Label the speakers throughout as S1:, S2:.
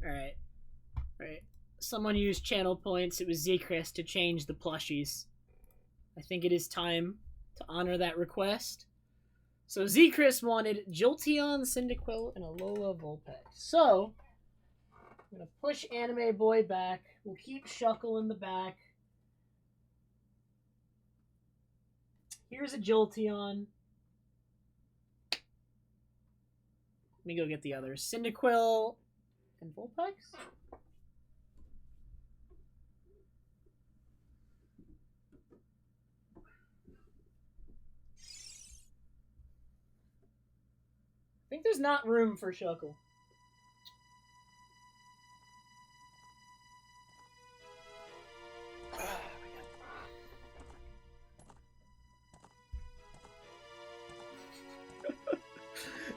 S1: Alright. Alright. Someone used channel points. It was Zekris to change the plushies. I think it is time to honor that request. So Zekris wanted Jolteon, Cyndaquil, and Alola Vulpix. So, I'm going to push Anime Boy back. We'll keep Shuckle in the back. Here's a Jolteon. Let me go get the others. Cyndaquil and Vulpix? I think there's not room for Shuckle.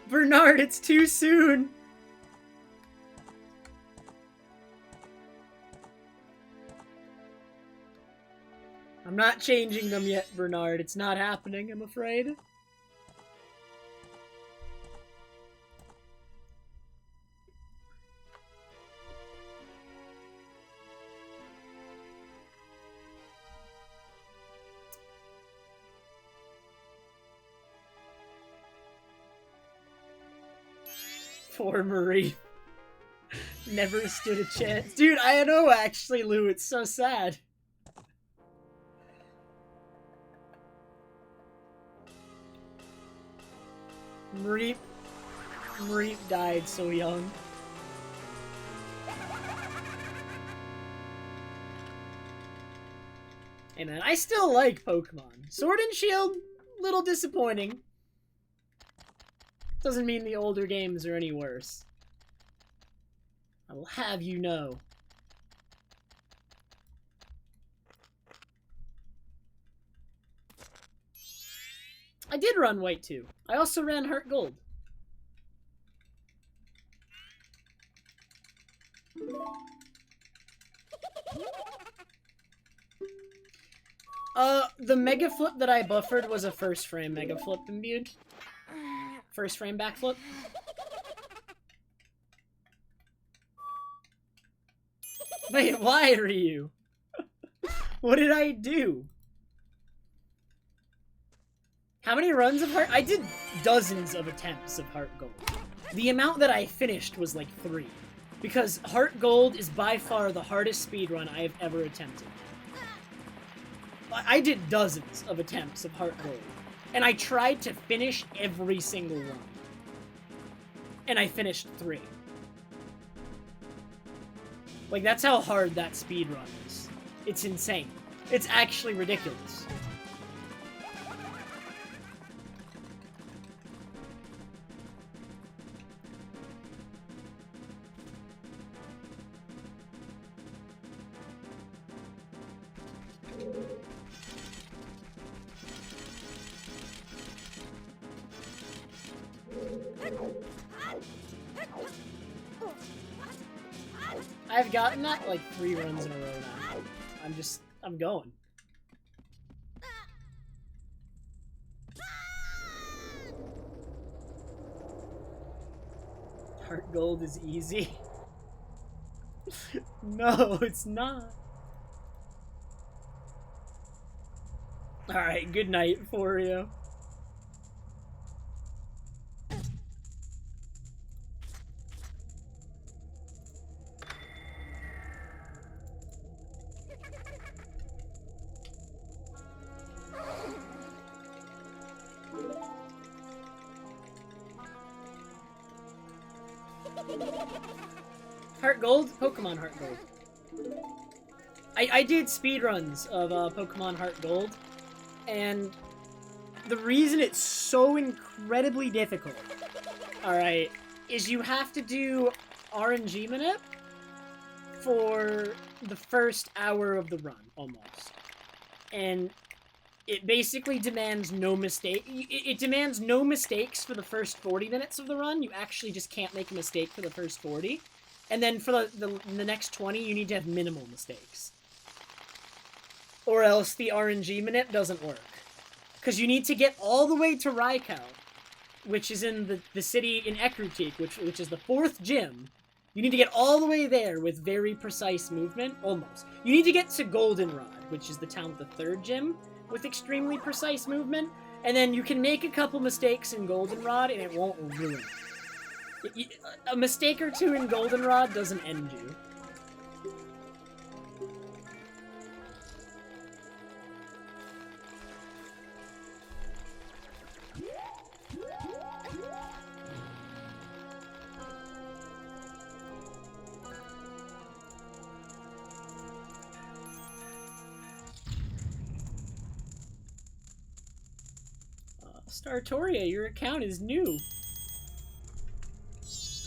S1: Bernard, it's too soon! I'm not changing them yet, Bernard. It's not happening, I'm afraid. Poor Marie. Never stood a chance. Dude, I know actually, Lou. It's so sad. Marie died so young. Hey man, I still like Pokemon. Sword and Shield, little disappointing. Doesn't mean the older games are any worse. I will have you know. I did run White too. I also ran Heart Gold. The Mega Flip that I buffered was a first frame Mega Flip imbued. First frame backflip. Wait, why, Ryu? What did I do? How many runs of Heart? I did dozens of attempts of Heart Gold. The amount that I finished was like 3. Because Heart Gold is by far the hardest speedrun I have ever attempted. I did dozens of attempts of Heart Gold. And I tried to finish every single one. And I finished 3. Like, that's how hard that speedrun is. It's insane. It's actually ridiculous. I've gotten that like 3 runs in a row now. I'm going. Heart Gold is easy. No, it's not. Alright, good night for you. Heart Gold? Pokemon Heart Gold. I did speedruns of Pokemon Heart Gold, and the reason it's so incredibly difficult, alright, is you have to do RNG Manip for the first hour of the run, almost. And it basically demands no mistake. It demands no mistakes for the first 40 minutes of the run. You actually just can't make a mistake for the first 40. And then for the next 20, you need to have minimal mistakes. Or else the RNG Manip doesn't work. Because you need to get all the way to Raikou, which is in the city in Ekrutik, which is the 4th gym, You need to get all the way there with very precise movement, almost. You need to get to Goldenrod, which is the town with the 3rd gym, with extremely precise movement, and then you can make a couple mistakes in Goldenrod and it won't ruin it. A mistake or two in Goldenrod doesn't end you. Startoria, your account is new.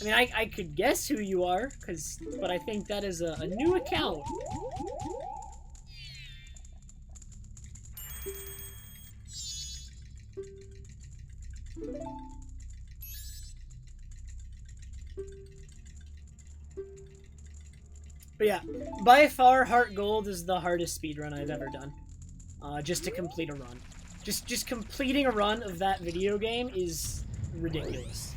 S1: I mean, I could guess who you are, but I think that is a new account. But yeah, by far, Heart Gold is the hardest speedrun I've ever done. Just to complete a run. Just completing a run of that video game is ridiculous.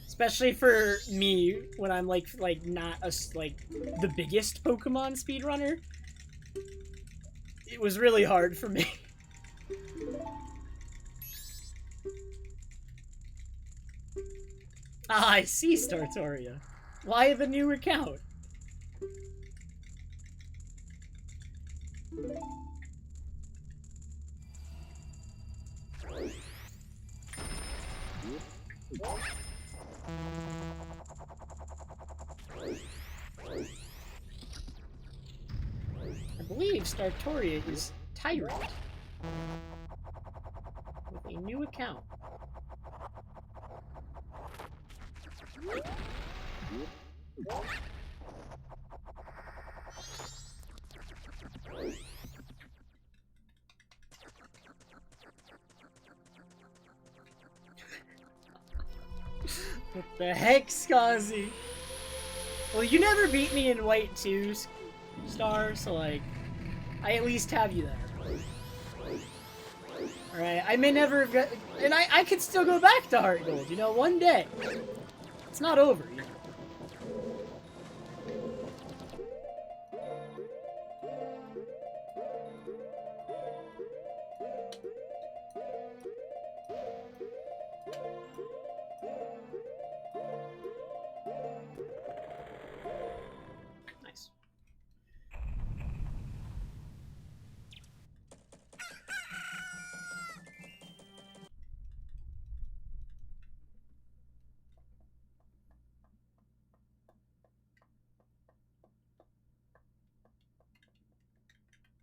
S1: Especially for me, when I'm like not the biggest Pokemon speedrunner. It was really hard for me. Ah, I see, Startoria. Why the new account? I believe Startoria is Tyrant with a new account. What the heck, Skazi? Well, you never beat me in White 2, Star, so, like, I at least have you there. Alright, I may never have and I could still go back to Heart Gold, you know, one day. It's not over, you know. Nice.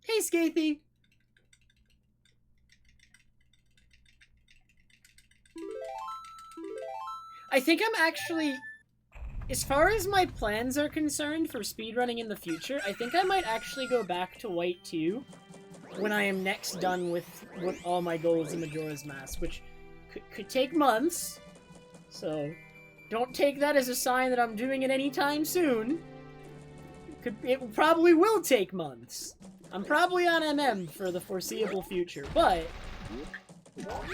S1: Hey, Skathy! I think I'm actually... As far as my plans are concerned for speedrunning in the future, I think I might actually go back to White 2 when I am next done with all my goals in Majora's Mask, which could take months, so don't take that as a sign that I'm doing it anytime soon. It probably will take months. I'm probably on MM for the foreseeable future, but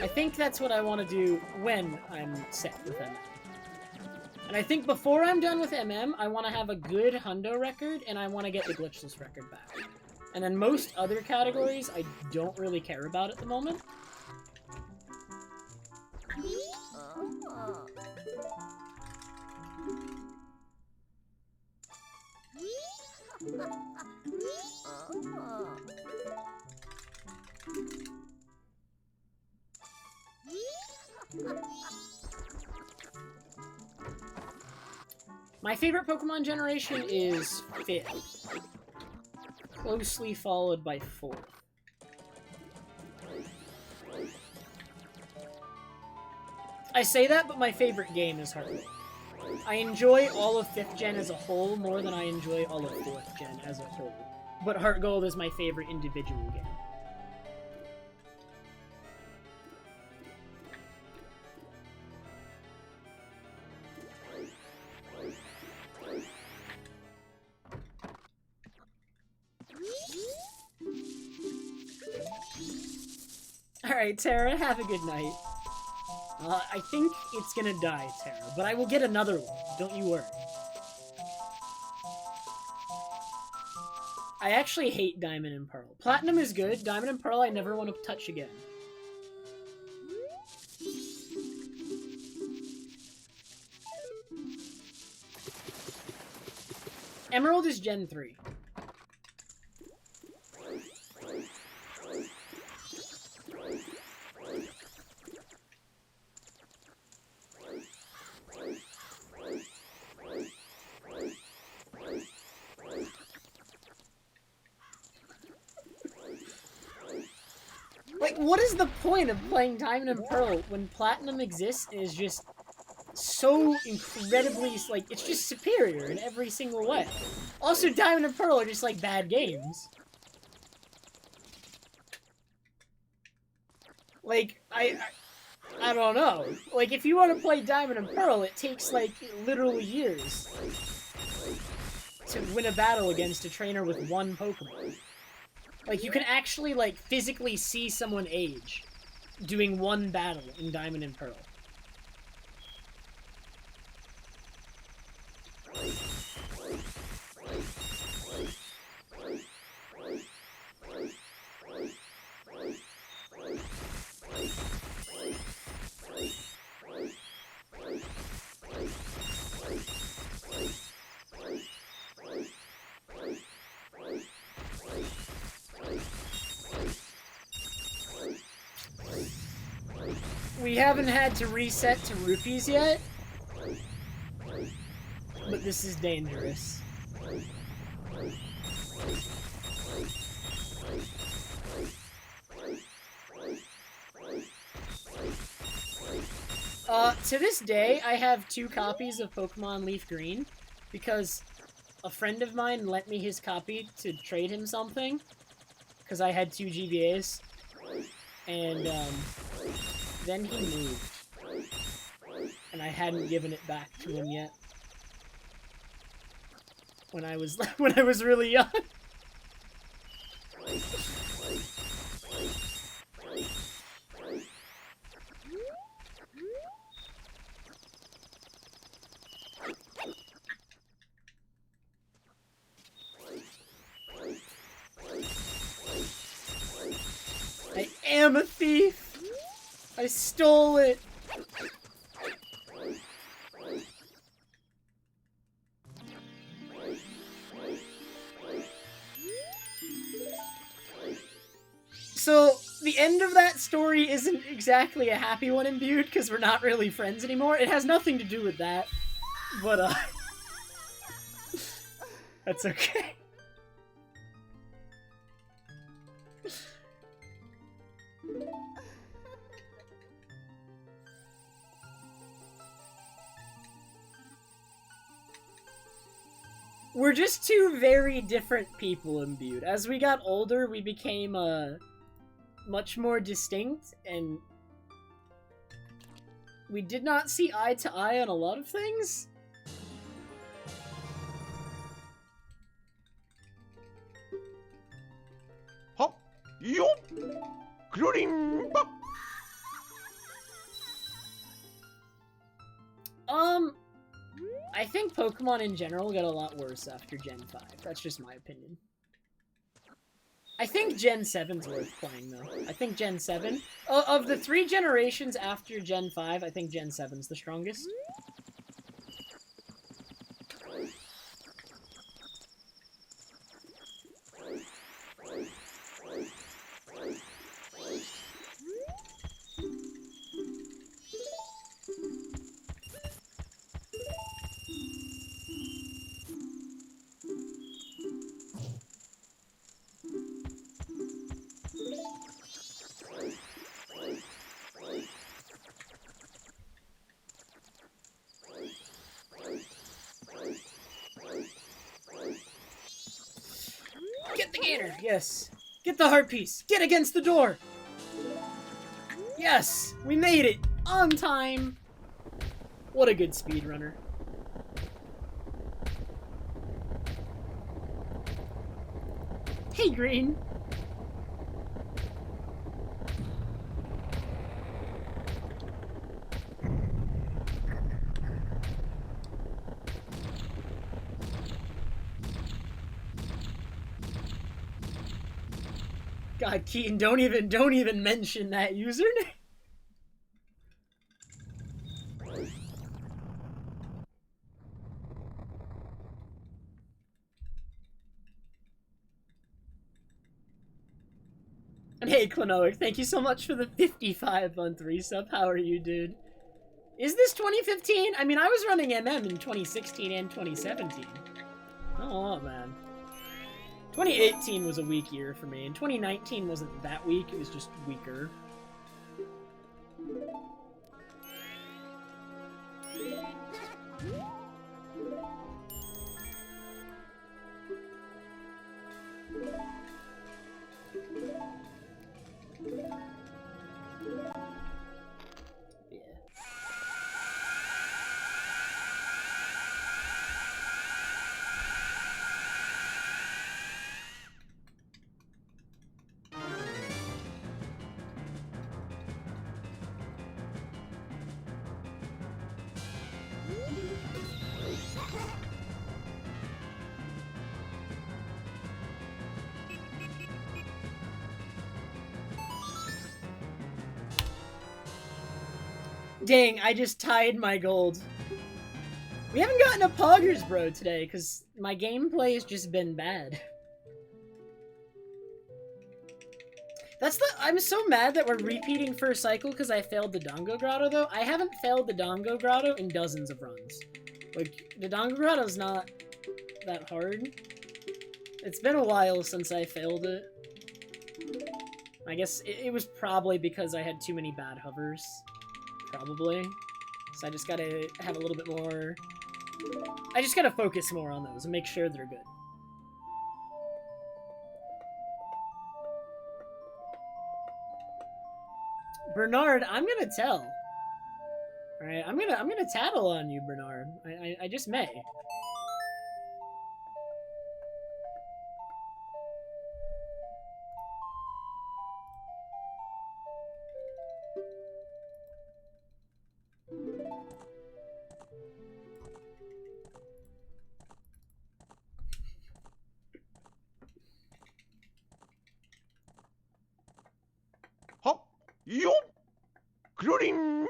S1: I think that's what I want to do when I'm set with MM. And I think before I'm done with MM, I want to have a good hundo record, and I want to get the glitchless record back. And then most other categories, I don't really care about at the moment. My favorite Pokemon generation is 5th, closely followed by 4th. I say that, but my favorite game is Heart Gold. I enjoy all of 5th gen as a whole more than I enjoy all of 4th gen as a whole. But Heart Gold is my favorite individual game. Alright, Tara, have a good night. I think it's gonna die, Terra, but I will get another one. Don't you worry. I actually hate Diamond and Pearl. Platinum is good. Diamond and Pearl I never want to touch again. Emerald is Gen 3. Like, what is the point of playing Diamond and Pearl when Platinum exists and is just so incredibly, like, it's just superior in every single way. Also, Diamond and Pearl are just, like, bad games. Like, I don't know. Like, if you want to play Diamond and Pearl, it takes, like, literal years to win a battle against a trainer with one Pokemon. Like, you can actually, like, physically see someone age doing one battle in Diamond and Pearl. We haven't had to reset to rupees yet, but this is dangerous. To this day, I have 2 copies of Pokemon Leaf Green, because a friend of mine lent me his copy to trade him something, because I had 2 GBAs, and, then he moved, and I hadn't given it back to him yet, when I was really young. I am a thief! I stole it! So, the end of that story isn't exactly a happy one, Imbued, because we're not really friends anymore. It has nothing to do with that. But, that's okay. We're just 2 very different people, Imbued. As we got older, we became, much more distinct, and we did not see eye to eye on a lot of things.
S2: Hop, yo, including.
S1: I think Pokemon in general got a lot worse after Gen 5. That's just my opinion. I think Gen 7's worth playing, though. I think Gen 7... Of the 3 generations after Gen 5, I think Gen 7's the strongest. Get the gator! Yes. Get the heart piece! Get against the door! Yes! We made it! On time! What a good speedrunner. Hey, Green! God, Keaton, don't even mention that username. And hey, Klonoic, thank you so much for the 55-month resub. How are you, dude? Is this 2015? I mean, I was running MM in 2016 and 2017. Oh, man. 2018 was a weak year for me, and 2019 wasn't that weak, it was just weaker. Dang, I just tied my gold. We haven't gotten a Poggers Bro today, because my gameplay has just been bad. I'm so mad that we're repeating first cycle because I failed the Dongo Grotto, though. I haven't failed the Dongo Grotto in dozens of runs. Like, the Dongo Grotto's not that hard. It's been a while since I failed it. I guess it was probably because I had too many bad hovers. Probably. So I just gotta have a little bit more... I just gotta focus more on those and make sure they're good. Bernard, I'm gonna tell. Alright, I'm gonna tattle on you, Bernard. I just may.
S2: Hop, yo, Grurimpa.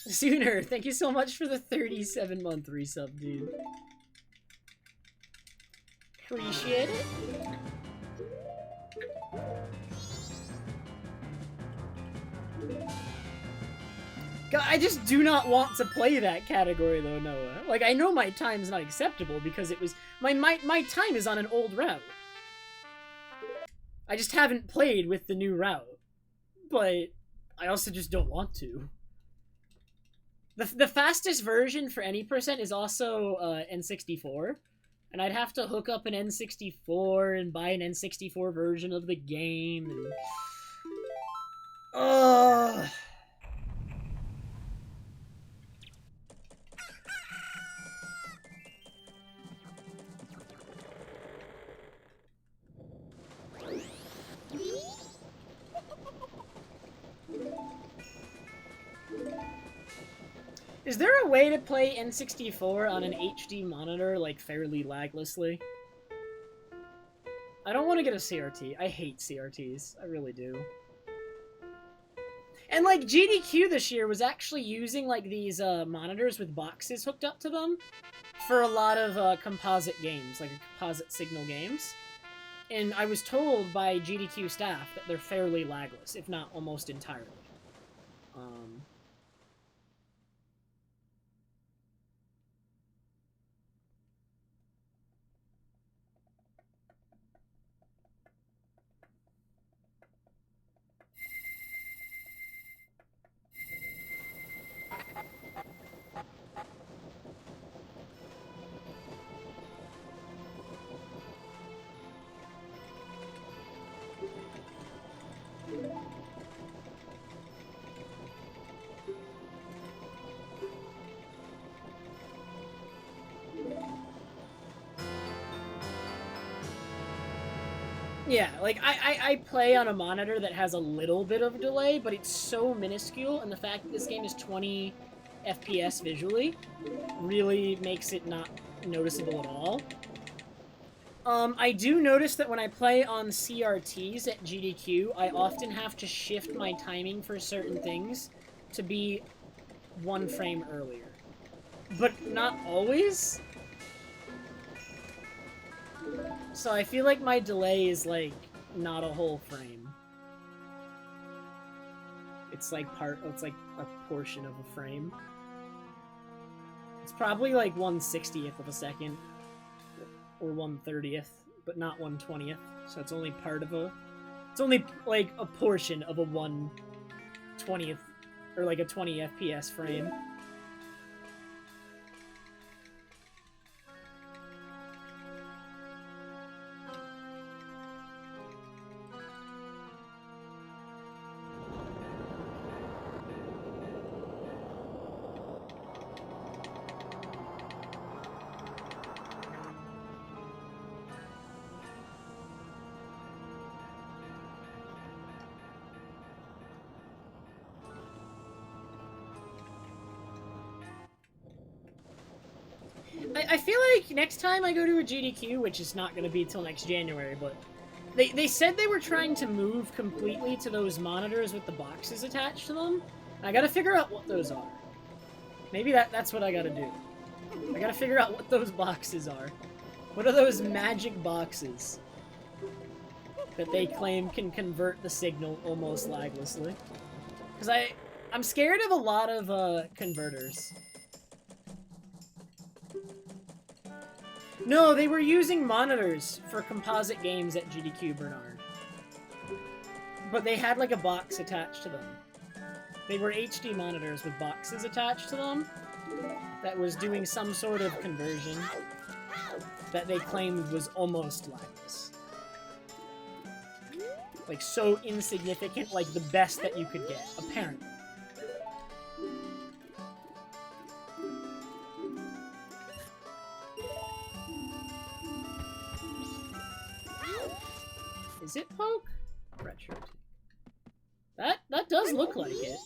S1: Sooner, thank you so much for the 37-month resub, dude. Appreciate it. God, I just do not want to play that category, though, Noah. Like, I know my time's not acceptable because it was... My time is on an old route. I just haven't played with the new route. But I also just don't want to. The fastest version for any percent is also N64. And I'd have to hook up an N64 and buy an N64 version of the game. And... Ugh... Is there a way to play N64 on an HD monitor, like, fairly laglessly? I don't want to get a CRT. I hate CRTs. I really do. And, like, GDQ this year was actually using, like, these monitors with boxes hooked up to them for a lot of composite games, like composite signal games. And I was told by GDQ staff that they're fairly lagless, if not almost entirely. Yeah, like, I play on a monitor that has a little bit of delay, but it's so minuscule, and the fact that this game is 20 FPS visually really makes it not noticeable at all. I do notice that when I play on CRTs at GDQ, I often have to shift my timing for certain things to be 1 frame earlier. But not always. So I feel like my delay is, like, not a whole frame. It's like a portion of a frame. It's probably like 1/60th of a second. Or 1/30th, but not 1/20th. So it's only part of a... It's only, like, a portion of a 1/20th, or like a 20 FPS frame. I feel like next time I go to a GDQ, which is not going to be till next January, but they said they were trying to move completely to those monitors with the boxes attached to them. I gotta figure out what those are. Maybe that's what I gotta do. I gotta figure out what those boxes are. What are those magic boxes that they claim can convert the signal almost laglessly? Because I'm scared of a lot of converters. No, they were using monitors for composite games at GDQ, Bernard. But they had, like, a box attached to them. They were HD monitors with boxes attached to them that was doing some sort of conversion that they claimed was almost lagless. Like, so insignificant, like the best that you could get, apparently. Is it poke? Retro. That does look like it.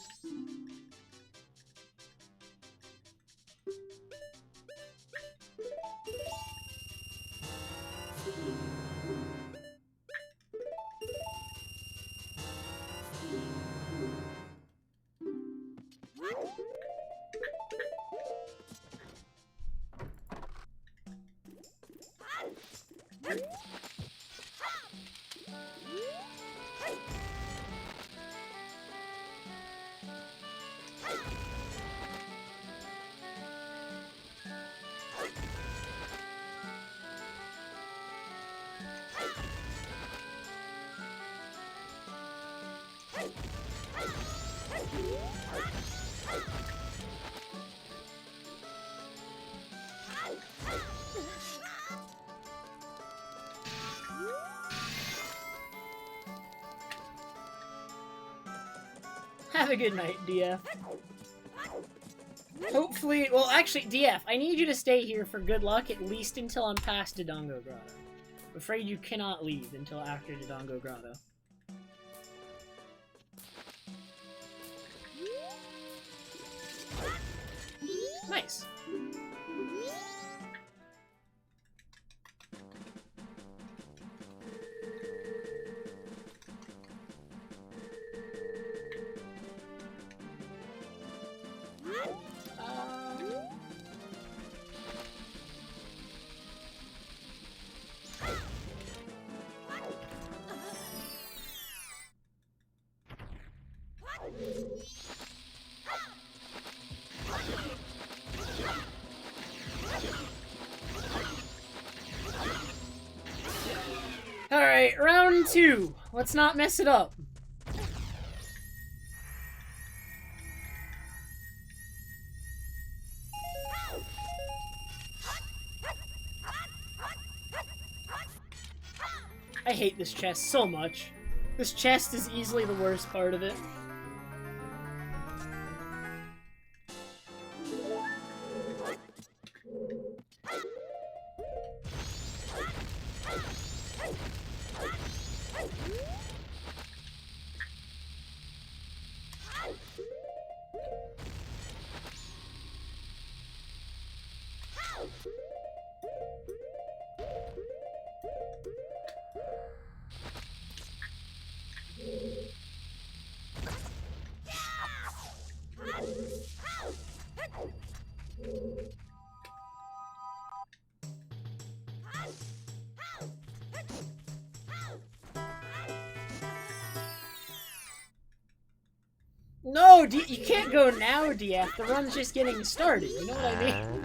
S1: Have a good night, DF. Hopefully, well, actually, DF, I need you to stay here for good luck at least until I'm past Dodongo Grotto. I'm afraid you cannot leave until after Dodongo Grotto. Nice. Alright, round 2. Let's not mess it up. I hate this chest so much. This chest is easily the worst part of it. No, you can't go now, DF. The run's just getting started. You know what I mean?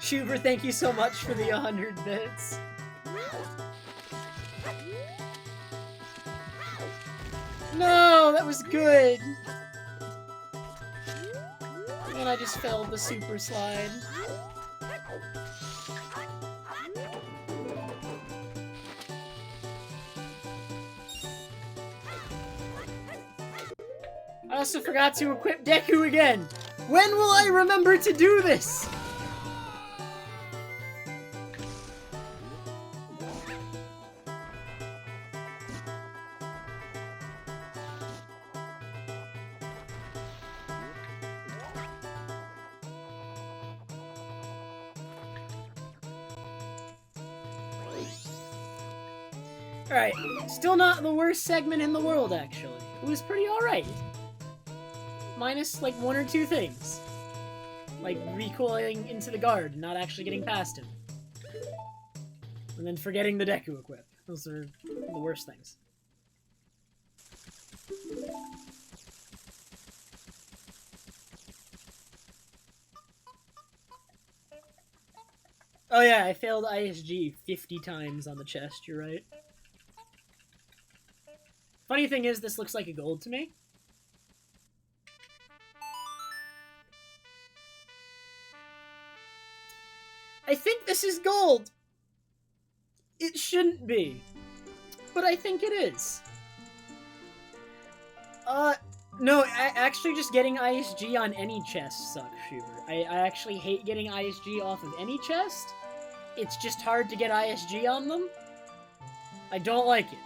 S1: Schuber, thank you so much for the 100 bits. No, that was good. And I just failed the super slide. I also forgot to equip Deku again. When will I remember to do this? Alright, still not the worst segment in the world, actually. It was pretty alright. Minus, like, one or two things. Like, recoiling into the guard and not actually getting past him. And then forgetting the Deku equip. Those are the worst things. Oh yeah, I failed ISG 50 times on the chest, you're right. Funny thing is, this looks like a gold to me. I think this is gold! It shouldn't be. But I think it is. No, actually just getting ISG on any chest sucks, Schuber. I actually hate getting ISG off of any chest. It's just hard to get ISG on them. I don't like it.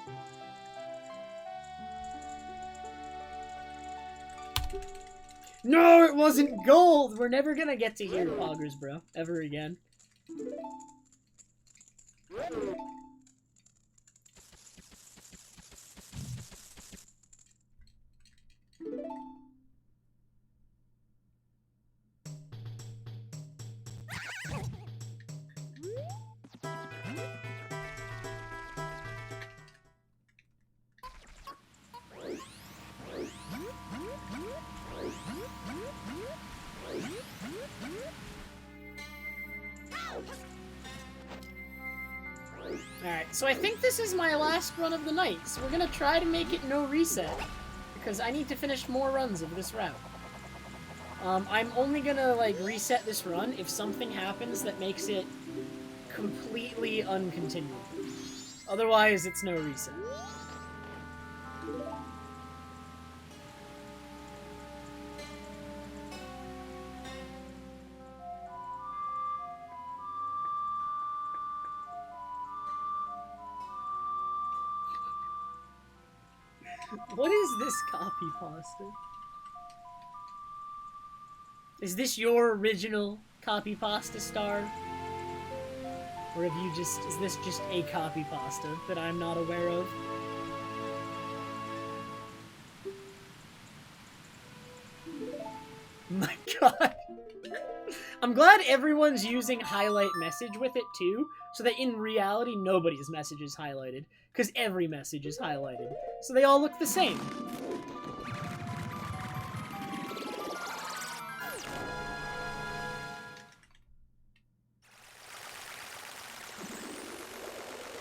S1: No, it wasn't gold! We're never gonna get to hear Poggers, bro. Ever again. Alright, so I think this is my last run of the night, so we're gonna try to make it no reset, because I need to finish more runs of this route. I'm only gonna, like, reset this run if something happens that makes it completely uncontinuable. Otherwise, it's no reset. What is this copy pasta? Is this your original copy pasta star? Or have you just, is this just a copy pasta that I'm not aware of? My god. I'm glad everyone's using highlight message with it too, so that in reality nobody's message is highlighted. Because every message is highlighted. So they all look the same.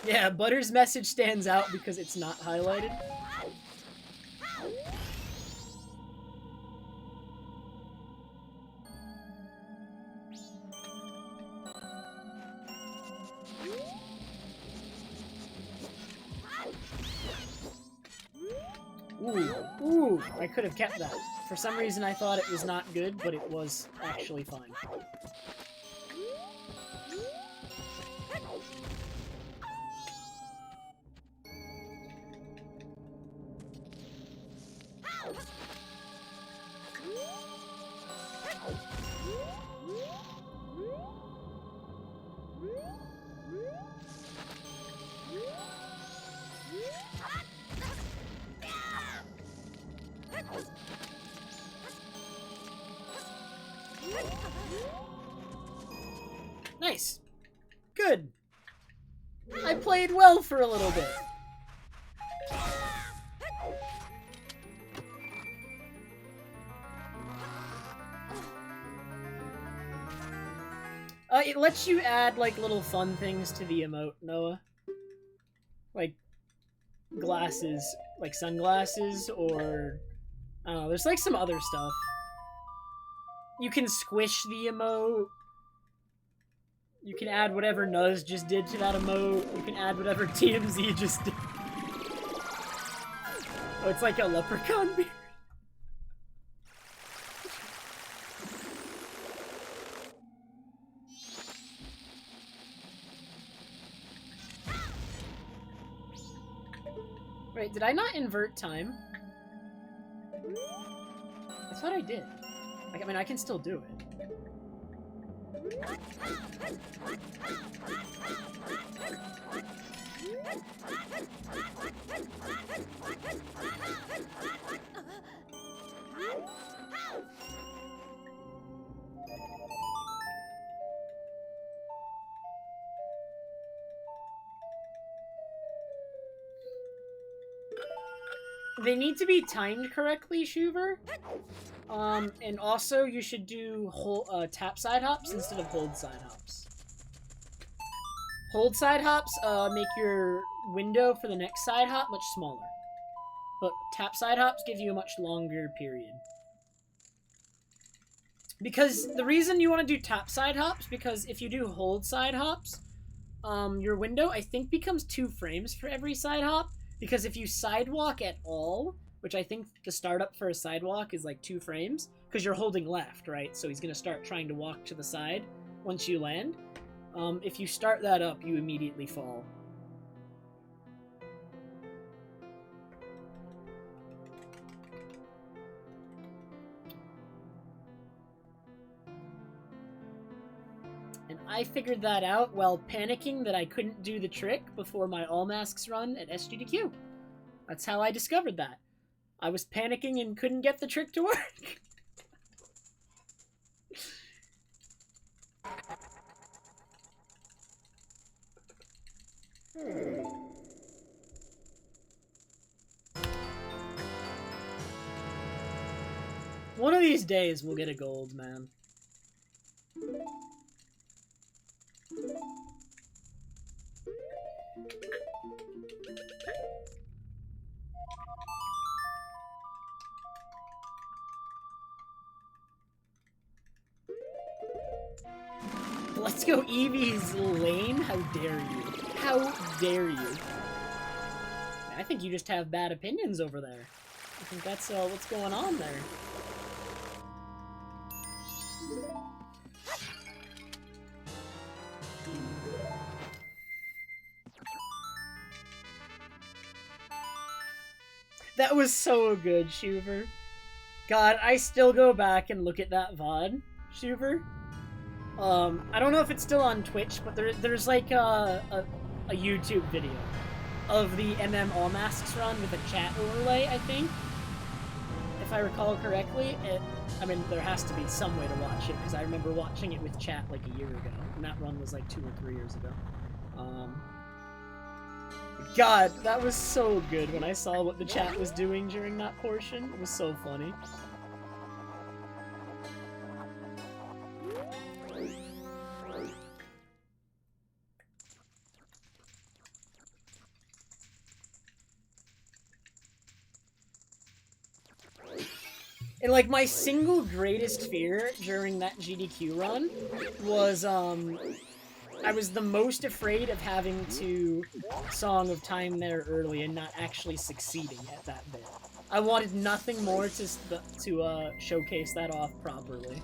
S1: Yeah, Butter's message stands out because it's not highlighted. Ooh, I could have kept that. For some reason I thought it was not good, but it was actually fine. Nice. Good. I played well for a little bit. It lets you add, like, little fun things to the emote, Noah. Like, glasses, like sunglasses, or... I don't know, there's, like, some other stuff. You can squish the emote. You can add whatever Nuz just did to that emote. You can add whatever TMZ just did. Oh, it's like a leprechaun beard. Wait, did I not invert time? I thought I did. I mean, I can still do it. They need to be timed correctly, Shuver. And also you should do tap side hops instead of hold side hops. Hold side hops make your window for the next side hop much smaller. But tap side hops give you a much longer period. Because the reason you want to do tap side hops, because if you do hold side hops, your window, I think, becomes 2 frames for every side hop. Because if you sidewalk at all, which I think the startup for a sidewalk is like 2 frames, because you're holding left, right? So he's going to start trying to walk to the side once you land. If you start that up, you immediately fall. And I figured that out while panicking that I couldn't do the trick before my All Masks run at SGDQ. That's how I discovered that. I was panicking and couldn't get the trick to work. One of these days we'll get a gold, man. Let's go Eevee's lane? How dare you? How dare you? I think you just have bad opinions over there. I think that's what's going on there. That was so good, Shuver. God, I still go back and look at that VOD, Shuver. I don't know if it's still on Twitch, but there's like a YouTube video of the All Masks run with a chat overlay, I think. If I recall correctly. I mean, there has to be some way to watch it, because I remember watching it with chat like a year ago, and that run was like 2 or 3 years ago. God, that was so good when I saw what the chat was doing during that portion. It was so funny. And, like, my single greatest fear during that GDQ run was, I was the most afraid of having to Song of Time there early and not actually succeeding at that bit. I wanted nothing more to showcase that off properly.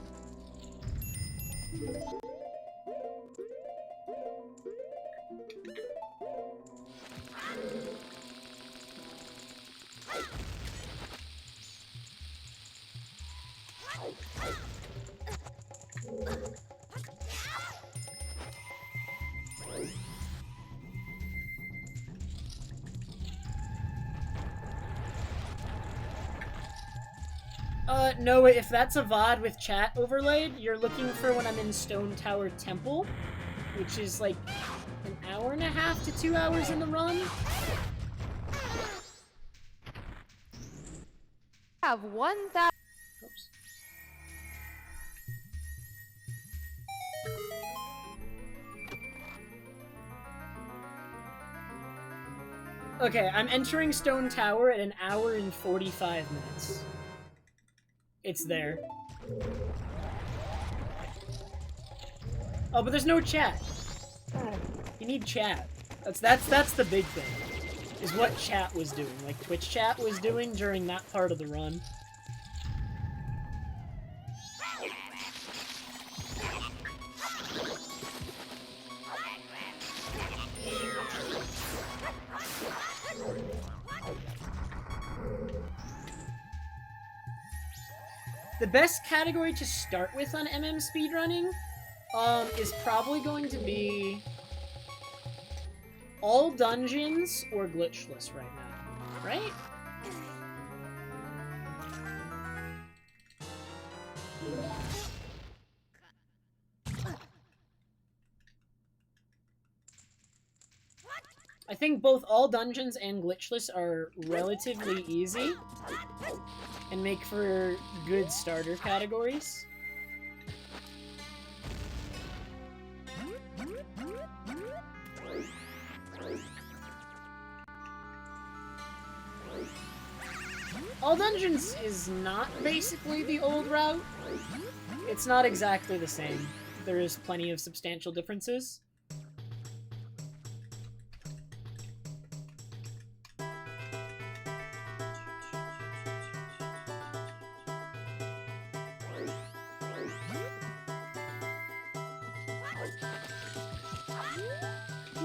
S1: No, if that's a VOD with chat overlaid, you're looking for when I'm in Stone Tower Temple, which is like an hour and a half to 2 hours in the run.
S3: Have 1,000.
S1: Oops. Okay, I'm entering Stone Tower at an hour and 45 minutes. It's there. Oh, but there's no chat. You need chat. That's the big thing. Is what chat was doing, like Twitch chat was doing during that part of the run. The best category to start with on MM speedrunning is probably going to be all dungeons or glitchless right now, right? I think both all dungeons and glitchless are relatively easy and make for good starter categories. All Dungeons is not basically the old route. It's not exactly the same. There is plenty of substantial differences.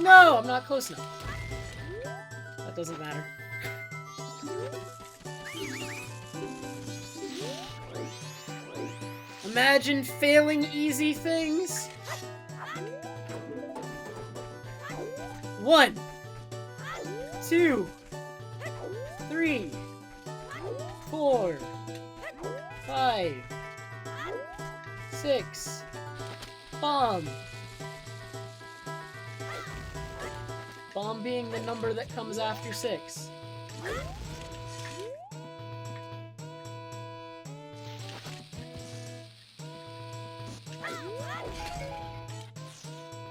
S1: No, I'm not close enough. That doesn't matter. Imagine failing easy things. 1, 2, 3, 4, 5, 6. Bomb. Bomb being the number that comes after 6.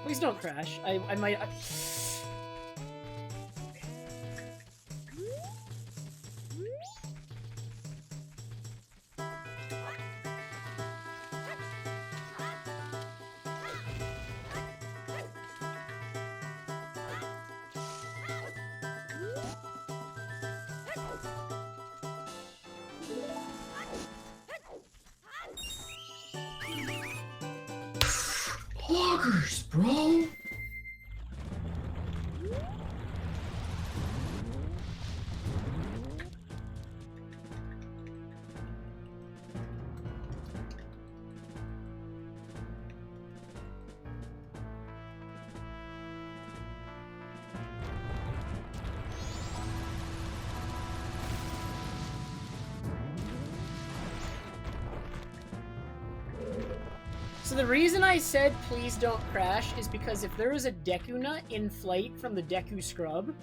S1: Please don't crash. I might...
S2: Loggers, bro!
S1: So the reason I said please don't crash is because if there is a Deku Nut in flight from the Deku Scrub,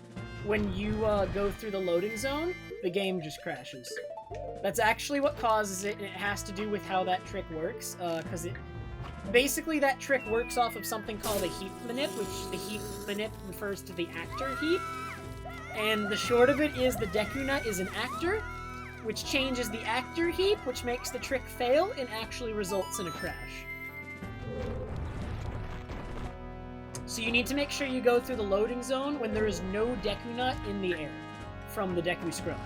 S1: when you go through the loading zone, the game just crashes. That's actually what causes it, and it has to do with how that trick works, because basically that trick works off of something called a heap manip, which the heap manip refers to the actor heap, and the short of it is the Deku Nut is an actor, which changes the actor heap, which makes the trick fail, and actually results in a crash. So you need to make sure you go through the loading zone when there is no Deku Nut in the air from the Deku Scrub.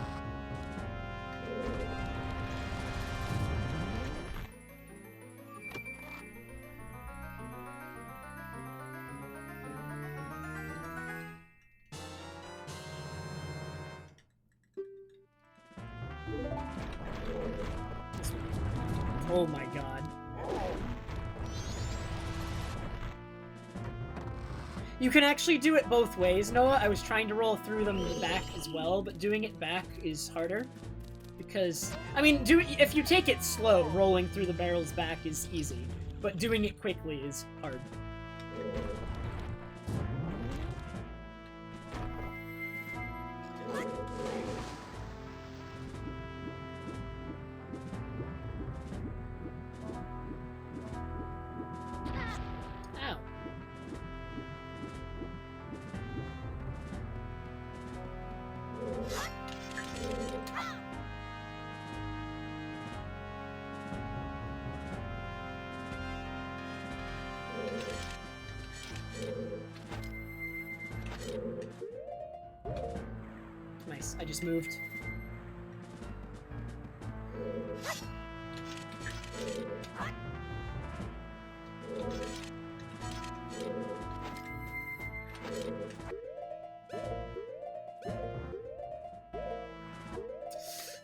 S1: Oh my god. You can actually do it both ways, Noah. I was trying to roll through them back as well, but doing it back is harder. Because, I mean, if you take it slow, rolling through the barrels back is easy. But doing it quickly is hard. Ow. Nice, I just moved.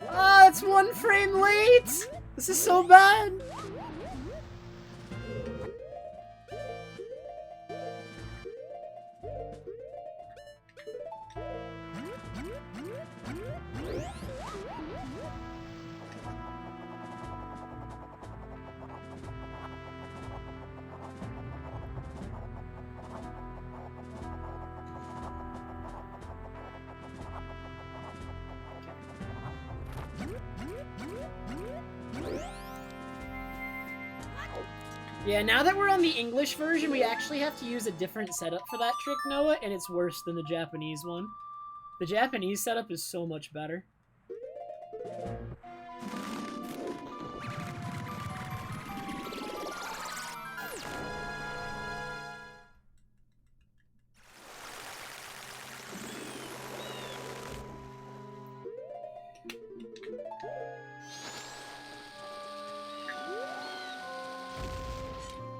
S1: Ah, it's 1 frame late! This is so bad! Yeah, now that we're on the English version, we actually have to use a different setup for that trick, Noah, and it's worse than the Japanese one. The Japanese setup is so much better.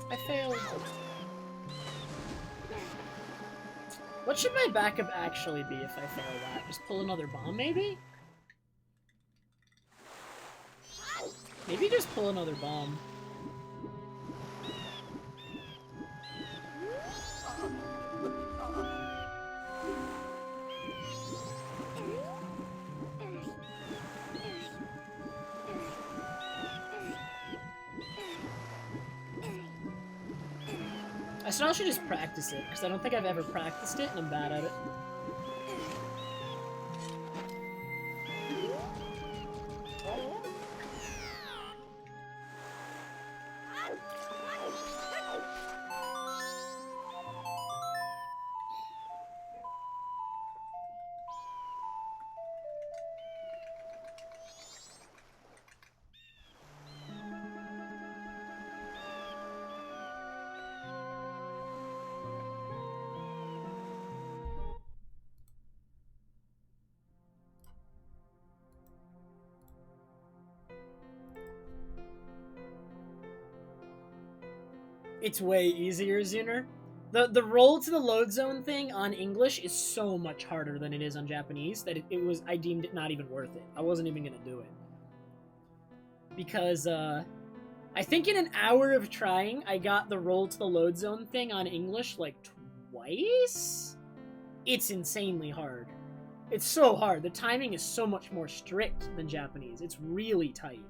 S1: I failed. What should my backup actually be if I fail that? Just pull another bomb, maybe? Maybe just pull another bomb. I still should just practice it, because I don't think I've ever practiced it, and I'm bad at it. It's way easier, Zuner. The roll to the load zone thing on English is so much harder than it is on Japanese that I deemed it not even worth it. I wasn't even gonna do it. Because, I think in an hour of trying, I got the roll to the load zone thing on English, like, twice? It's insanely hard. It's so hard. The timing is so much more strict than Japanese. It's really tight.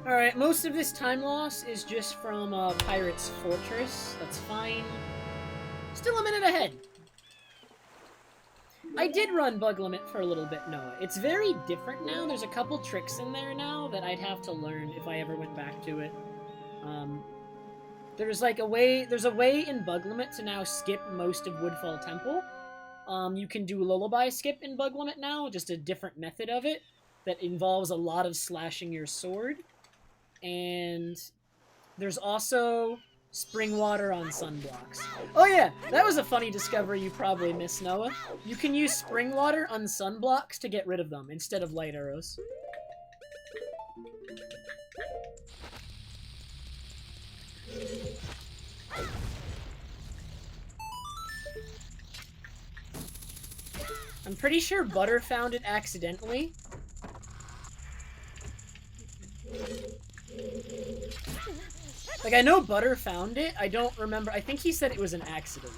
S1: Alright, most of this time loss is just from Pirate's Fortress. That's fine. Still a minute ahead. I did run Bug Limit for a little bit, Noah. It's very different now. There's a couple tricks in there now that I'd have to learn if I ever went back to it. There's a way in Bug Limit to now skip most of Woodfall Temple. You can do Lullaby skip in Bug Limit now, just a different method of it that involves a lot of slashing your sword. And there's also spring water on sunblocks. Oh yeah, that was a funny discovery you probably missed, Noah. You can use spring water on sunblocks to get rid of them instead of light arrows. I'm pretty sure Butter found it accidentally. Like, I know Butter found it. I don't remember. I think he said it was an accident.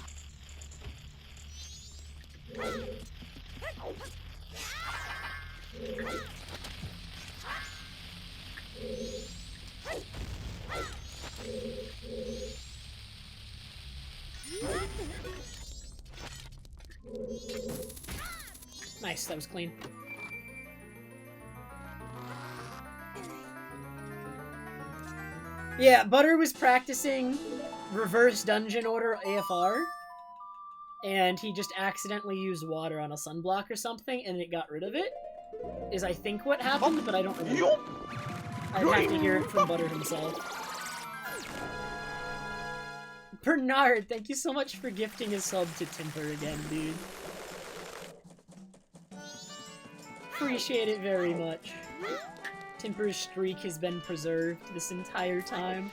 S1: Nice, that was clean. Yeah, Butter was practicing reverse dungeon order AFR, and he just accidentally used water on a sunblock or something, and it got rid of it, is I think what happened, but I don't remember. I'd have to hear it from Butter himself. Bernard, thank you so much for gifting a sub to Timper again, dude. Appreciate it very much. Timper's streak has been preserved this entire time.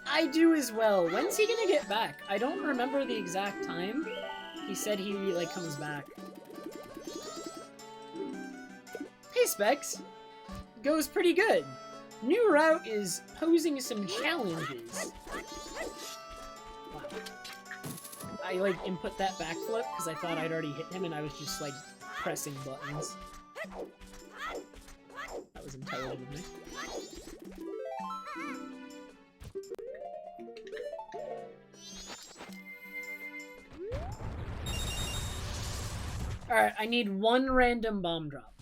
S1: I do as well. When's he gonna get back? I don't remember the exact time. He said he, like, comes back. Hey, Specs! Goes pretty good. New route is posing some challenges. Wow. I, like, input that backflip because I thought I'd already hit him and I was just, like, pressing buttons. That was intelligent of me. Alright, I need one random bomb drop.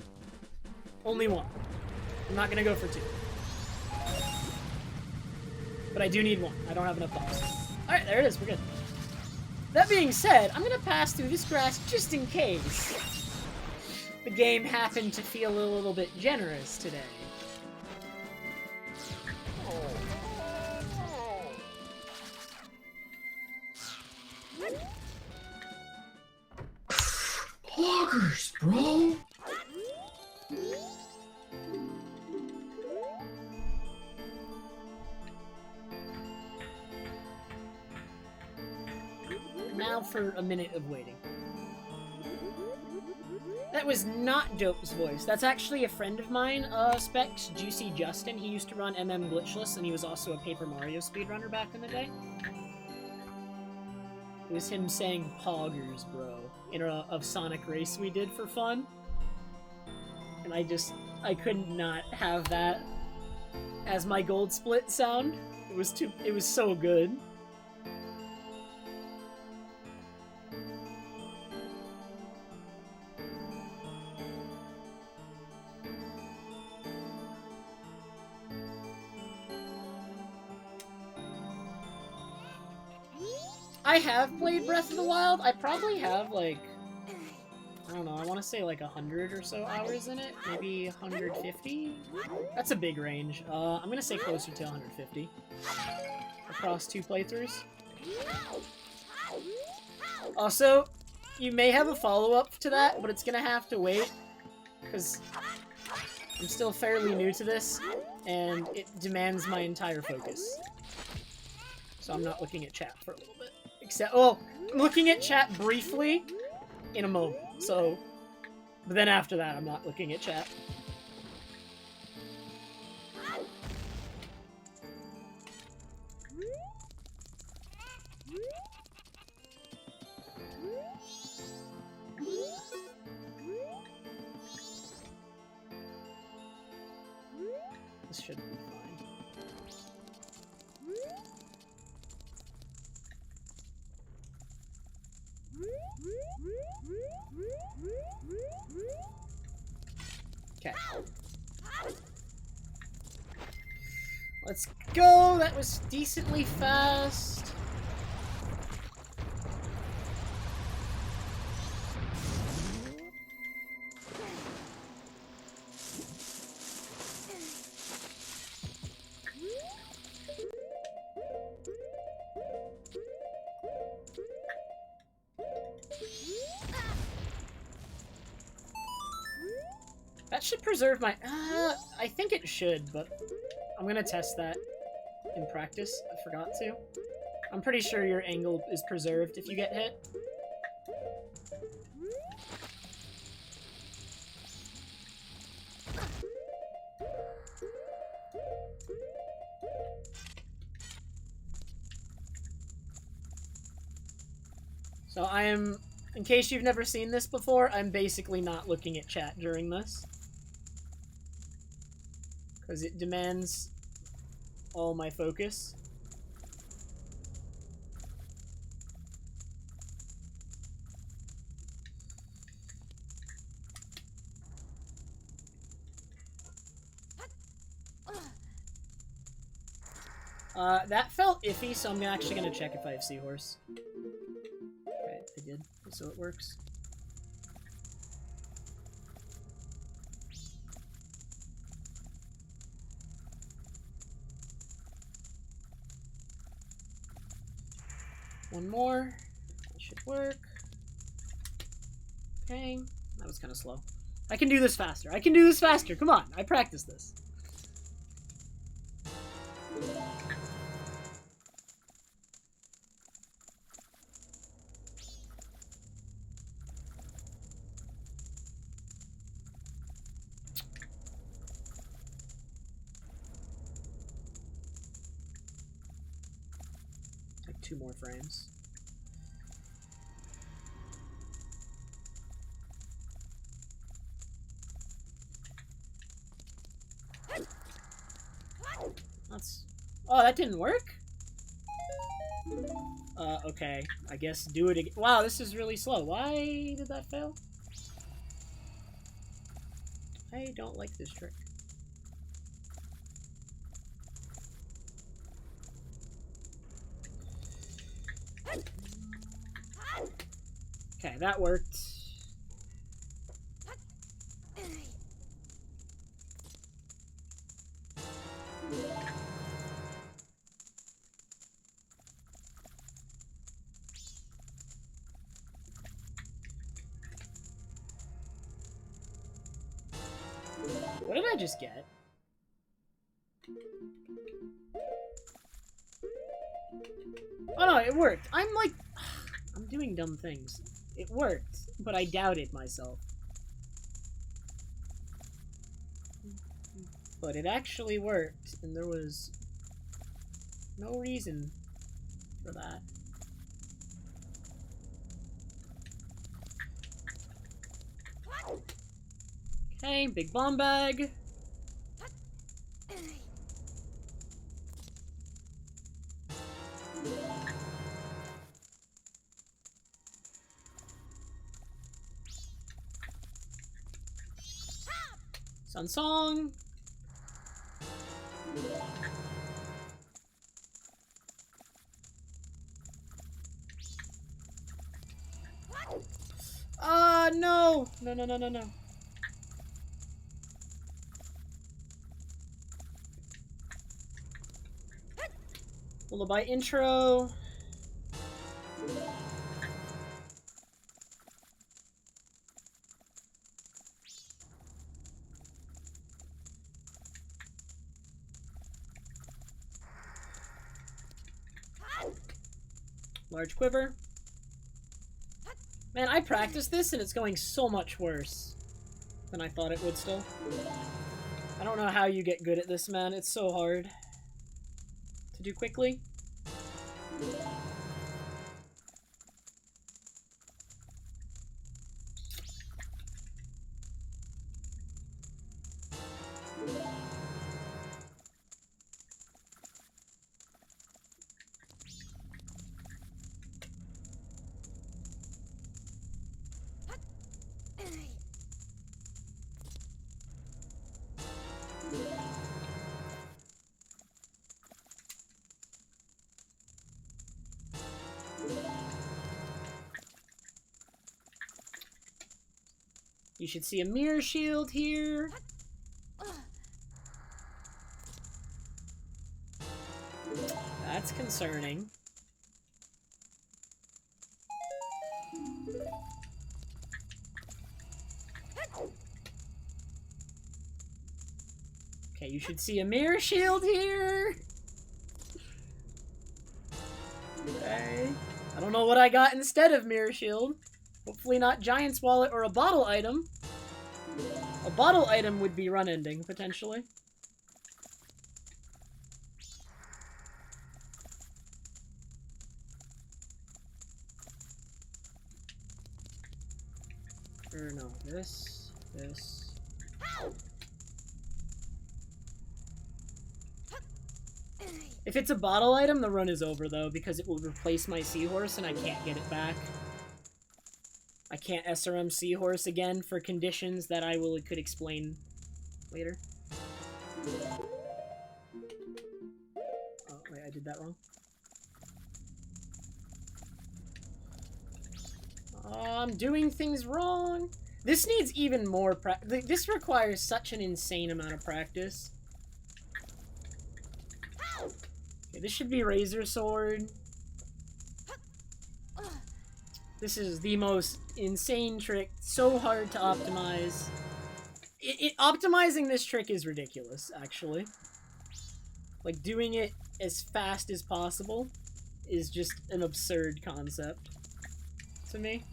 S1: Only one. I'm not gonna go for two. But I do need one. I don't have enough bombs. Alright, there it is. We're good. That being said, I'm gonna pass through this grass just in case the game happened to feel a little bit generous today.
S4: Poggers, bro!
S1: Now for a minute of waiting. That was not Dope's voice. That's actually a friend of mine, Specs, Juicy Justin. He used to run Glitchless, and he was also a Paper Mario speedrunner back in the day. It was him saying Poggers, bro, in a Sonic race we did for fun. And I couldn't not have that as my gold split sound. It was so good. I have played Breath of the Wild. I probably have, like, I don't know, I want to say like 100 or so hours in it. Maybe 150? That's a big range. I'm going to say closer to 150. Across 2 playthroughs. Also, you may have a follow-up to that, but it's going to have to wait. Because I'm still fairly new to this, and it demands my entire focus. So I'm not looking at chat for a little bit. Except, well, I'm looking at chat briefly in a moment, so, but then after that, I'm not looking at chat. This should be fine. Okay. Let's go! That was decently fast. That should preserve my... I think it should, but I'm gonna test that in practice. I forgot to. I'm pretty sure your angle is preserved if you get hit. So I am, in case you've never seen this before, I'm basically not looking at chat during this. Because it demands all my focus. That felt iffy, so I'm actually gonna check if I have Seahorse. Okay, I did, so it works. One more. That should work. Okay. That was kind of slow. I can do this faster. I can do this faster. Come on. I practiced this. Like 2 more frames. That's... Oh, that didn't work? Okay. I guess do it again. Wow, this is really slow. Why did that fail? I don't like this trick. Okay, that worked. What did I just get? Oh no, it worked. I'm like... I'm doing dumb things. It worked, but I doubted myself. But it actually worked, and there was no reason for that. Okay, big bomb bag. Sun Song. No! No, no, no, no, no. Lullaby intro. Large quiver. Man, I practiced this and it's going so much worse than I thought it would still. I don't know how you get good at this, man. It's so hard to do quickly. You should see a mirror shield here. That's concerning. Okay, you should see a mirror shield here. Okay. I don't know what I got instead of Mirror Shield. Hopefully not Giant's Wallet or a bottle item. A bottle item would be run ending, potentially. Or no, this. If it's a bottle item, the run is over, though, because it will replace my Seahorse, and I can't get it back. I can't SRM Seahorse again for conditions that I could explain later. Oh, wait, I did that wrong. I'm doing things wrong. This needs even more practice. This requires such an insane amount of practice. Okay, this should be Razor Sword. This is the most insane trick. So hard to optimize. Optimizing this trick is ridiculous, actually. Like, doing it as fast as possible is just an absurd concept to me.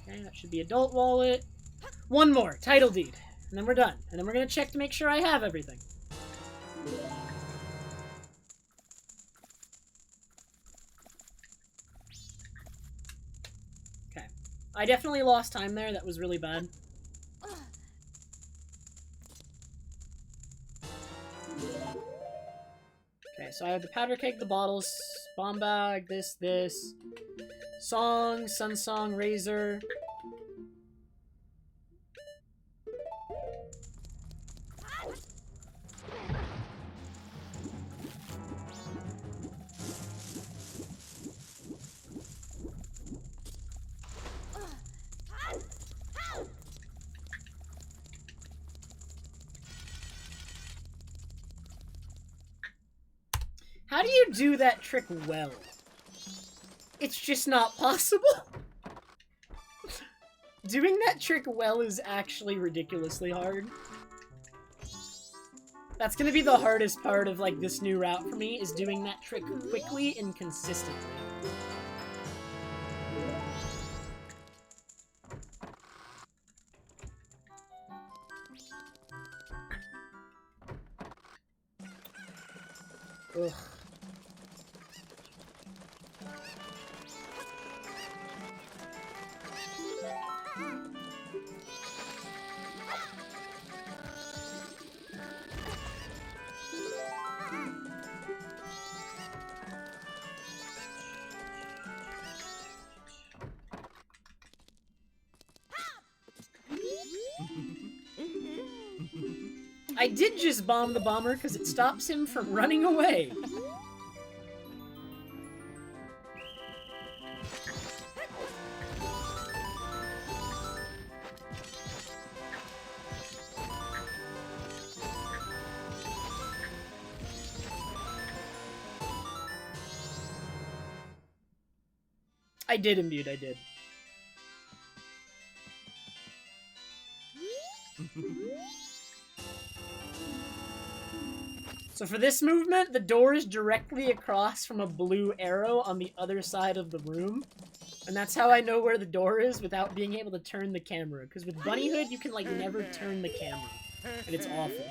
S1: Okay, that should be Adult Wallet. One more, Title Deed. And then we're done. And then we're gonna check to make sure I have everything. Okay. I definitely lost time there. That was really bad. Okay, so I have the powder keg, the bottles, bomb bag, this. Song, Sun Song, Razor. How do you do that trick well? It's just not possible. Doing that trick well is actually ridiculously hard. That's gonna be the hardest part of, like, this new route for me, is doing that trick quickly and consistently. Ugh. I did just bomb the bomber because it stops him from running away. I did imbue, I did. So for this movement, the door is directly across from a blue arrow on the other side of the room. And that's how I know where the door is without being able to turn the camera. Because with Bunnyhood, you can, like, never turn the camera. And it's awful.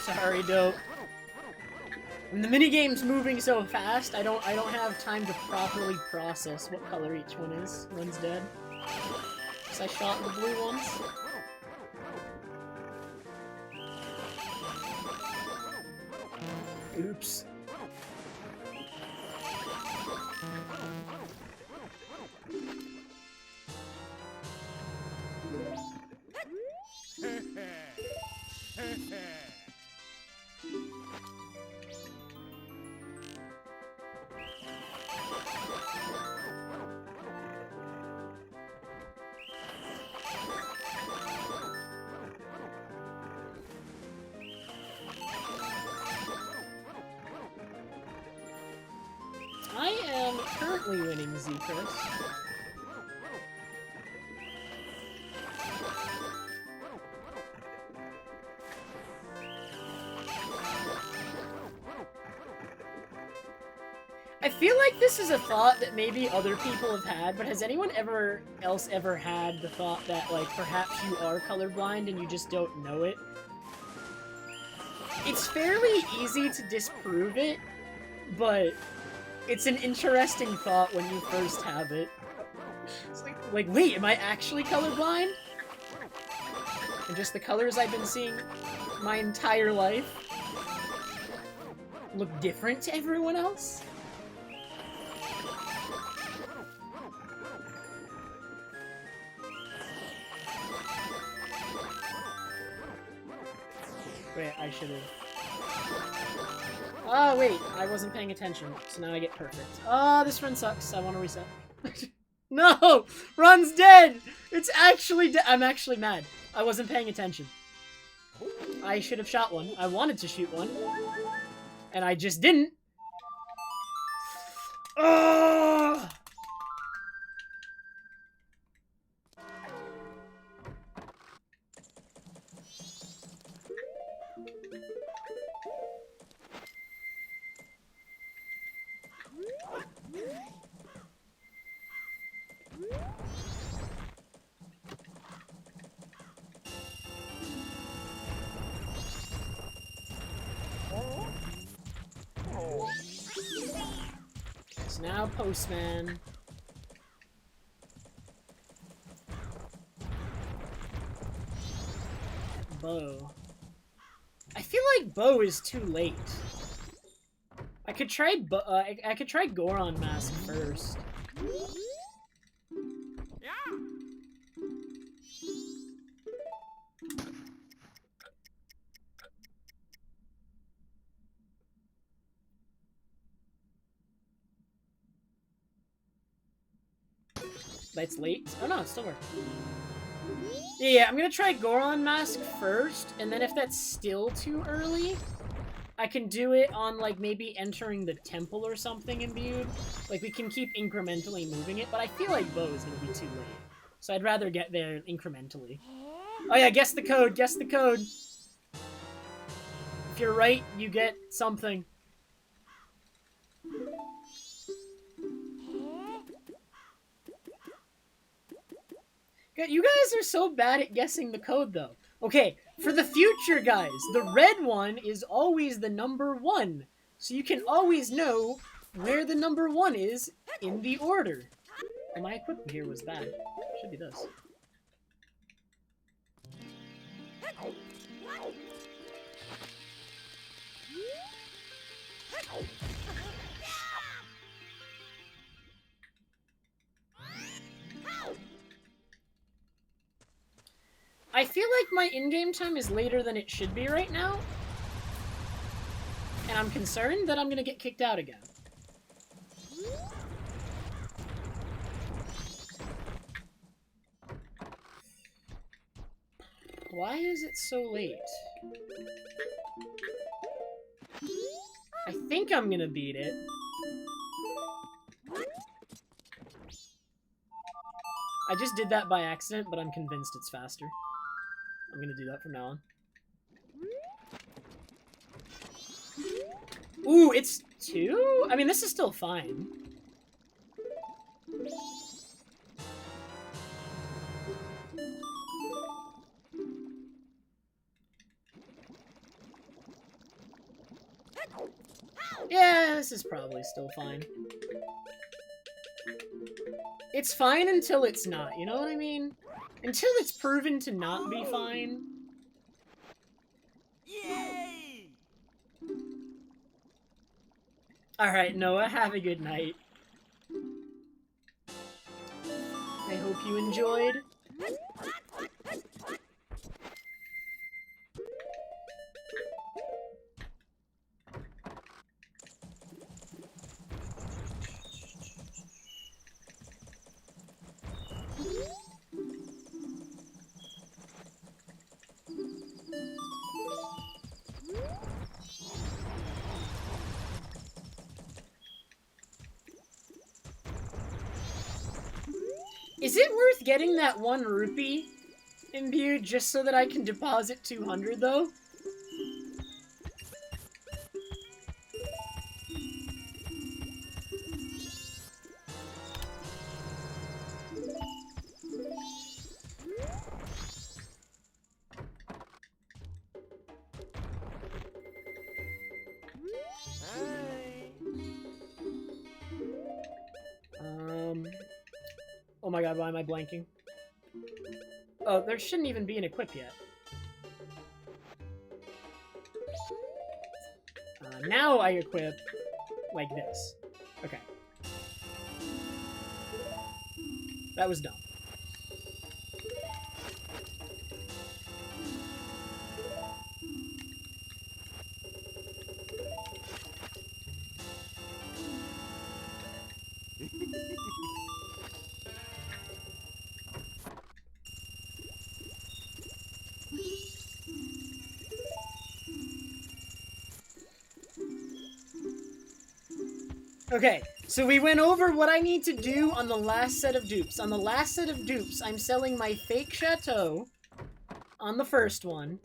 S1: Sorry, Dope. When the minigame's moving so fast, I don't have time to properly process what color each one is. One's dead. Because I shot the blue ones. Oops. I am currently winning Z-Curse. I feel like this is a thought that maybe other people have had, but has anyone else ever had the thought that, like, perhaps you are colorblind and you just don't know it? It's fairly easy to disprove it, but it's an interesting thought when you first have it. It's like, wait, am I actually colorblind? And just the colors I've been seeing my entire life look different to everyone else? Wait, I should've... Oh, wait, I wasn't paying attention, so now I get perfect. Oh, this run sucks. I want to reset. No! Run's dead! It's actually dead! I'm actually mad. I wasn't paying attention. I should have shot one. I wanted to shoot one. And I just didn't. Oh! So now Postman. Bo. I feel like Bo is too late. I could try I could try Goron Mask first. That's late. Oh no, it still works. Yeah, I'm gonna try Goron Mask first, and then if that's still too early, I can do it on, like, maybe entering the temple or something imbued. Like, we can keep incrementally moving it, but I feel like Bo is gonna be too late. So I'd rather get there incrementally. Oh yeah, guess the code, guess the code! If you're right, you get something. You guys are so bad at guessing the code, though. Okay, for the future, guys, the red one is always the number 1. So you can always know where the number 1 is in the order. And my equipment here was bad. Should be this. I feel like my in-game time is later than it should be right now. And I'm concerned that I'm gonna get kicked out again. Why is it so late? I think I'm gonna beat it. I just did that by accident, but I'm convinced it's faster. I'm gonna do that from now on. Ooh, it's 2? I mean, this is still fine. Yeah, this is probably still fine. It's fine until it's not, you know what I mean? Until it's proven to not be fine.
S2: Yay!
S1: Alright, Noah, have a good night. I hope you enjoyed. Is it worth getting that 1 rupee imbued just so that I can deposit 200 though? Oh my god, why am I blanking? Oh, there shouldn't even be an equip yet. Now I equip like this. Okay. That was dumb. Okay, so we went over what I need to do on the last set of dupes. On the last set of dupes, I'm selling my fake chateau on the first one,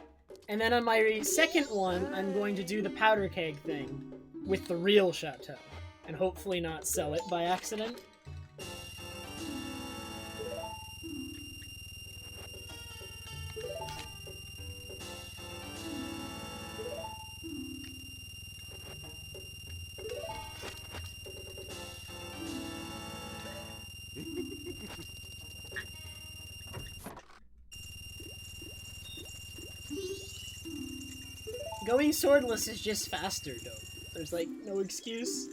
S1: and then on my second one, I'm going to do the powder keg thing with the real chateau, and hopefully not sell it by accident. Going swordless is just faster, though. There's, like, no excuse.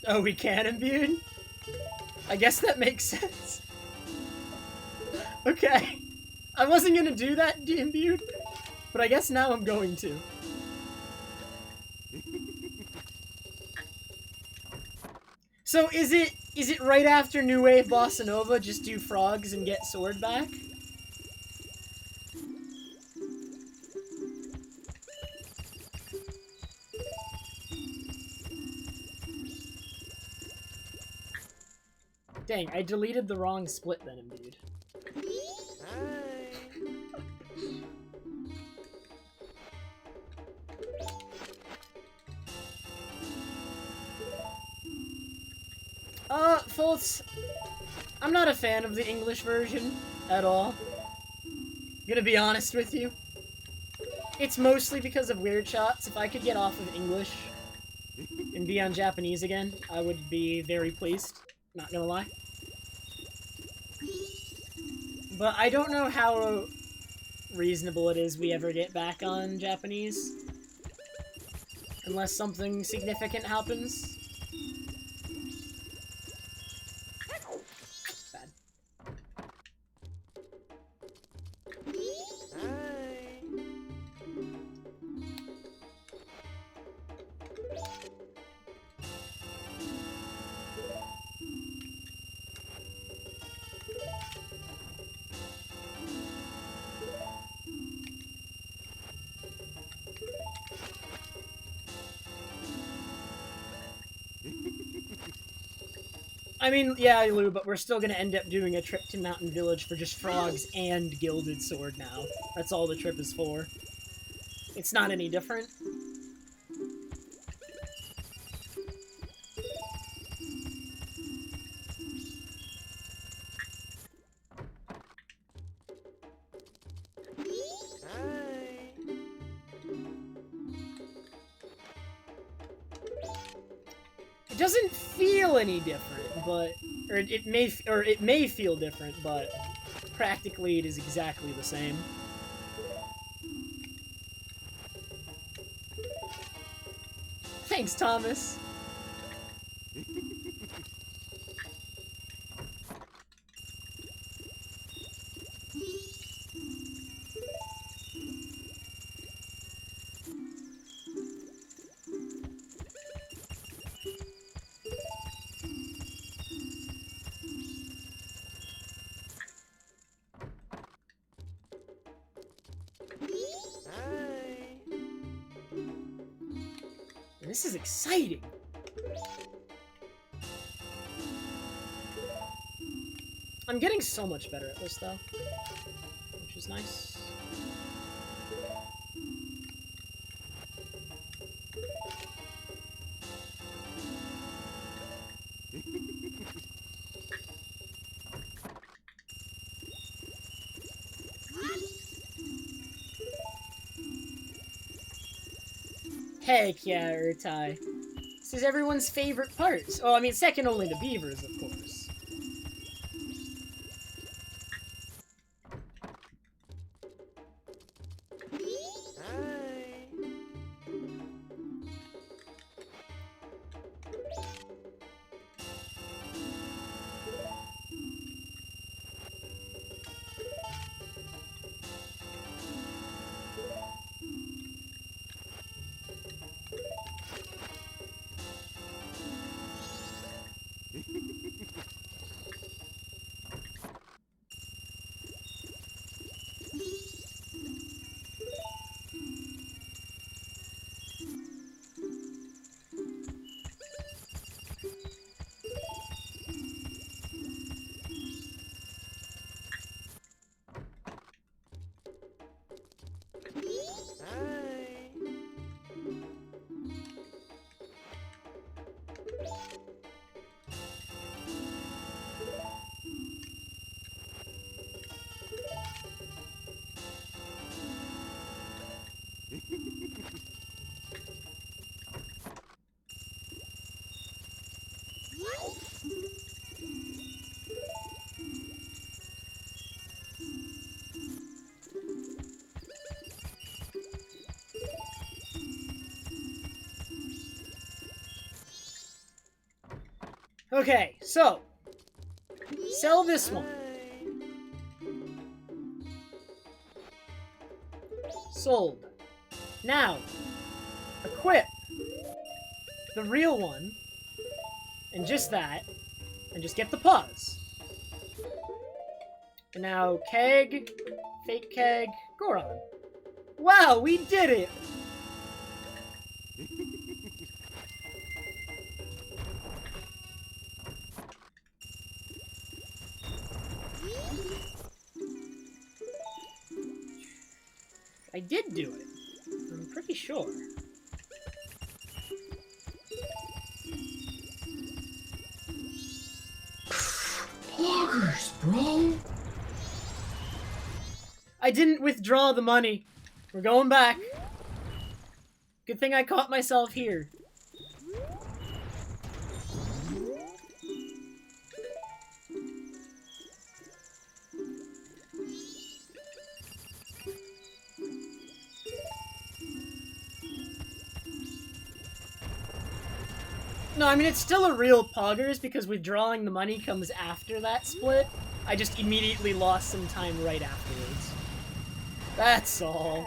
S1: Oh, we can imbue? I guess that makes sense. Okay. I wasn't gonna do that, imbued, but I guess now I'm going to. So is it right after New Wave Bossa Nova, just do frogs and get sword back? Dang, I deleted the wrong split then, indeed. Folks, I'm not a fan of the English version at all. Gonna be honest with you. It's mostly because of weird shots. If I could get off of English and be on Japanese again, I would be very pleased. Not gonna lie. But I don't know how reasonable it is we ever get back on Japanese. Unless something significant happens. Bad. I mean, yeah, Lou, but we're still gonna end up doing a trip to Mountain Village for just frogs and Gilded Sword now. That's all the trip is for. It's not any different. It doesn't feel any different, but it may feel different, but practically it is exactly the same. Thanks, Thomas. this is exciting. I'm getting so much better at this, though, which is nice. Heck yeah, Urtai. This is everyone's favorite part. Oh, I mean, second only to beavers, of course. Okay, so sell this one. Sold. Now, equip the real one, and just that, and just get the pause. And now, Keg, Fake Keg, Goron. Wow, we did it! I did do it. I'm pretty sure.
S4: Poggers, bro!
S1: I didn't withdraw the money. We're going back. Good thing I caught myself here. No, I mean, it's still a real Poggers because withdrawing the money comes after that split. I just immediately lost some time right afterwards. That's all.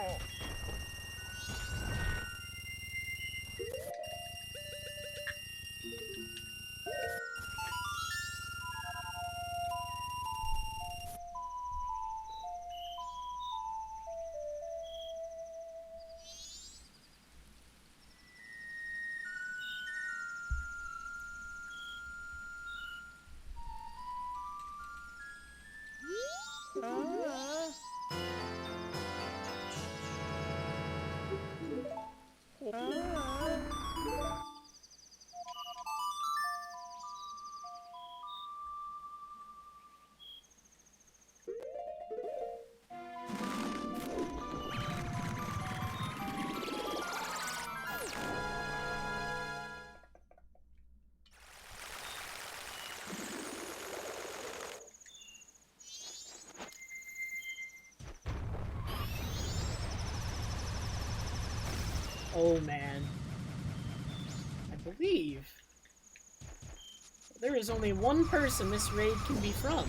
S1: Oh man. I believe there is only one person this raid can be from.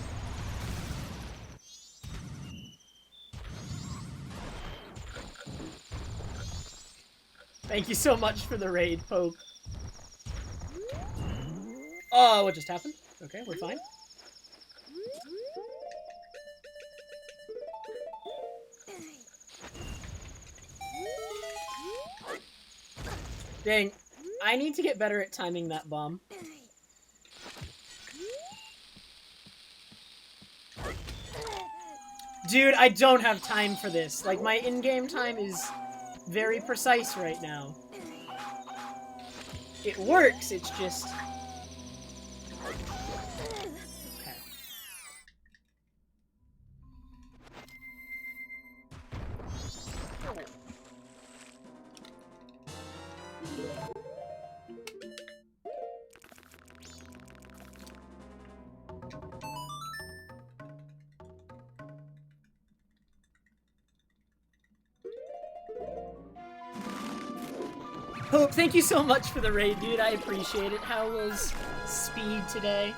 S1: Thank you so much for the raid, Pope. Oh, what just happened? Okay, we're fine. Dang. I need to get better at timing that bomb. Dude, I don't have time for this. Like, my in-game time is very precise right now. It works, it's just... Okay. Hope, thank you so much for the raid, dude. I appreciate it. How was Speed today?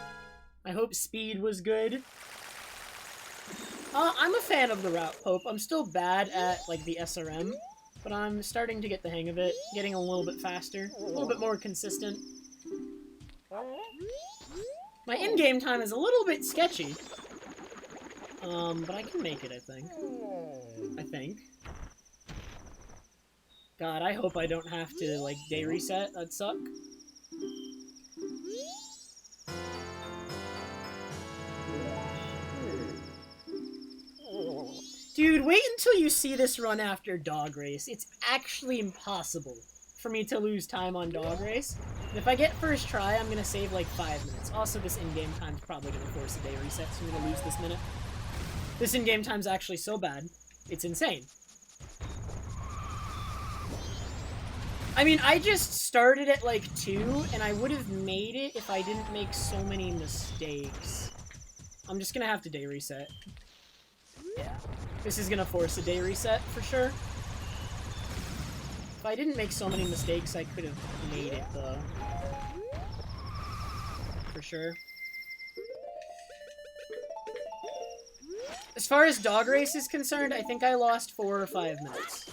S1: I hope Speed was good. I'm a fan of the route, Pope. I'm still bad at, like, the SRM, but I'm starting to get the hang of it. Getting a little bit faster. A little bit more consistent. My in-game time is a little bit sketchy. But I can make it, I think. God, I hope I don't have to, like, day reset. That'd suck. Dude, wait until you see this run after Dog Race. It's actually impossible for me to lose time on Dog Race. And if I get first try, I'm gonna save, like, 5 minutes. Also, this in-game time's probably gonna force a day reset, so I'm gonna lose this minute. This in-game time's actually so bad. It's insane. I mean, I just started at, like, 2, and I would have made it if I didn't make so many mistakes. I'm just gonna have to day reset. Yeah. This is gonna force a day reset, for sure. If I didn't make so many mistakes, I could have made it, though. For sure. As far as Dog Race is concerned, I think I lost 4 or 5 minutes.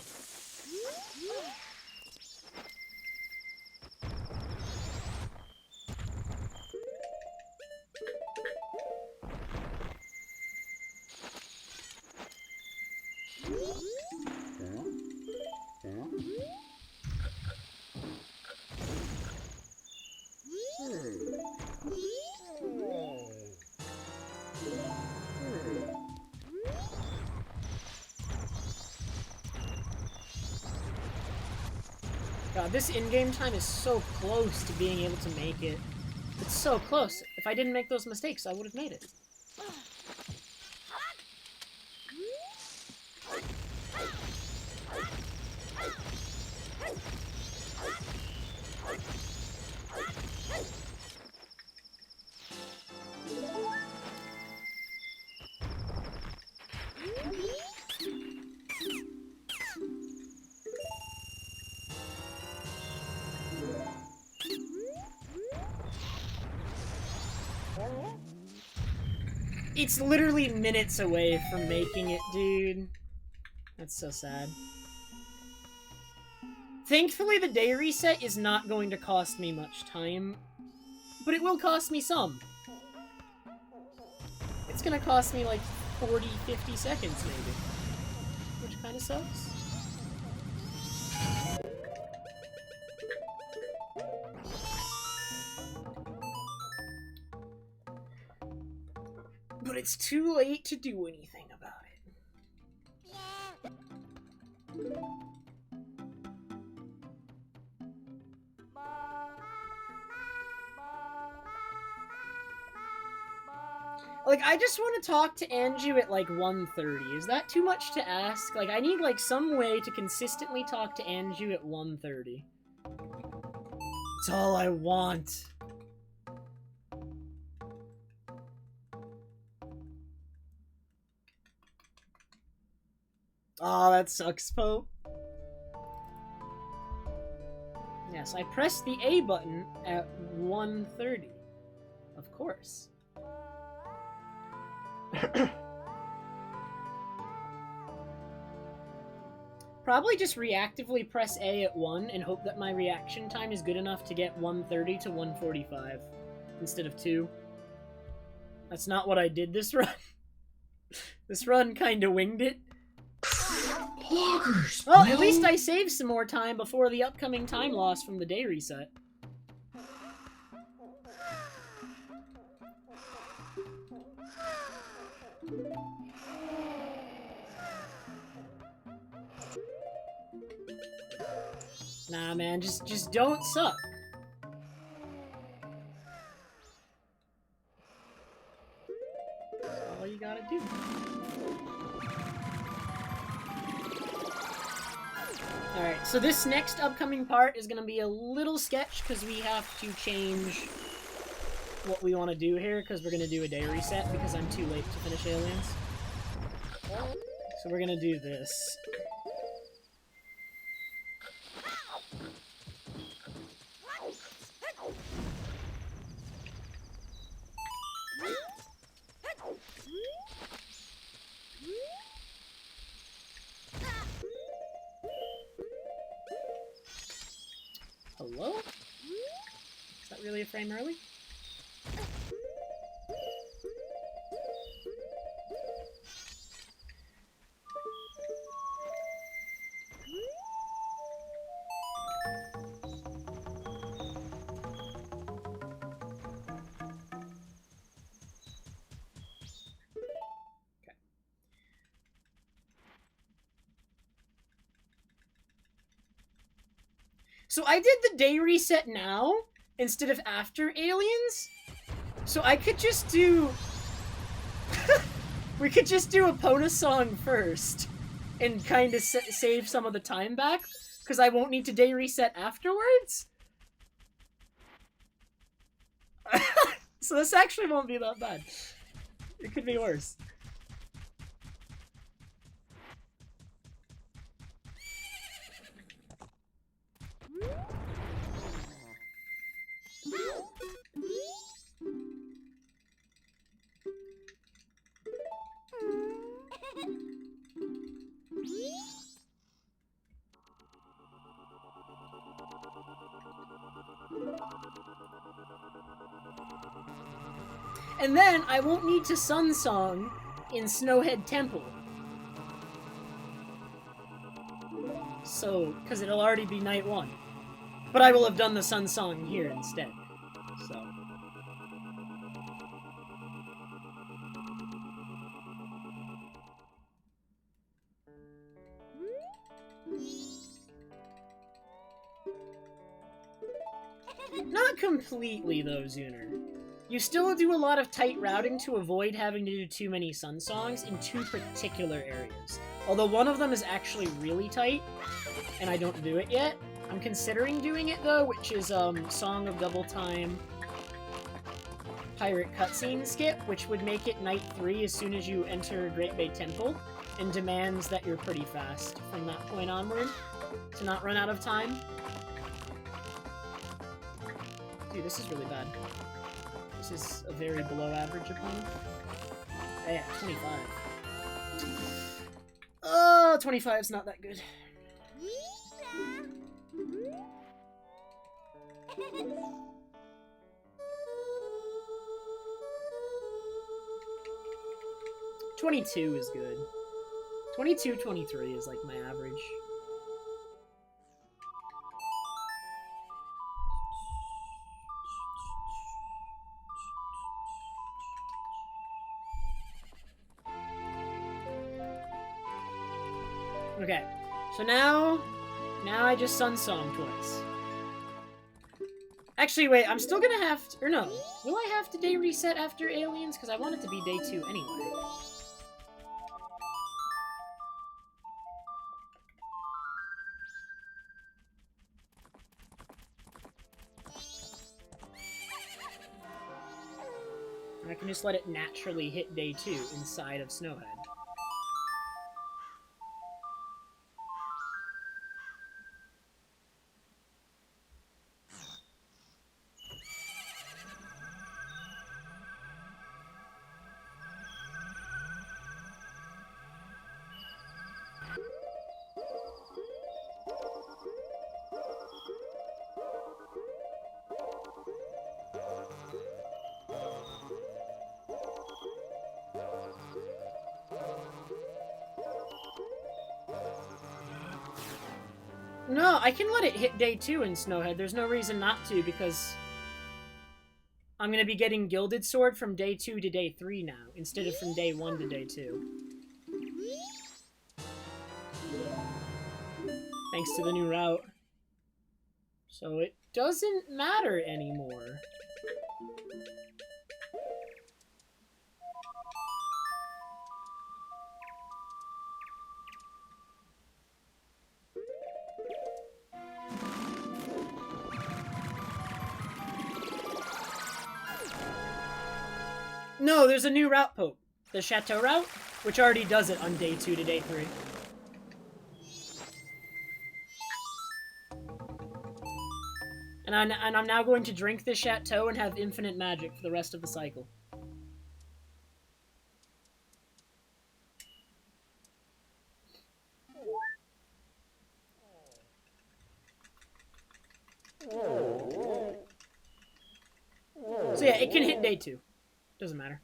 S1: God, this in-game time is so close to being able to make it. It's so close. If I didn't make those mistakes, I would have made it. It's literally minutes away from making it, dude. That's so sad. Thankfully, the day reset is not going to cost me much time, but it will cost me some. It's gonna cost me like 40, 50 seconds maybe, which kind of sucks. But it's too late to do anything about it. Like, I just want to talk to Anju at, like, 1:30. Is that too much to ask? Like, I need, like, some way to consistently talk to Anju at 1:30. That's all I want. Aw, that sucks, Pope. Yes, I pressed the A button at 1:30. Of course. Probably just reactively press A at 1 and hope that my reaction time is good enough to get 1:30 to 1:45 instead of 2. That's not what I did this run. This run kinda winged it.
S4: Poggers,
S1: Well,
S4: bro.
S1: at least I saved some more time before the upcoming time loss from the day reset. Nah, man, just don't suck. That's all you gotta do. Alright, so this next upcoming part is gonna be a little sketch, because we have to change what we want to do here, because we're gonna do a day reset, because I'm too late to finish Aliens. So we're gonna do this. Hello? Is that really a frame early? So I did the day reset now, instead of after Aliens. So I could just do... we could just do Epona song first, and kind of save some of the time back, because I won't need to day reset afterwards. So this actually won't be that bad. It could be worse. And then I won't need to Sun Song in Snowhead Temple. So, because it'll already be night 1. But I will have done the Sun Song here instead. So. Not completely, though, Zuner. You still do a lot of tight routing to avoid having to do too many Sun Songs in 2 particular areas. Although one of them is actually really tight, and I don't do it yet. I'm considering doing it, though, which is Song of Double Time Pirate Cutscene Skip, which would make it Night 3 as soon as you enter Great Bay Temple, and demands that you're pretty fast from that point onward to not run out of time. Dude, this is really bad. This is a very below average opponent. Yeah, 25. Oh, 25's not that good. $22 is good. 22, 23 is like my average. Okay, so now I just Sun Song twice. Actually, wait, I'm still gonna have to, or no, will I have to day reset after Aliens? Because I want it to be day 2 anyway. I can just let it naturally hit day 2 inside of Snowhead. No, I can let it hit day 2 in Snowhead. There's no reason not to, because I'm gonna be getting Gilded Sword from day 2 to day 3 now, instead of from day 1 to day 2. Thanks to the new route. So it doesn't matter anymore. No, there's a new route, Pope. The Chateau route, which already does it on day 2 to day 3. And I'm now going to drink this Chateau and have infinite magic for the rest of the cycle. So yeah, it can hit day 2. Doesn't matter.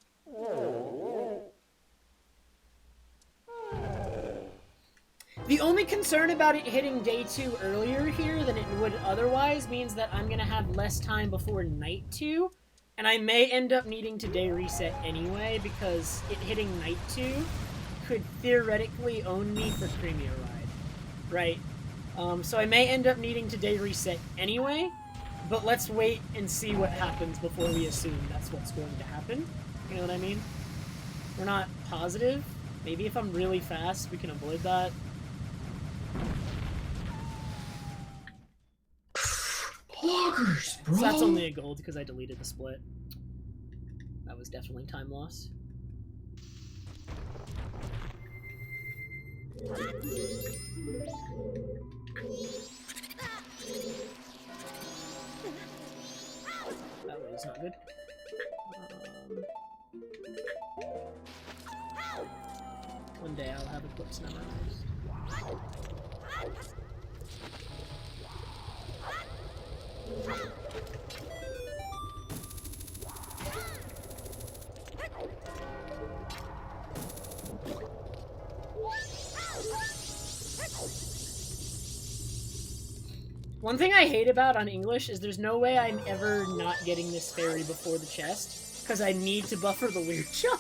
S1: The only concern about it hitting day 2 earlier here than it would otherwise means that I'm gonna have less time before night 2, and I may end up needing to day reset anyway, because it hitting night 2 could theoretically own me for Creamier Ride. Right? So I may end up needing to day reset anyway, but let's wait and see what happens before we assume that's what's going to happen. You know what I mean? We're not positive. Maybe if I'm really fast, we can avoid that.
S4: Poggers, bro.
S1: So that's only a gold because I deleted the split. That was definitely time loss. That was not good. One day I'll have Eclipse memorized. One thing I hate about on English is there's no way I'm ever not getting this fairy before the chest, because I need to buffer the weird shot.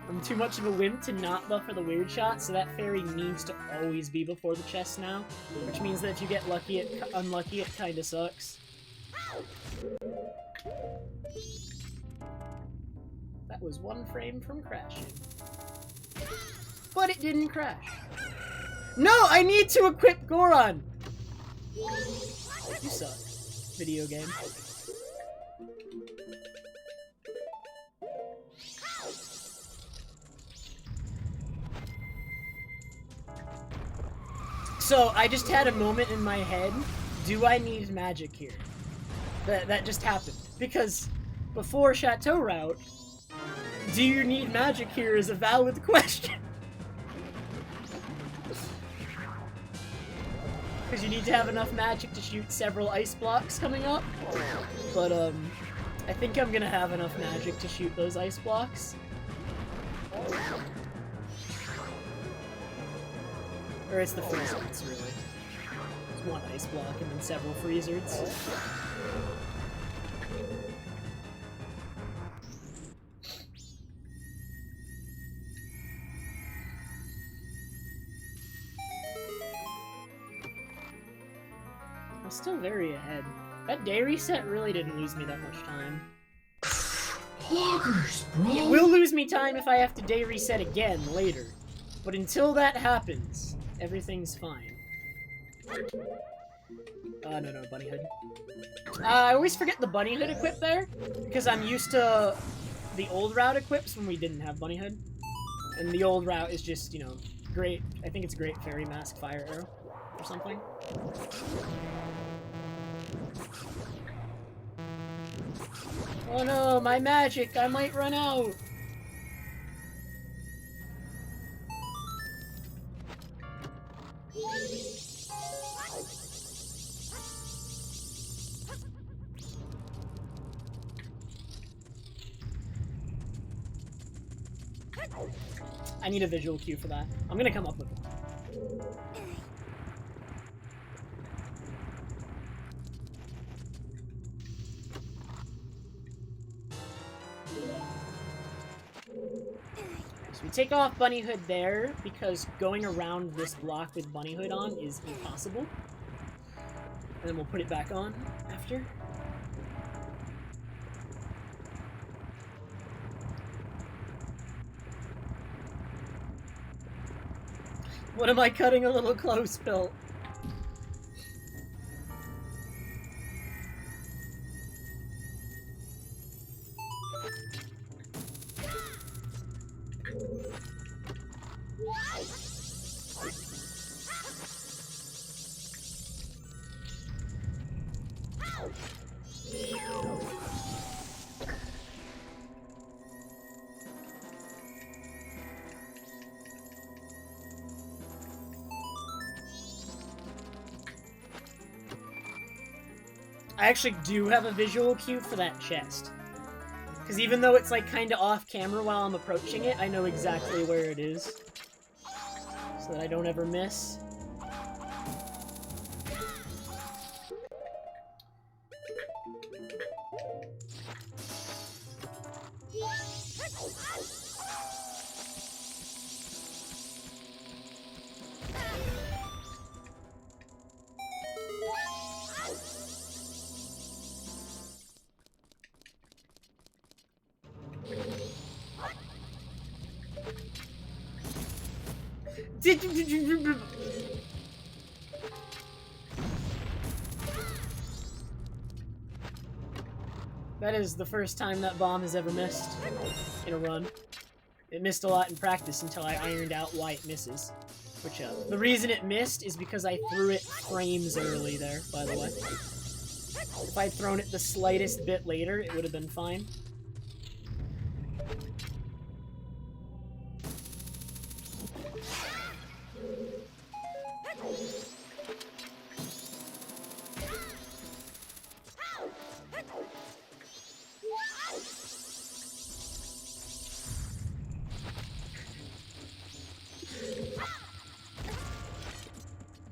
S1: I'm too much of a wimp to not buffer the weird shot, so that fairy needs to always be before the chest now, which means that if you get unlucky, it kinda sucks. That was one frame from crashing. But it didn't crash. No, I need to equip Goron! You suck, video game. So, I just had a moment in my head, do I need magic here? That just happened. Because before Chateau Route, do you need magic here is a valid question. Because you need to have enough magic to shoot several ice blocks coming up. But, I think I'm gonna have enough magic to shoot those ice blocks. Or it's the freezers, really. It's one ice block and then several freezers. I'm still very ahead. That day reset really didn't lose me that much time.
S4: Poggers, bro.
S1: It will lose me time if I have to day reset again later. But until that happens, everything's fine. No, bunny hood. I always forget the bunny hood equip there, because I'm used to the old route equips when we didn't have bunny hood. And the old route is just, you know, great. I think it's great fairy mask fire arrow or something. Oh no, my magic! I might run out! I need a visual cue for that. I'm gonna come up with it. we take off Bunny Hood there, because going around this block with Bunny Hood on is impossible. And then we'll put it back on after. What am I cutting a little close, Bill? I actually do have a visual cue for that chest. Because even though it's like kind of off camera while I'm approaching it, I know exactly where it is. So that I don't ever miss. That is the first time that bomb has ever missed in a run. It missed a lot in practice until I ironed out why it misses. Which, the reason it missed is because I threw it frames early there, by the way. If I'd thrown it the slightest bit later, it would have been fine.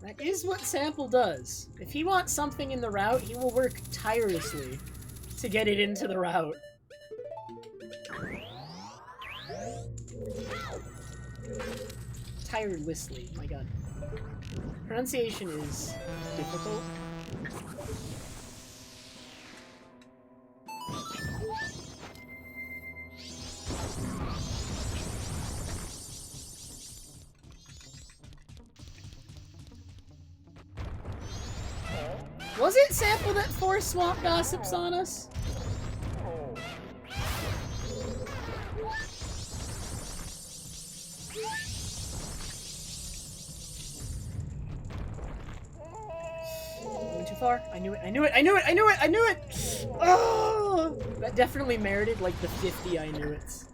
S1: That is what Sample does. If he wants something in the route, he will work tirelessly to get it into the route. Tirelessly, my god. Pronunciation is difficult. Was it Sample that forced Swamp Gossips on us? Going too far. I knew it, I knew it, I knew it, I knew it, I knew it! Oh! That definitely merited like the 50 I knew it's.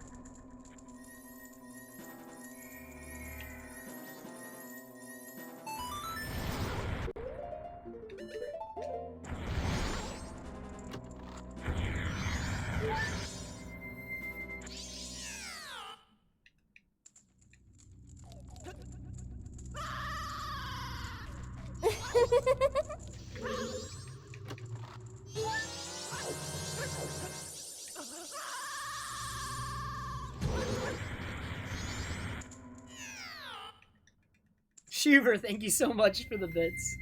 S1: Shuver, thank you so much for the bits.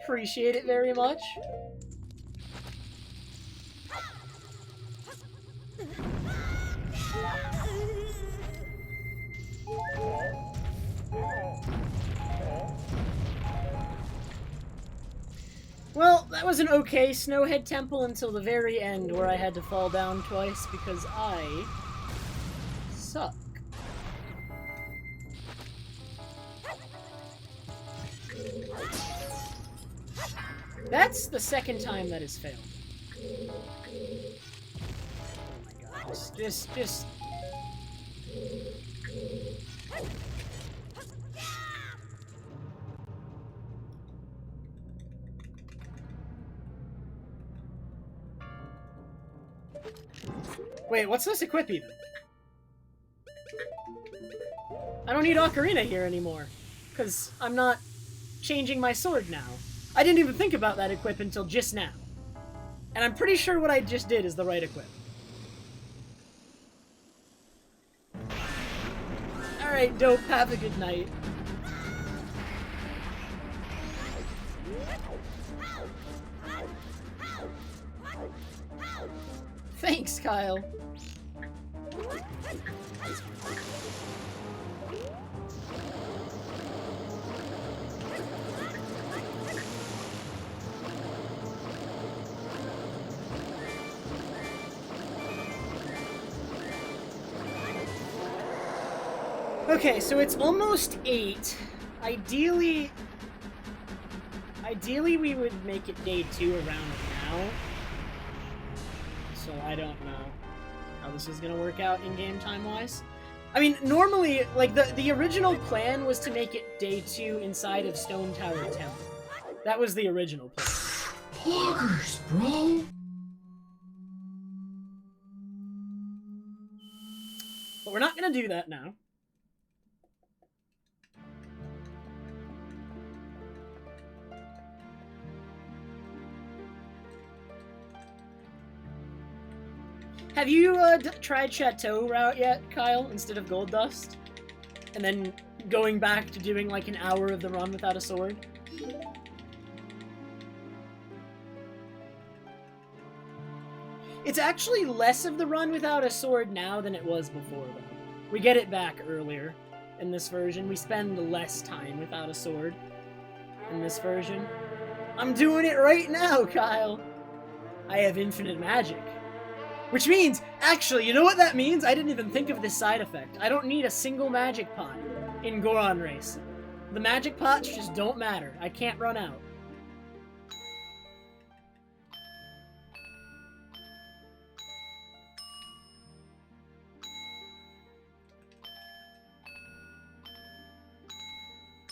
S1: Appreciate it very much. Well, that was an okay Snowhead Temple until the very end where I had to fall down twice because I suck. That's the second time that has failed. Oh my god, just... Wait, what's this equip even? I don't need Ocarina here anymore, because I'm not changing my sword now. I didn't even think about that equip until just now. And I'm pretty sure what I just did is the right equip. Alright, dope. Have a good night. Thanks, Kyle. Okay, so it's almost 8. Ideally we would make it day 2 around now. So I don't know how this is gonna work out in-game time-wise. I mean, normally, like, the original plan was to make it day 2 inside of Stone Tower Temple. That was the original plan.
S4: Poggers, bro.
S1: But we're not gonna do that now. Have you tried Chateau route yet, Kyle, instead of Gold Dust? And then going back to doing like an hour of the run without a sword? It's actually less of the run without a sword now than it was before, though. We get it back earlier in this version. We spend less time without a sword in this version. I'm doing it right now, Kyle! I have infinite magic. Which means, actually, you know what that means? I didn't even think of this side effect. I don't need a single magic pot in Goron Race. The magic pots just don't matter. I can't run out.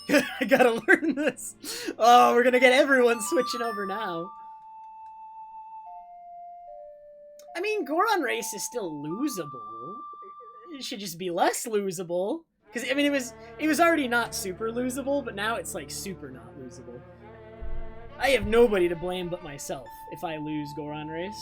S1: I gotta learn this. Oh, we're gonna get everyone switching over now. I mean, Goron Race is still losable. It should just be less losable. Because, I mean, it was already not super losable, but now it's, like, super not losable. I have nobody to blame but myself if I lose Goron Race.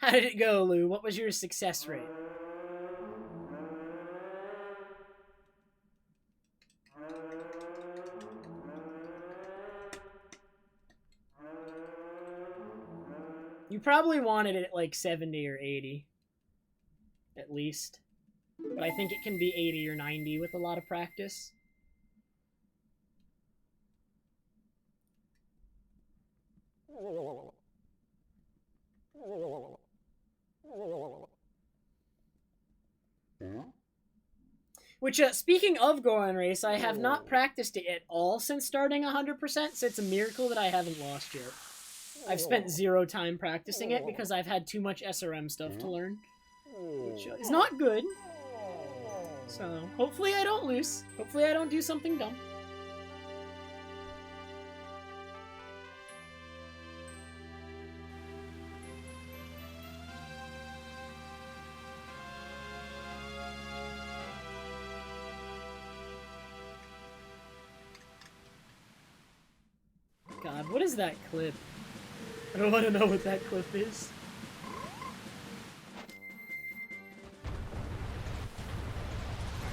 S1: How did it go, Lou? What was your success rate? You probably wanted it at like 70 or 80. At least. But I think it can be 80 or 90 with a lot of practice. Which, speaking of Goron Race, I have not practiced it at all since starting 100%, so it's a miracle that I haven't lost yet. I've spent 0 time practicing it because I've had too much SRM stuff to learn. Which is not good. So, hopefully I don't lose. Hopefully I don't do something dumb. God, what is that clip? I don't want to know what that clip is.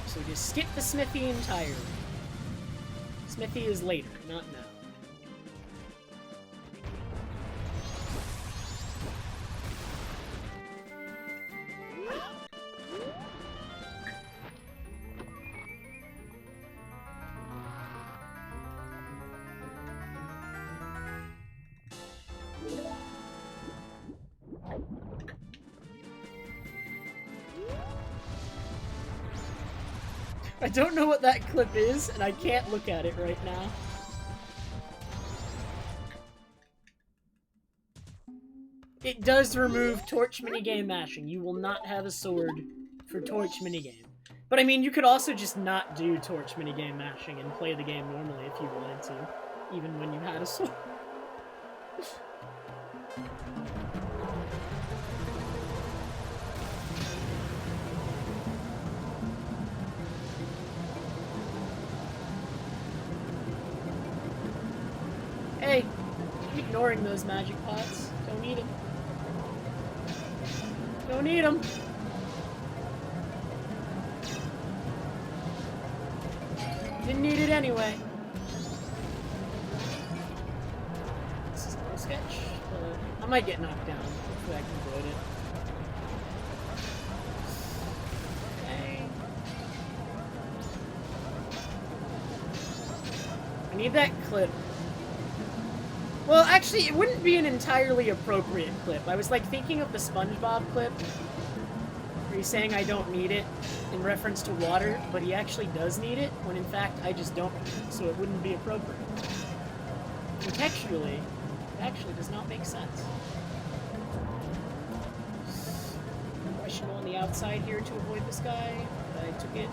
S1: So just skip the Smithy entirely. Smithy is later, not now. I don't know what that clip is, and I can't look at it right now. It does remove torch minigame mashing. You will not have a sword for torch minigame. But I mean, you could also just not do torch minigame mashing and play the game normally if you wanted to, even when you had a sword. ignoring those magic pots. Don't need them. Don't need them. Didn't need it anyway. This is no sketch. I might get knocked down. Hopefully I can avoid it. Okay. I need that clip. Well, actually, it wouldn't be an entirely appropriate clip. I was, like, thinking of the SpongeBob clip, where he's saying I don't need it, in reference to water, but he actually does need it, when in fact I just don't need it, so it wouldn't be appropriate. Contextually, it actually does not make sense. Questionable on the outside here to avoid this guy, but I took it.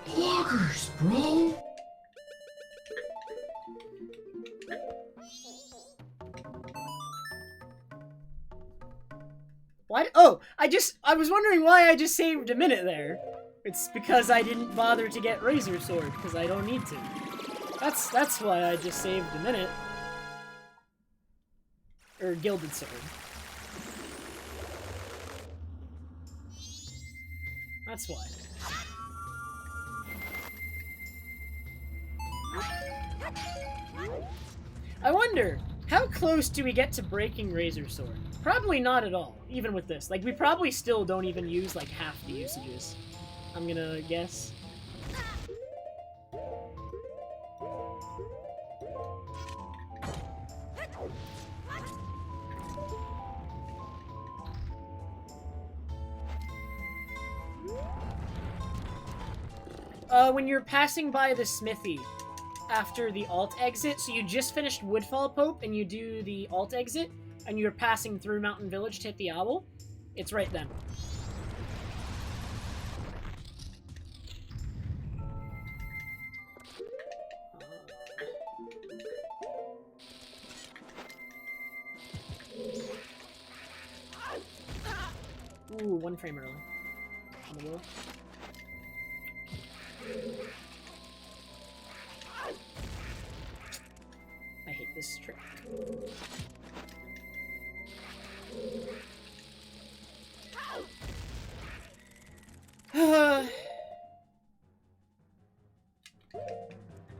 S4: Poggers, bro.
S1: What? Oh, I was wondering why I just saved a minute there. It's because I didn't bother to get Razor Sword, because I don't need to. That's why I just saved a minute. Or Gilded Sword. That's why. I wonder, how close do we get to breaking Razor Sword? Probably not at all, even with this. Like, we probably still don't even use, like, half the usages. I'm gonna guess. When you're passing by the smithy after the alt exit, so you just finished Woodfall Pope and you do the alt exit, and you're passing through Mountain Village to hit the owl, it's right then. Ooh, 1 frame early. On the wall. I hate this trick.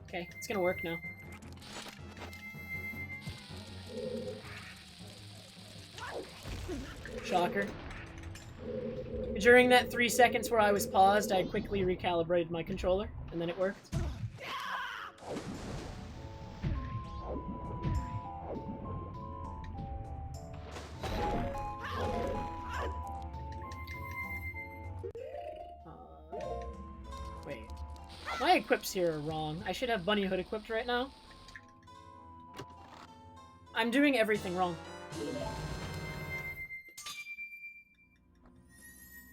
S1: Okay, it's gonna work now. Shocker. During that 3 seconds where I was paused, I quickly recalibrated my controller, and then it worked. Wait. My equips here are wrong. I should have Bunny Hood equipped right now. I'm doing everything wrong.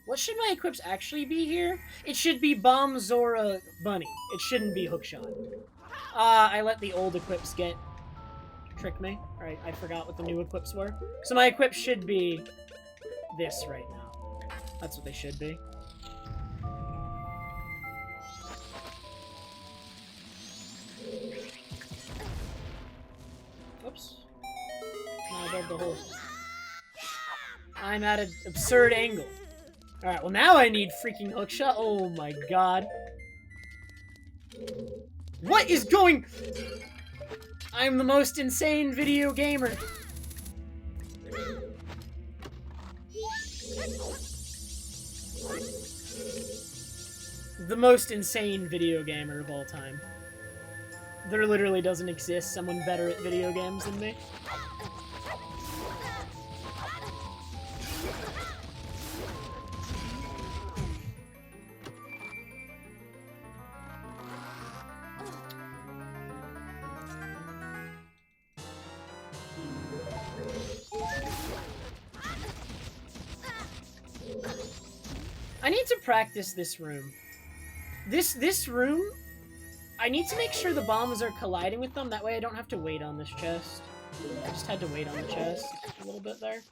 S1: What should my equips actually be here? It should be Bomb Zora Bunny. It shouldn't be Hookshot. I let the old equips trick me. Alright, I forgot what the new equips were. So my equips should be this right now. That's what they should be. Oops. Now above the hole. I'm at an absurd angle. Alright, well now I need freaking hookshot. Oh my god. What is going... I'm the most insane video gamer. The most insane video gamer of all time. There literally doesn't exist someone better at video games than me. I need to practice this room. This room, I need to make sure the bombs are colliding with them, that way I don't have to wait on this chest. I just had to wait on the chest a little bit there.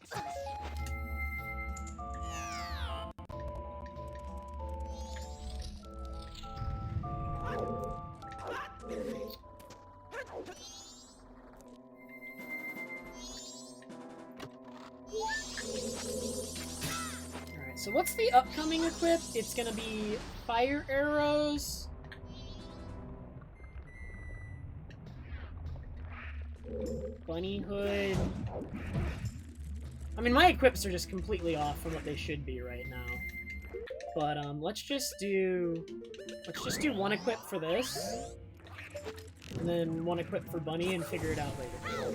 S1: So what's the upcoming equip? It's gonna be fire arrows. Bunny hood. I mean, my equips are just completely off from what they should be right now. But let's just do one equip for this, and then one equip for Bunny, and figure it out later.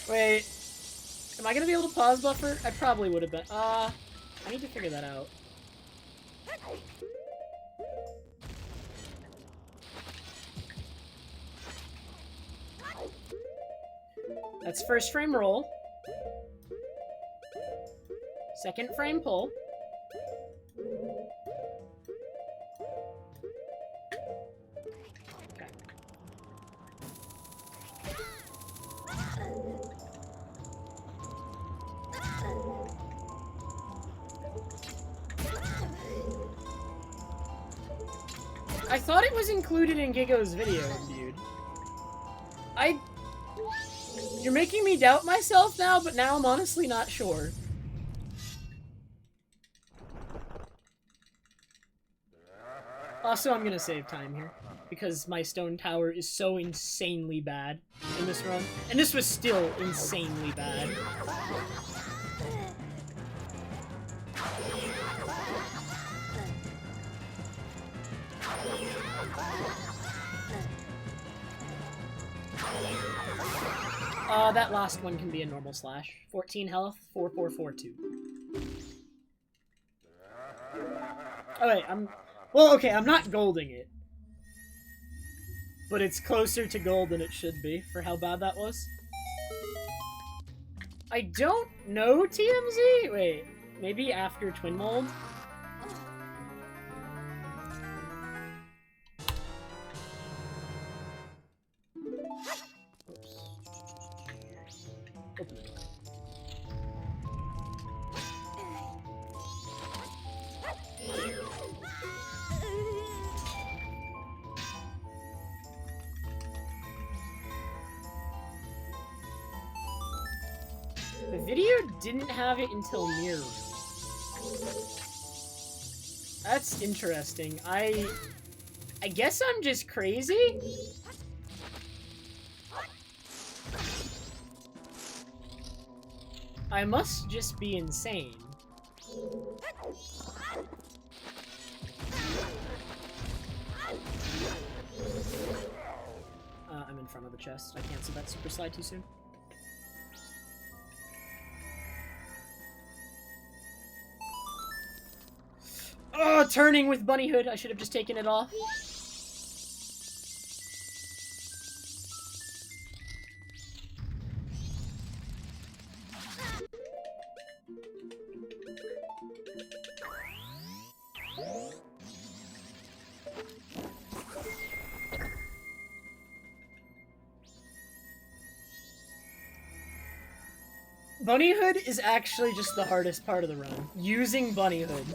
S1: Wait, am I gonna be able to pause buffer? I probably would have been. I need to figure that out. That's first frame roll. Second frame pull. Okay. I thought it was included in Gigo's video, dude. You're making me doubt myself now, but now I'm honestly not sure. Also, I'm gonna save time here, because my stone tower is so insanely bad in this run. And this was still insanely bad. That last one can be a normal slash. 14 health, 4442. Oh wait, well, okay, I'm not golding it. But it's closer to gold than it should be, for how bad that was. I don't know, TMZ? Wait, maybe after Twin Mold? The video didn't have it until near. That's interesting. I guess I'm just crazy? I must just be insane. I'm in front of the chest. I canceled that super slide too soon. Oh, turning with Bunny Hood. I should have just taken it off. Bunny Hood is actually just the hardest part of the run. Using Bunny Hood.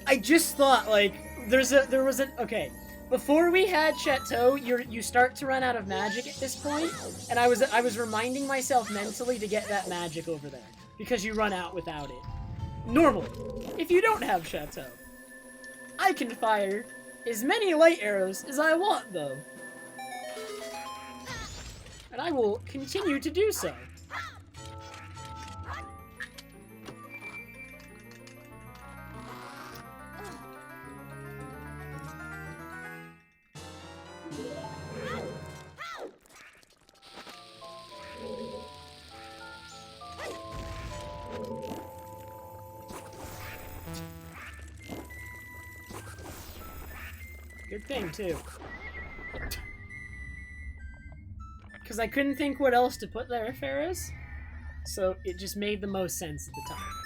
S1: I just thought, like, okay. Before we had Chateau, you start to run out of magic at this point, and I was reminding myself mentally to get that magic over there, because you run out without it. Normally, if you don't have Chateau. I can fire as many light arrows as I want, though. And I will continue to do so. Good thing, too. Because I couldn't think what else to put there, Ferris. So it just made the most sense at the time.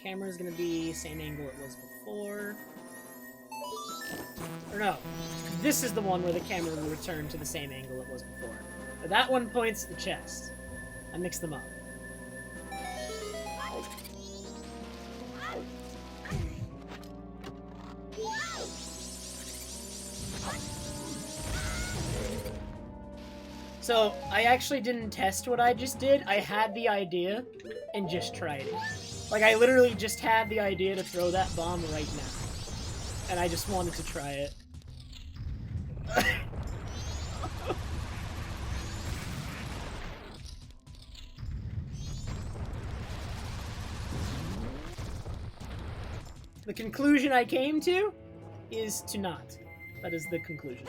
S1: Camera's gonna be same angle it was before. Or no, this is the one where the camera will return to the same angle it was before. But that one points to the chest. I mixed them up. So, I actually didn't test what I just did. I had the idea and just tried it. Like, I literally just had the idea to throw that bomb right now. And I just wanted to try it. The conclusion I came to is to not. That is the conclusion.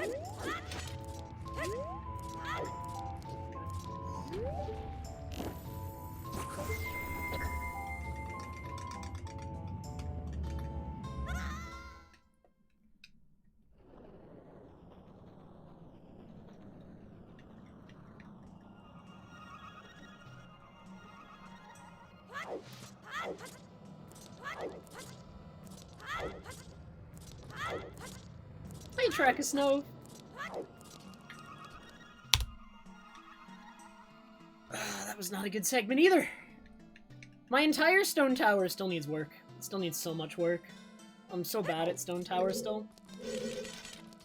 S1: Hey, Track of Snow. That was not a good segment either. My entire stone tower still needs work. It still needs so much work. I'm so bad at stone tower still.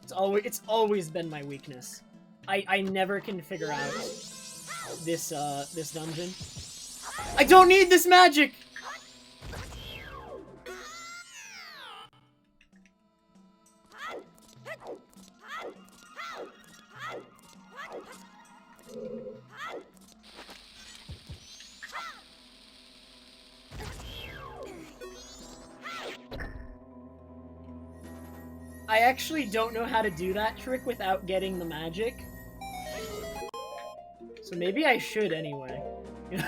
S1: It's always been my weakness. I never can figure out this this dungeon. I don't need this magic! I actually don't know how to do that trick without getting the magic. So maybe I should anyway.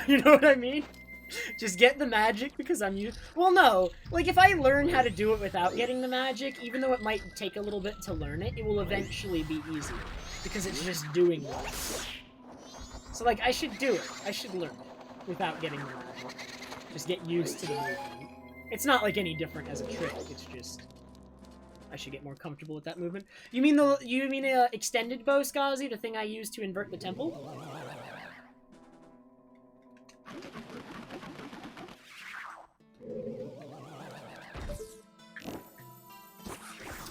S1: You know what I mean? Just get the magic because I'm used. Well, no. Like, if I learn how to do it without getting the magic, even though it might take a little bit to learn it, it will eventually be easier. Because it's just doing it. So, like, I should do it. I should learn it without getting the magic. Just get used to the movement. It's not, like, any different as a trick. It's just... I should get more comfortable with that movement. You mean the extended bow, Skazi? The thing I used to invert the temple?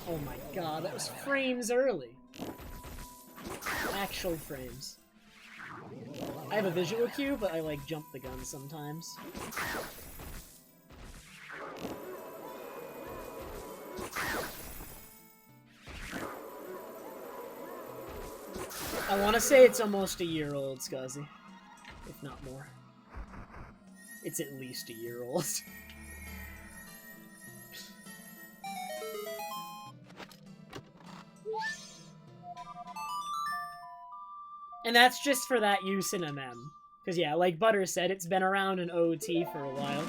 S1: Oh my god, that was frames early. Actual frames. I have a visual cue, but I, like, jump the gun sometimes. I want to say it's almost a year old, Skazi. If not more. It's at least a year old. And that's just for that use in MM. Because yeah, like Butter said, it's been around in OT for a while.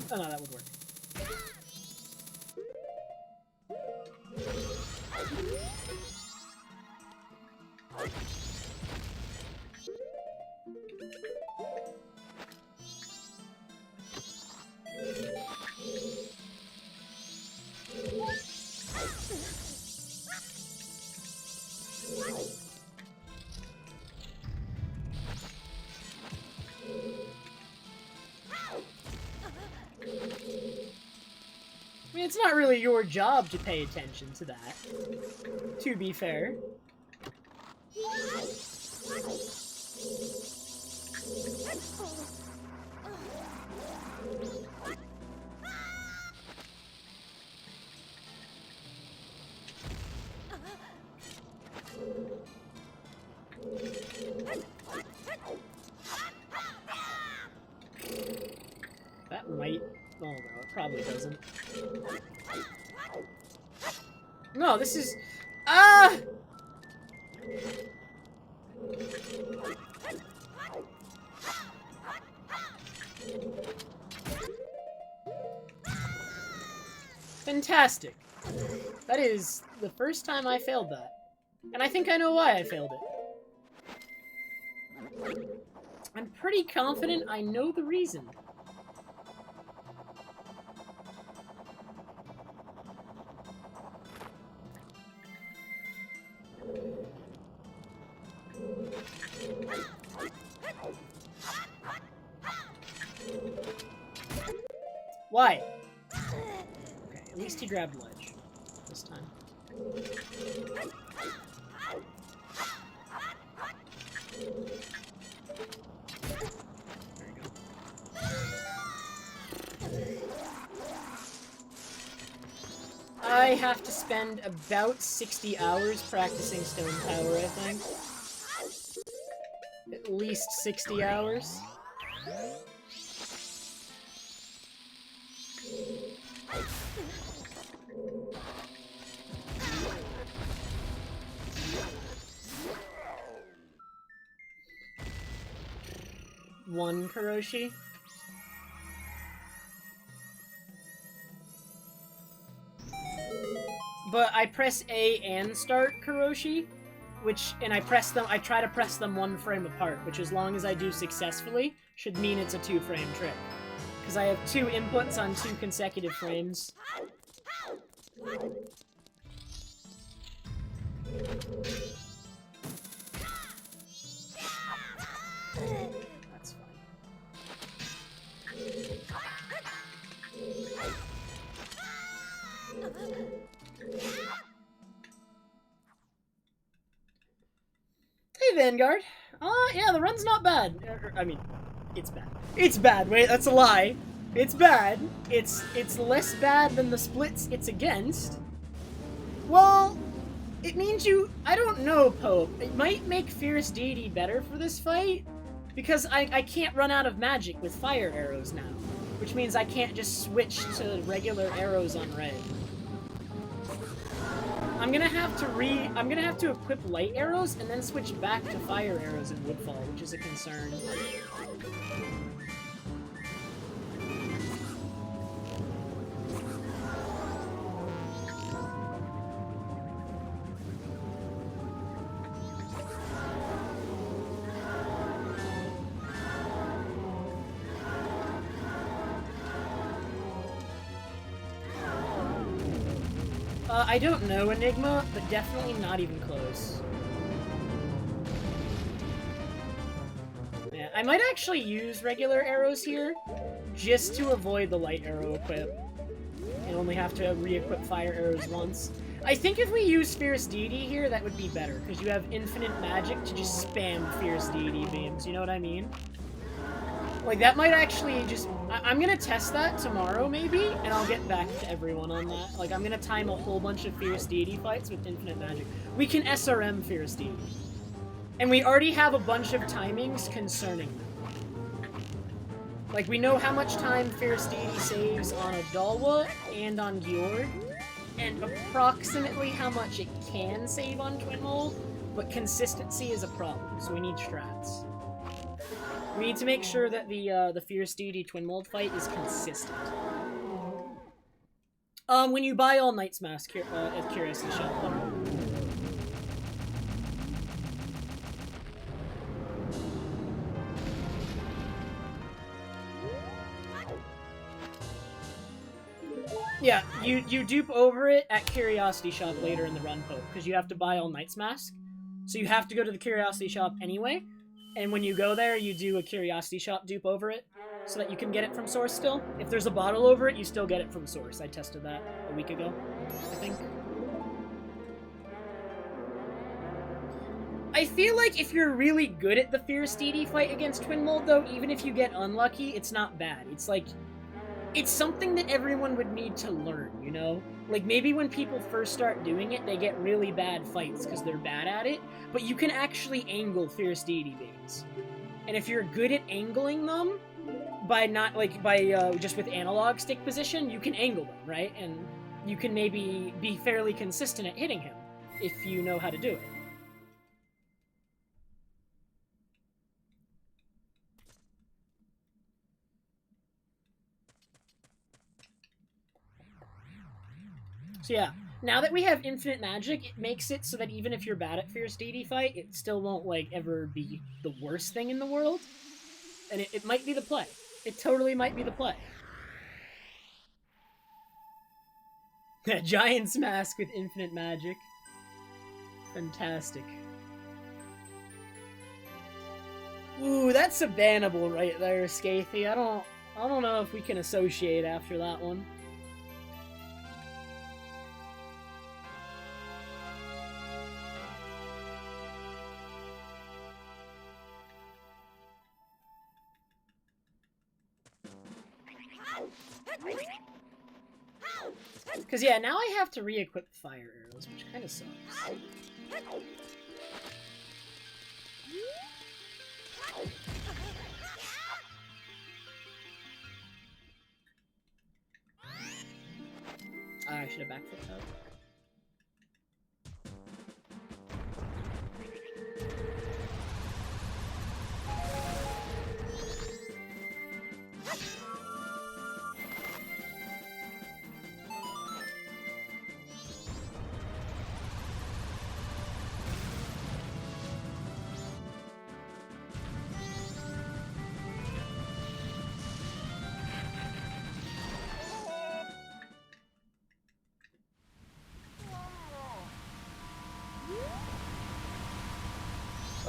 S1: Oh no, that would work. it's not really your job to pay attention to that, to be fair. That might... Oh no, it probably doesn't. No, this is... Ah! Fantastic. That is the first time I failed that. And I think I know why I failed it. I'm pretty confident I know the reason. Why? Okay, at least he grabbed ledge this time. There you go. I have to spend about 60 hours practicing Stone Tower, I think. At least 60 hours. One Kuroshi. But I press A and start Kuroshi, and I try to press them 1 frame apart, which as long as I do successfully, should mean it's a 2-frame trick. Because I have 2 inputs on 2 consecutive frames. That's fine. Hey, Vanguard. Yeah, the run's not bad. I mean, it's bad. It's bad. Wait, that's a lie. It's bad. It's less bad than the splits it's against. Well, it means you... I don't know, Pope. It might make Fierce Deity better for this fight, because I can't run out of magic with fire arrows now, which means I can't just switch to regular arrows on red. I'm gonna have to equip light arrows and then switch back to fire arrows in Woodfall, which is a concern. I don't know, Enigma, but definitely not even close. Yeah, I might actually use regular arrows here, just to avoid the light arrow equip, and only have to re-equip fire arrows once. I think if we use Fierce Deity here, that would be better, because you have infinite magic to just spam Fierce Deity beams, you know what I mean? Like, that might actually just... I'm gonna test that tomorrow, maybe, and I'll get back to everyone on that. Like, I'm gonna time a whole bunch of Fierce Deity fights with infinite magic. We can SRM Fierce Deity. And we already have a bunch of timings concerning them. Like, we know how much time Fierce Deity saves on Odalwa and on Gjord, and approximately how much it can save on Twinmold, but consistency is a problem, so we need strats. We need to make sure that the Fierce Deity Twinmold fight is consistent. When you buy all Knight's Mask at Curiosity Shop. Yeah, you dupe over it at Curiosity Shop later in the run, Pope, because you have to buy all Knight's Mask. So you have to go to the Curiosity Shop anyway. And when you go there, you do a Curiosity Shop dupe over it. so that you can get it from source still. If there's a bottle over it, you still get it from source. I tested that a week ago, I think. I feel like if you're really good at the Fierce DD fight against Twin Mold, though, even if you get unlucky, it's not bad. It's like, it's something that everyone would need to learn, you know? Like, maybe when people first start doing it, they get really bad fights because they're bad at it, but you can actually angle Fierce Deity Beams. And if you're good at angling them, just with analog stick position, you can angle them, right? And you can maybe be fairly consistent at hitting him, if you know how to do it. So yeah, now that we have infinite magic, it makes it so that even if you're bad at Fierce Deity fight, it still won't, like, ever be the worst thing in the world. And it might be the play. It totally might be the play. Giant's Mask with infinite magic. Fantastic. Ooh, that's a bannable right there, Scathy. I don't know if we can associate after that one. Because, yeah, now I have to re-equip fire arrows, which kind of sucks. I should have backflipped out.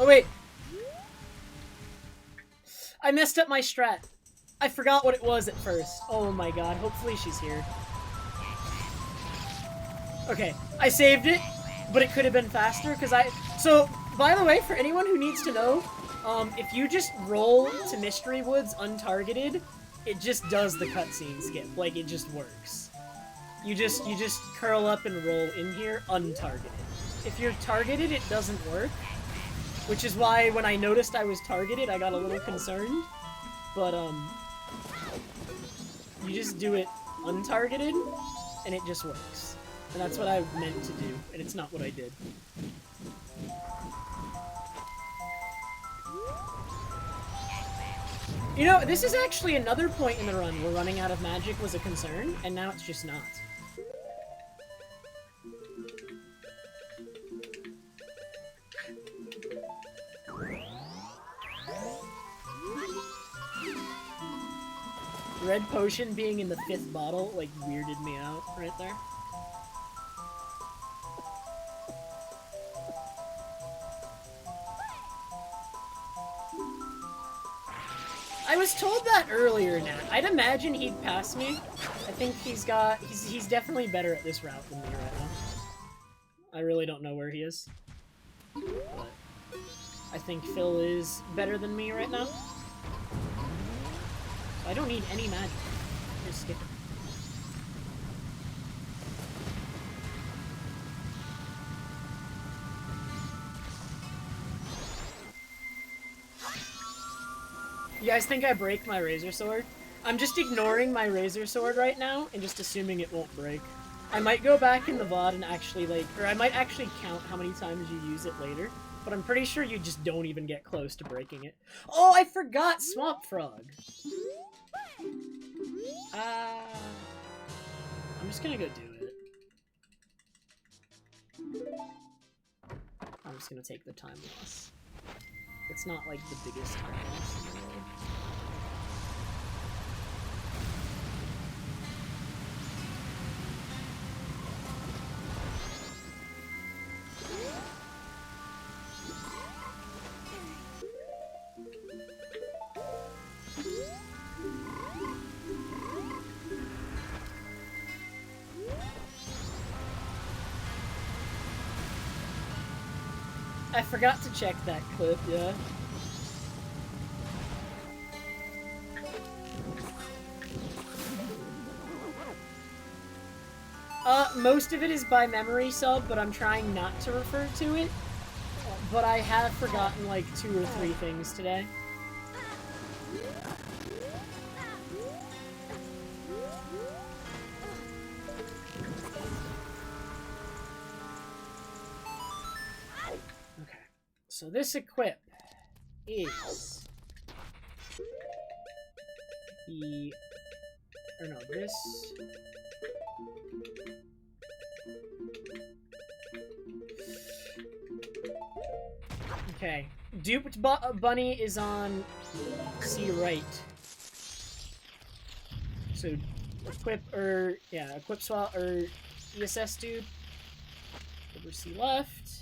S1: Oh, wait. I messed up my strat. I forgot what it was at first. Oh my god, hopefully she's here. Okay, I saved it, but it could have been faster, because So, by the way, for anyone who needs to know, if you just roll to Mystery Woods untargeted, it just does the cutscene skip. Like, it just works. You just curl up and roll in here untargeted. If you're targeted, it doesn't work. Which is why when I noticed I was targeted, I got a little concerned. But, you just do it untargeted, and it just works. And that's what I meant to do, and it's not what I did. You know, this is actually another point in the run where running out of magic was a concern, and now it's just not. Red potion being in the 5th bottle, like, weirded me out right there. I was told that earlier, Nat. I'd imagine he'd pass me. I think he's definitely better at this route than me right now. I really don't know where he is. But I think Phil is better than me right now. I don't need any magic. Just skip it. You guys think I break my Razor Sword? I'm just ignoring my Razor Sword right now and just assuming it won't break. I might go back in the VOD and actually, or I might actually count how many times you use it later, but I'm pretty sure you just don't even get close to breaking it. Oh, I forgot Swamp Frog! I'm just gonna go do it. I'm just gonna take the time loss. It's not like the biggest time loss in the world. I forgot to check that clip, yeah. Most of it is by memory sub, but I'm trying not to refer to it. But I have forgotten like 2 or 3 things today. Okay, so this equip is the, or no, this. Okay, duped bunny is on C right. So equip equip swap or ESS dude over C left.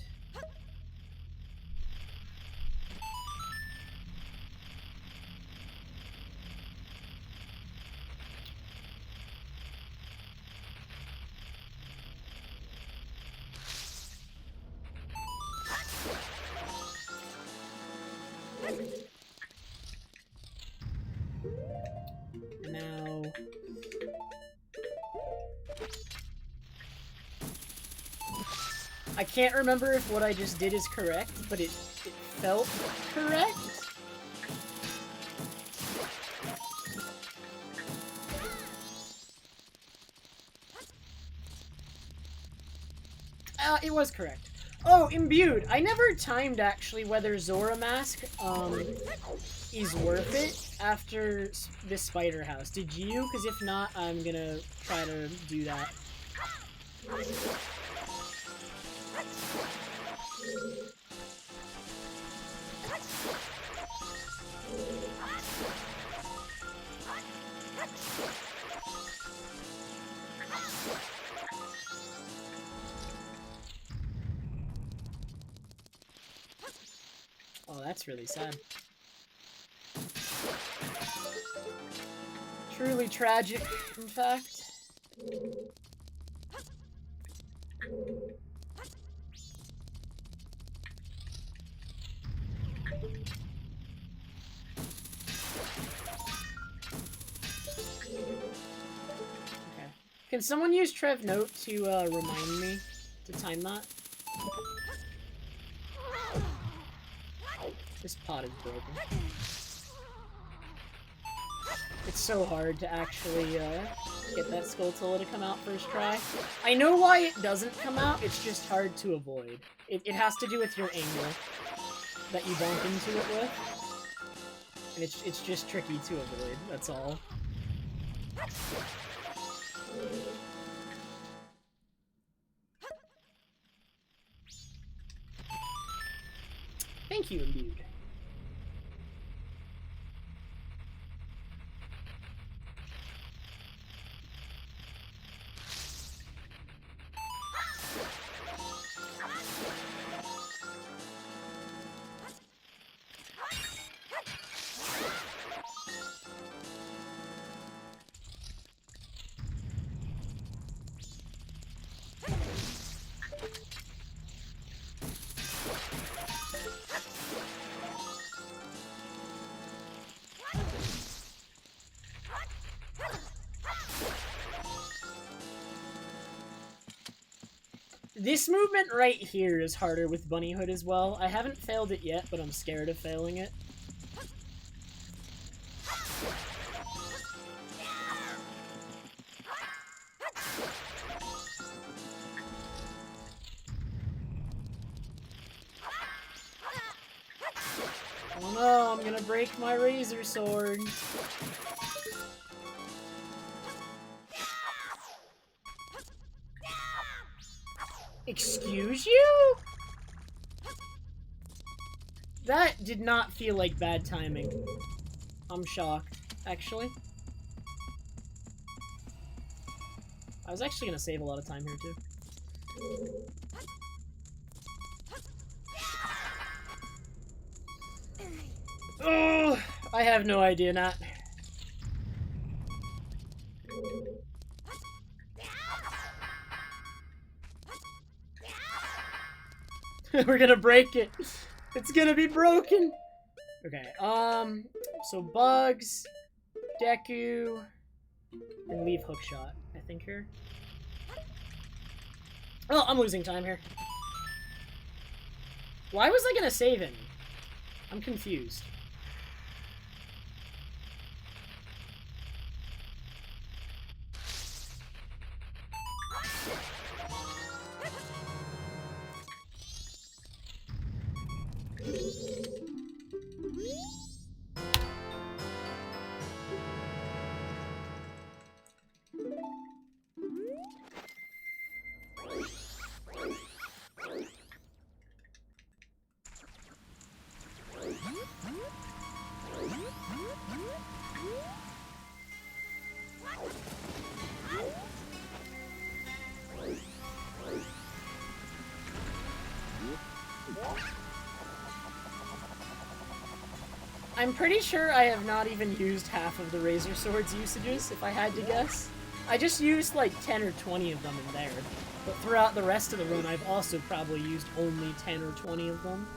S1: Now, I can't remember if what I just did is correct, but it felt correct. It was correct. Oh, imbued. I never timed actually whether Zora Mask is worth it after this spider house. Did you? Because if not, I'm gonna try to do that. Oh, that's really sad. Truly tragic, in fact. Okay. Can someone use Trev Note to remind me to time that? This pot is broken. It's so hard to actually get that Skulltula to come out first try. I know why it doesn't come out, it's just hard to avoid. It has to do with your angle that you bump into it with. And it's just tricky to avoid, that's all. Thank you, Imbued. This movement right here is harder with Bunnyhood as well. I haven't failed it yet, but I'm scared of failing it. Oh no, I'm gonna break my razor sword. Excuse you? That did not feel like bad timing. I'm shocked, actually. I was actually gonna save a lot of time here, too. Oh, I have no idea, Nat. We're gonna break it. It's gonna be broken. Okay, so Bugs, Deku, and leave Hookshot, I think here. Oh, I'm losing time here. Why was I gonna save him? I'm confused. I'm pretty sure I have not even used half of the Razor Sword's usages, if I had to guess. I just used like 10 or 20 of them in there. But throughout the rest of the run, I've also probably used only 10 or 20 of them.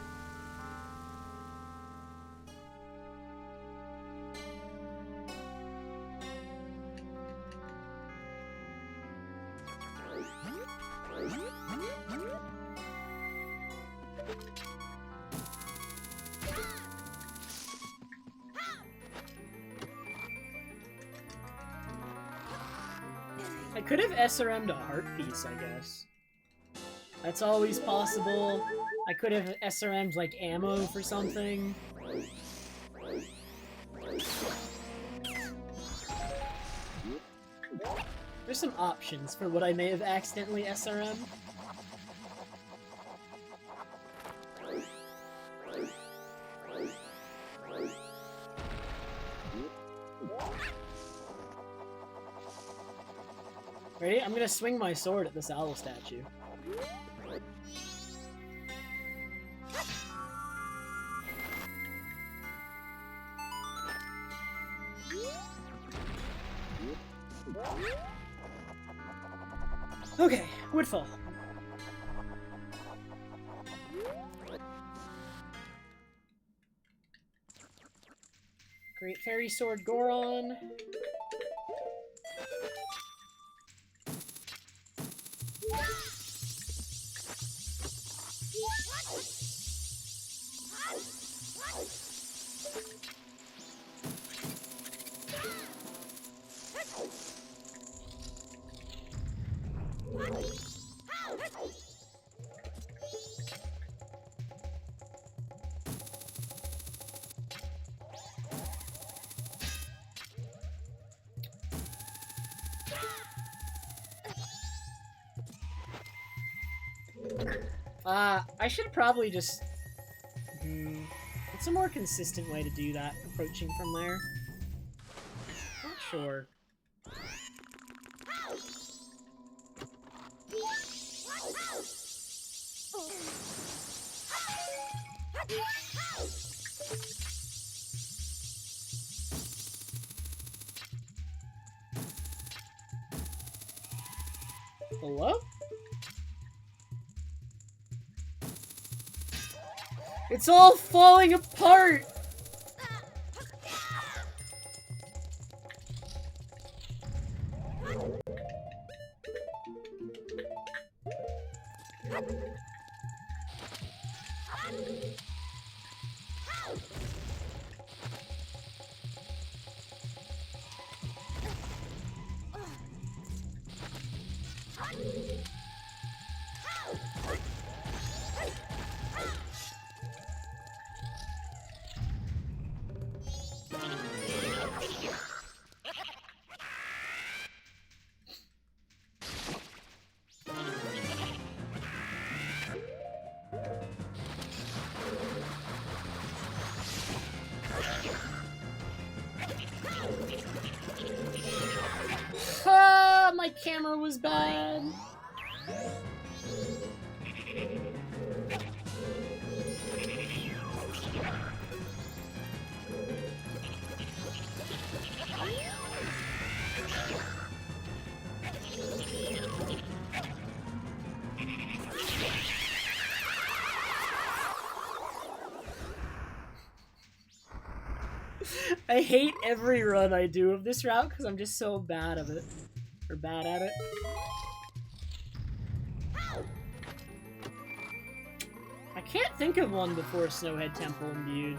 S1: I could have SRM'd a heart piece, I guess. That's always possible. I could have SRM'd like ammo for something. There's some options for what I may have accidentally SRM'd. Ready? I'm gonna swing my sword at this owl statue. Okay, Woodfall. Great Fairy Sword Goron. I should probably just... what's a more consistent way to do that, approaching from there? Not sure. Hello? It's all falling apart! My camera was bad. I hate every run I do of this route because I'm just so bad of it. Or bad at it. I can't think of one before Snowhead Temple imbued.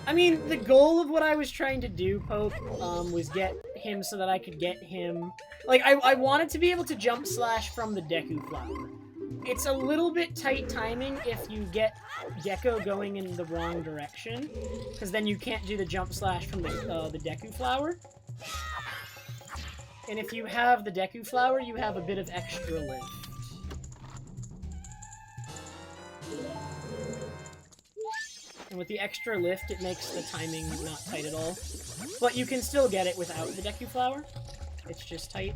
S1: I mean, the goal of what I was trying to do, Pope, was get him so that I could get him... Like, I wanted to be able to jump slash from the Deku Flower. It's a little bit tight timing if you get Gecko going in the wrong direction, because then you can't do the jump slash from the Deku Flower. And if you have the Deku Flower, you have a bit of extra lift. And with the extra lift, it makes the timing not tight at all. But you can still get it without the Deku Flower. It's just tight.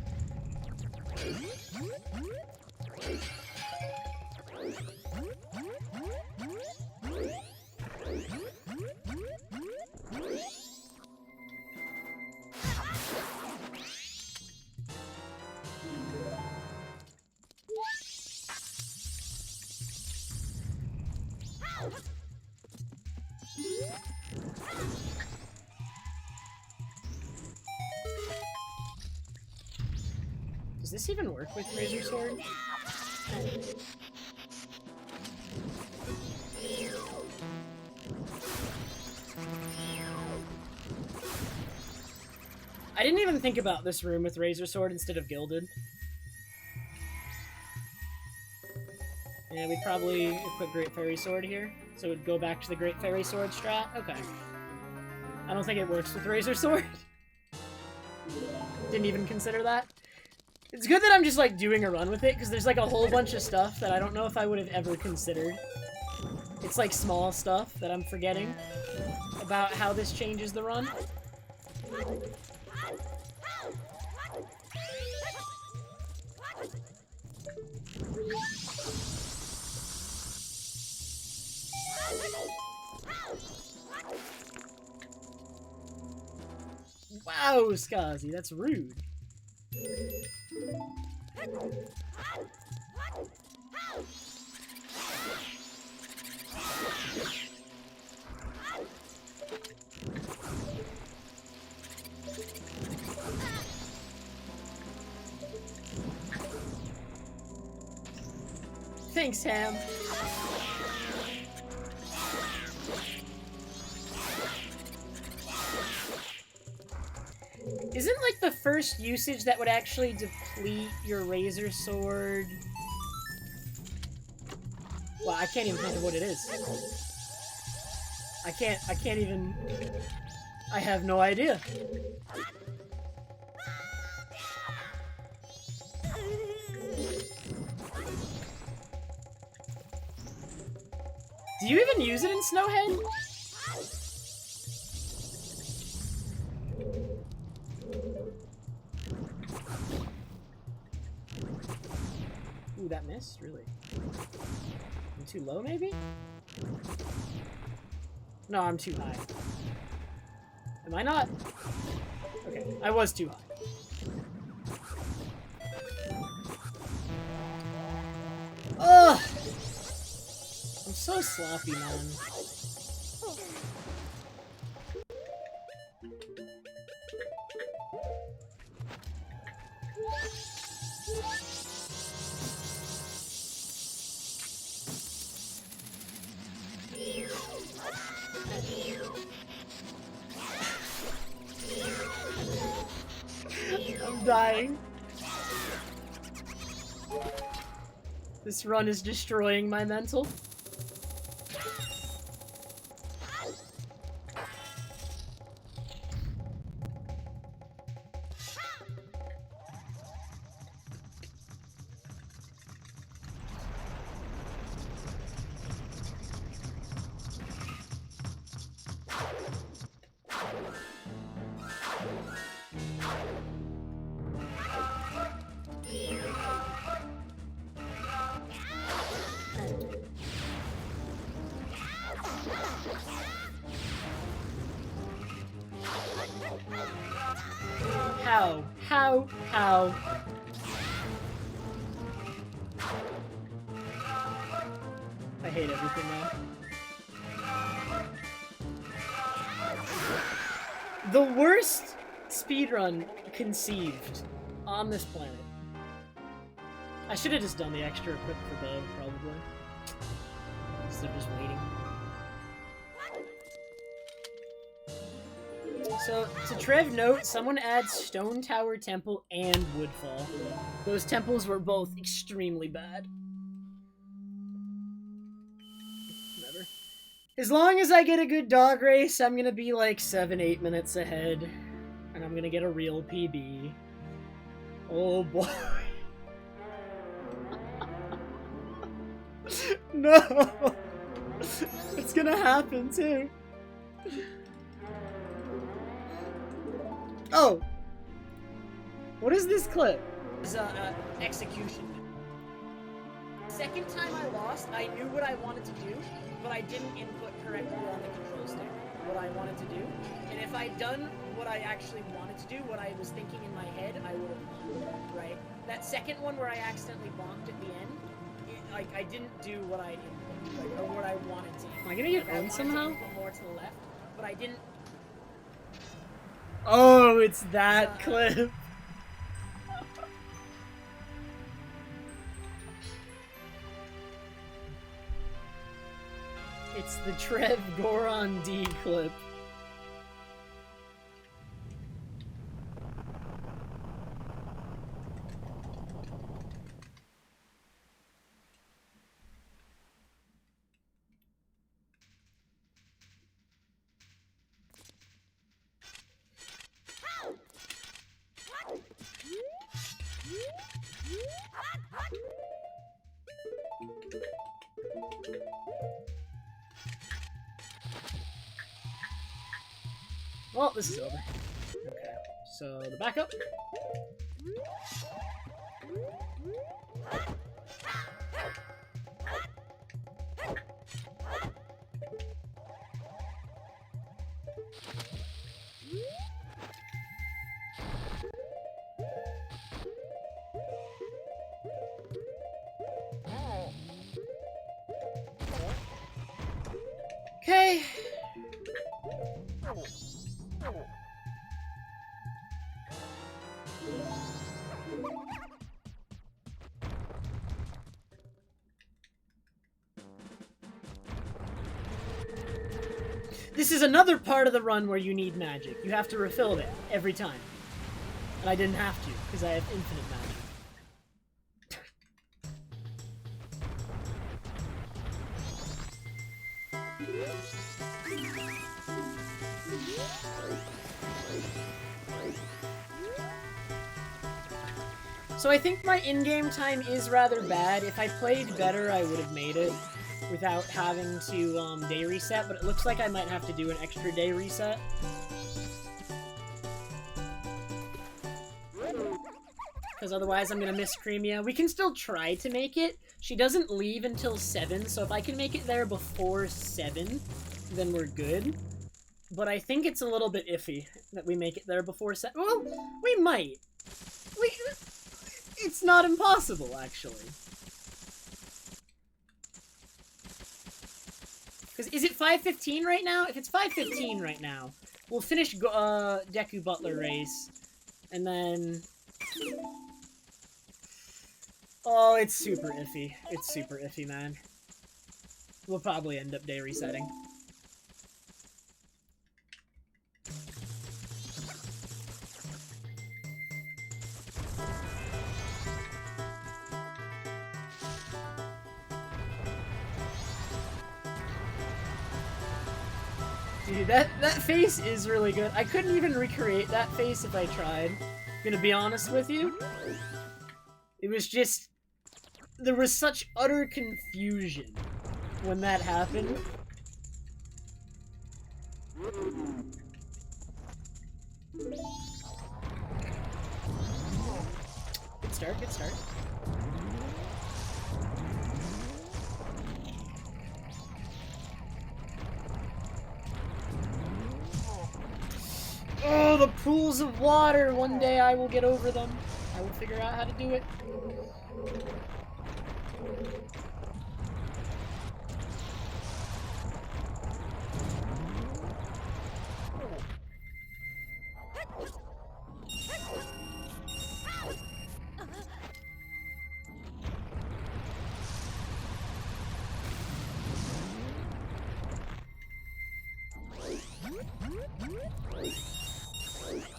S1: Does this even work with Razor Sword? I didn't even think about this room with Razor Sword instead of Gilded. Yeah, we'd probably equip Great Fairy Sword here, so it would go back to the Great Fairy Sword strat. Okay. I don't think it works with Razor Sword. Didn't even consider that. It's good that I'm just, like, doing a run with it, because there's, like, a whole bunch of stuff that I don't know if I would have ever considered. It's, like, small stuff that I'm forgetting about how this changes the run. Wow, Skazi, that's rude. Thanks, Ham. Isn't, like, the first usage that would actually deplete your Razor Sword... Well, I can't even think of what it is. I can't even... I have no idea. Do you even use it in Snowhead? Ooh, that missed? Really? I'm too low, maybe? No, I'm too high. Am I not? Okay, I was too high. Ugh! I'm so sloppy, man. I'm dying. This run is destroying my mental. How? I hate everything now. The worst speedrun conceived on this planet. I should have just done the extra equip for bow, probably. Instead of just waiting. So, to Trev note, someone adds Stone Tower Temple and Woodfall. Those temples were both extremely bad. Whatever. As long as I get a good dog race, I'm gonna be like 7-8 minutes ahead. And I'm gonna get a real PB. Oh boy. No! It's gonna happen too. Oh! What is this clip? It's execution. Second time I lost, I knew what I wanted to do, but I didn't input correctly on the control stick what I wanted to do. And if I'd done what I actually wanted to do, what I was thinking in my head, I would have won, right? That second one where I accidentally bonked at the end, I didn't do what I input, or what I wanted to. Am I gonna get owned somehow? More to the left, but I didn't. Oh, it's that clip. It's the Trev Goron D clip. Well, this is over. Okay, so the backup. Okay. This is another part of the run where you need magic. You have to refill it every time. And I didn't have to, because I have infinite magic. So I think my in-game time is rather bad. If I played better, I would have made it without having to day reset, but it looks like I might have to do an extra day reset. Because otherwise I'm going to miss Creamia. We can still try to make it. She doesn't leave until 7, so if I can make it there before 7, then we're good. But I think it's a little bit iffy that we make it there before 7. Well, we might. It's not impossible, actually. Because is it 5:15 right now? If it's 5:15 right now, we'll finish Deku Butler race, and then... Oh, it's super iffy. It's super iffy, man. We'll probably end up day resetting. Dude, that face is really good. I couldn't even recreate that face if I tried. Gonna be honest with you. It was just... There was such utter confusion when that happened. Good start, good start. Oh, the pools of water! One day I will get over them. I will figure out how to do it.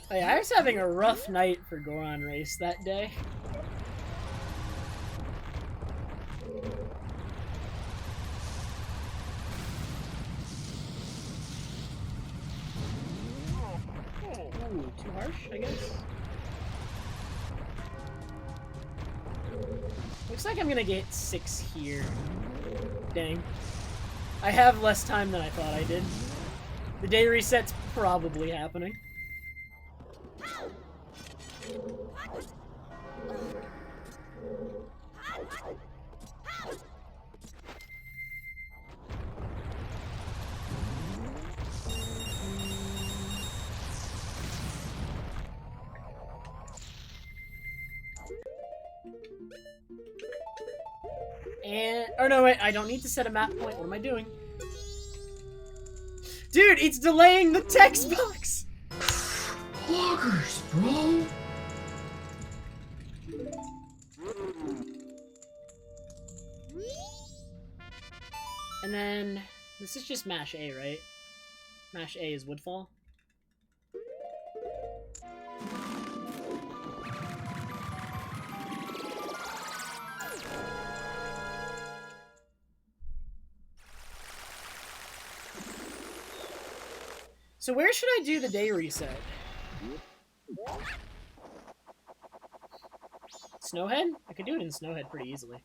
S1: Hey, I was having a rough night for Goron Race that day. Ooh, too harsh, I guess. Looks like I'm gonna get 6 here. Dang. I have less time than I thought I did. The day reset's probably happening. And, oh no, wait, I don't need to set a map point. What am I doing? Dude, it's delaying the text box!
S4: Loggers, bro.
S1: And then, this is just mash A, right? Mash A is Woodfall. So where should I do the day reset? Snowhead? I could do it in Snowhead pretty easily.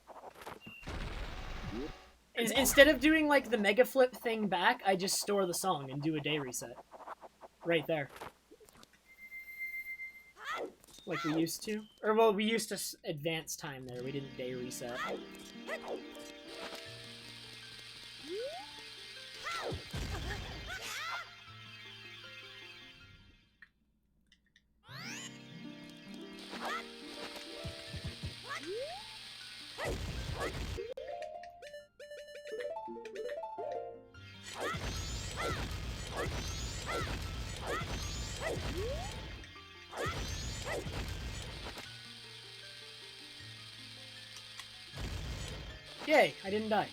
S1: Instead of doing, like, the mega flip thing back, I just store the song and do a day reset. Right there. Like we used to. Or, well, we used to advance time there. We didn't day reset. Yay, I didn't die.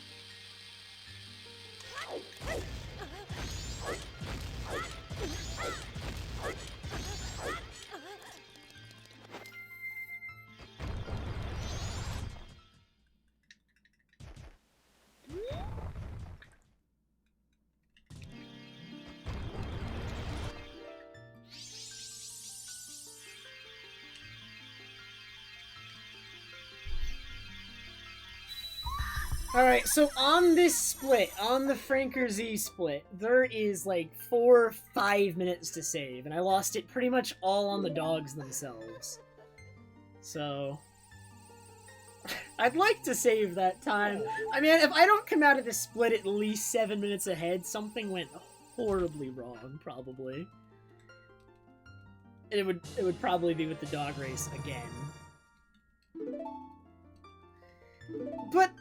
S1: Alright, so on this split, on the Franker Z split, there is like 4 or 5 minutes to save, and I lost it pretty much all on the dogs themselves. So, I'd like to save that time. I mean, if I don't come out of this split at least 7 minutes ahead, something went horribly wrong, probably. It would probably be with the dog race again. But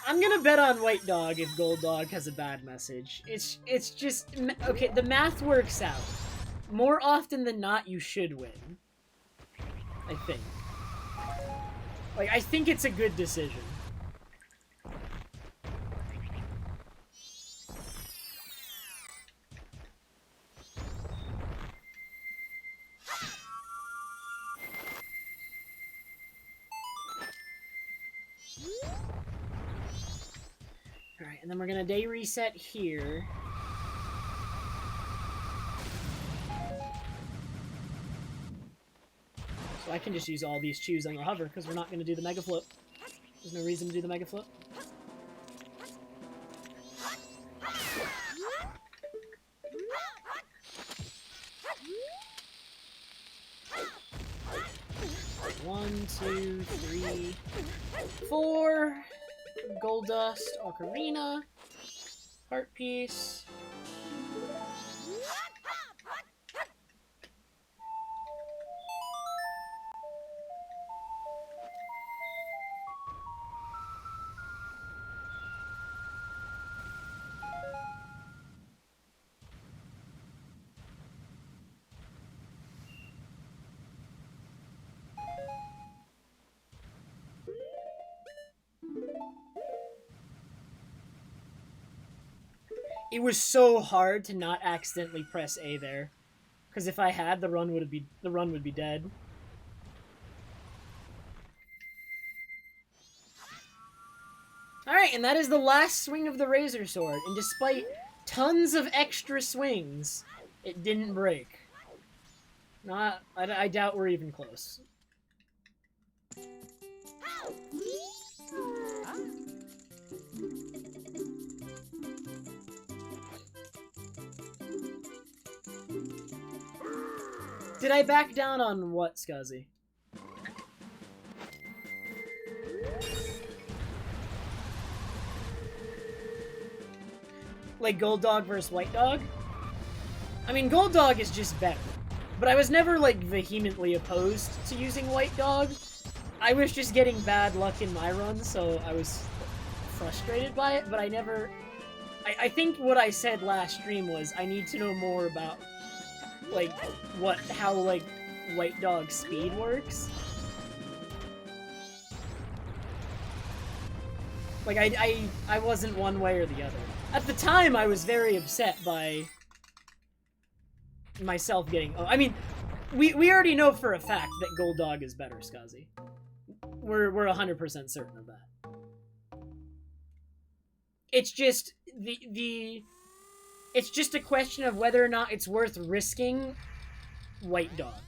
S1: I'm gonna bet on White Dog if Gold Dog has a bad message. It's just okay. The math works out. More often than not, you should win. I think. Like, I think it's a good decision. Alright, and then we're gonna day reset here. So I can just use all these chews on the hover, because we're not gonna do the mega flip. There's no reason to do the mega flip. One, two, three, 4. Gold Dust, Ocarina, Heart Piece. It was so hard to not accidentally press A there, because if I had, the run would be dead. Alright, and that is the last swing of the Razor Sword, and despite tons of extra swings, it didn't break. I doubt we're even close. Did I back down on what, Scuzzy? Like Gold Dog versus White Dog? I mean, Gold Dog is just better. But I was never, like, vehemently opposed to using White Dog. I was just getting bad luck in my run, so I was frustrated by it, but I never... I think what I said last stream was I need to know more about, like, how, like, White Dog speed works. Like, I wasn't one way or the other. At the time, I was very upset by myself getting... I mean, we already know for a fact that Gold Dog is better, Scuzzy. We're 100% certain of that. It's just it's just a question of whether or not it's worth risking White Dog.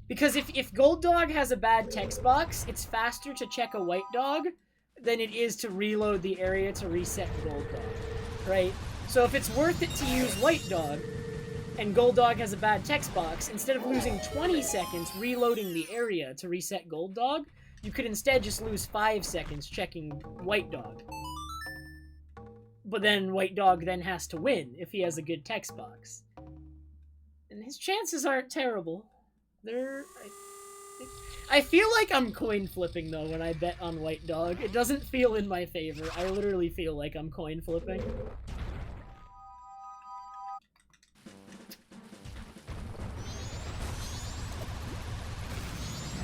S1: Because if Gold Dog has a bad text box, it's faster to check a White Dog than it is to reload the area to reset Gold Dog. Right? So if it's worth it to use White Dog, and Gold Dog has a bad text box, instead of losing 20 seconds reloading the area to reset Gold Dog, you could instead just lose 5 seconds checking White Dog. But then White Dog then has to win if he has a good text box. And his chances aren't terrible. I feel like I'm coin flipping though when I bet on White Dog. It doesn't feel in my favor. I literally feel like I'm coin flipping.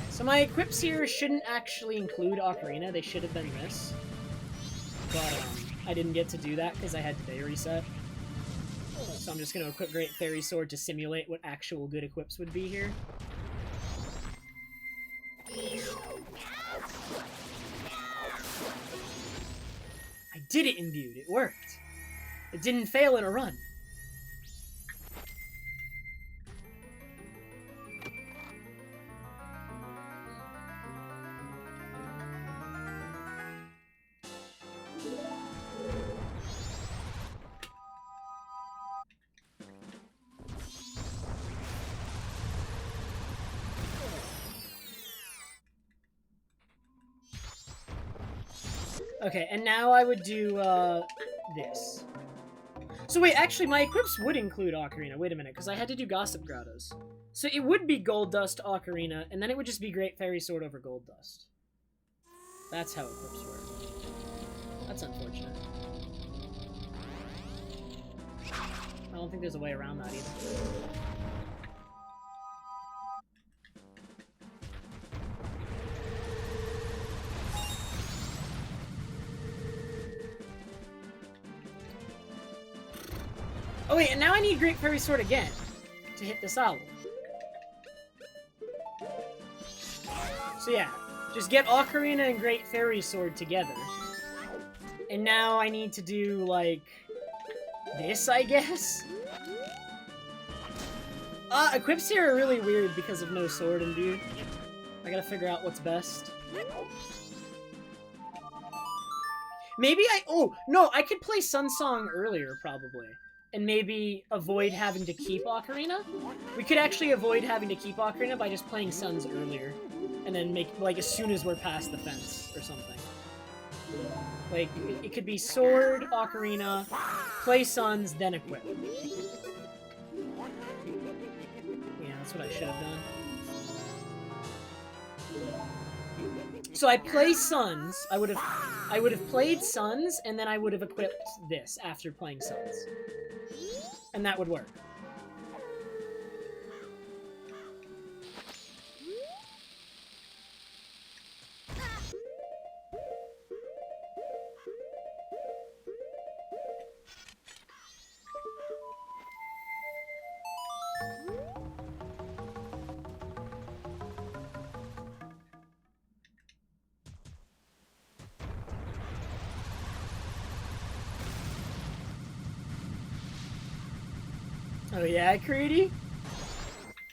S1: So my equips here shouldn't actually include Ocarina. They should have been this. But I didn't get to do that because I had day reset. So I'm just going to equip Great Fairy Sword to simulate what actual good equips would be here. I did it imbued. It worked. It didn't fail in a run. Okay, and now I would do, this. So wait, actually, my equips would include Ocarina. Wait a minute, because I had to do Gossip Grottos. So it would be Gold Dust, Ocarina, and then it would just be Great Fairy Sword over Gold Dust. That's how equips work. That's unfortunate. I don't think there's a way around that either. Oh wait, and now I need Great Fairy Sword again to hit this owl. So yeah, just get Ocarina and Great Fairy Sword together. And now I need to do, like, this, I guess? Equips here are really weird because of no sword imbued. I gotta figure out what's best. Maybe oh, no, I could play Sun Song earlier, probably. And maybe avoid having to keep Ocarina? We could actually avoid having to keep Ocarina by just playing Suns earlier. And then make, like, as soon as we're past the fence, or something. Like, it could be Sword, Ocarina, play Suns, then equip. Yeah, that's what I should have done. So I play Suns, I would have played Suns, and then I would have equipped this after playing Suns. And that would work. Oh yeah, Creedy?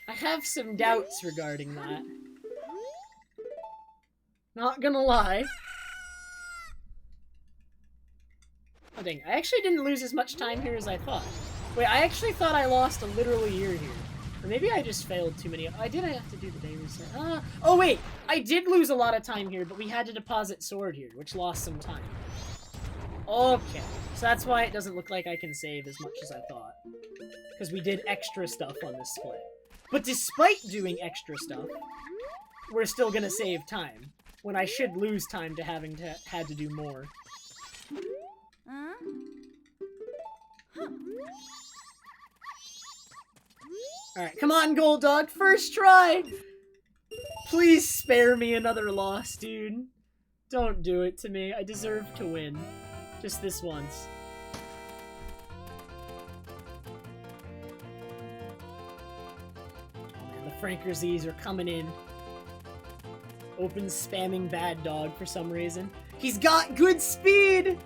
S1: I have some doubts regarding that. Not gonna lie. Oh dang, I actually didn't lose as much time here as I thought. Wait, I actually thought I lost a literal year here. Or maybe I just failed too many. I did have to do the day reset. Oh wait, I did lose a lot of time here, but we had to deposit sword here, which lost some time. Okay, so that's why it doesn't look like I can save as much as I thought. Because we did extra stuff on this split. But despite doing extra stuff, we're still gonna save time. When I should lose time to having had to do more. Alright, come on, Gold Dog, first try! Please spare me another loss, dude. Don't do it to me. I deserve to win. Just this once. Oh man, the Frankerz's are coming in. Open spamming Bad Dog for some reason. He's got good speed!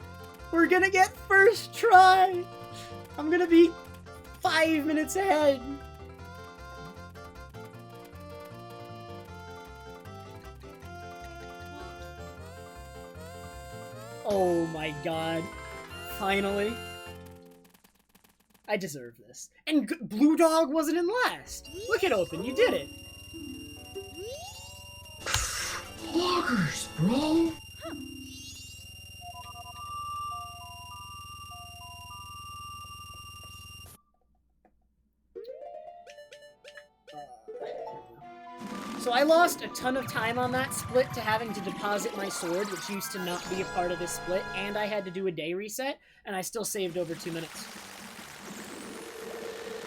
S1: We're gonna get first try! I'm gonna be 5 minutes ahead. Oh my god. Finally. I deserve this. And Blue Dog wasn't in last. Look at Open, you did it.
S4: Loggers, bro.
S1: So I lost a ton of time on that split to having to deposit my sword, which used to not be a part of this split, and I had to do a day reset, and I still saved over 2 minutes.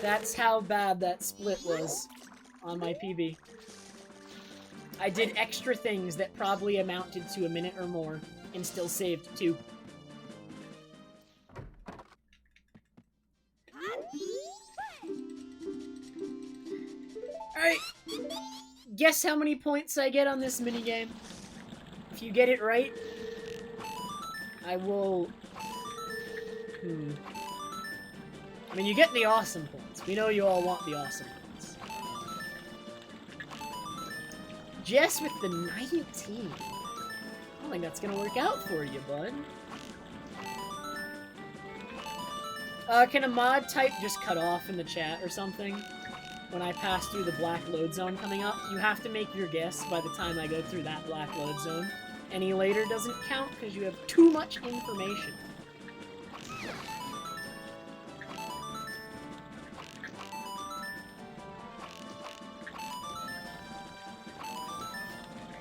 S1: That's how bad that split was on my PB. I did extra things that probably amounted to a minute or more, and still saved 2. Alright. Guess how many points I get on this minigame? If you get it right, I will... I mean, you get the awesome points. We know you all want the awesome points. Jess with the 19. I don't think that's gonna work out for you, bud. Can a mod type just cut off in the chat or something? When I pass through the black load zone coming up, you have to make your guess by the time I go through that black load zone. Any later doesn't count because you have too much information.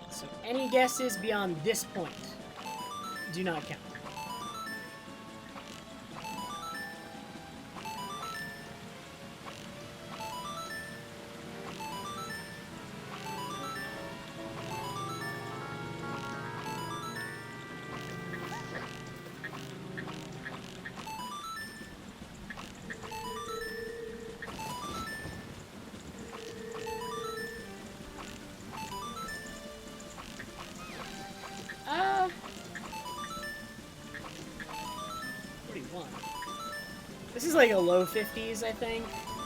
S1: So any guesses beyond this point do not count. This is like a low 50s, I think.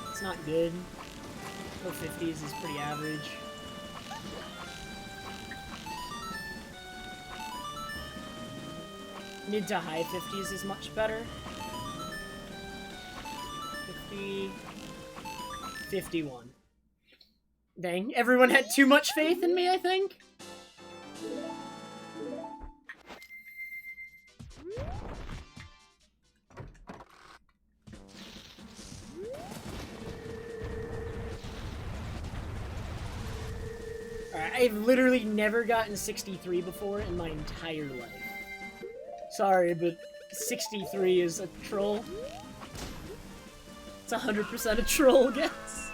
S1: It's not good. Low 50s is pretty average. Mid to high 50s is much better. 50... 51. Dang, everyone had too much faith in me, I think? Alright, I've literally never gotten 63 before in my entire life. Sorry, but 63 is a troll. It's 100% a troll guess.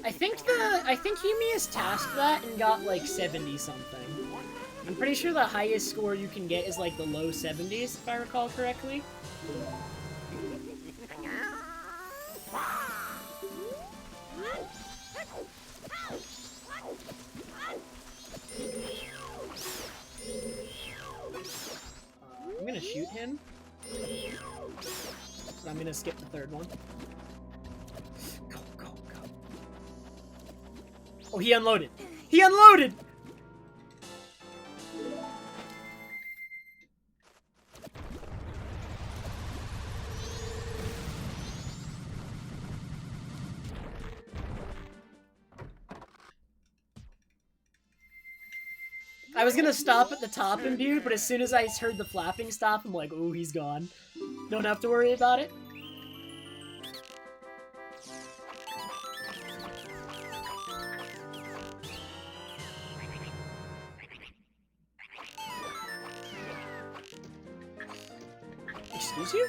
S1: I think Yumi's tasked that and got like 70 something. I'm pretty sure the highest score you can get is like the low 70s, if I recall correctly. gonna skip the third one. Go, go, go. Oh, he unloaded. He unloaded! I was gonna stop at the top imbued, but as soon as I heard the flapping stop, I'm like, ooh, he's gone. Don't have to worry about it. Excuse you?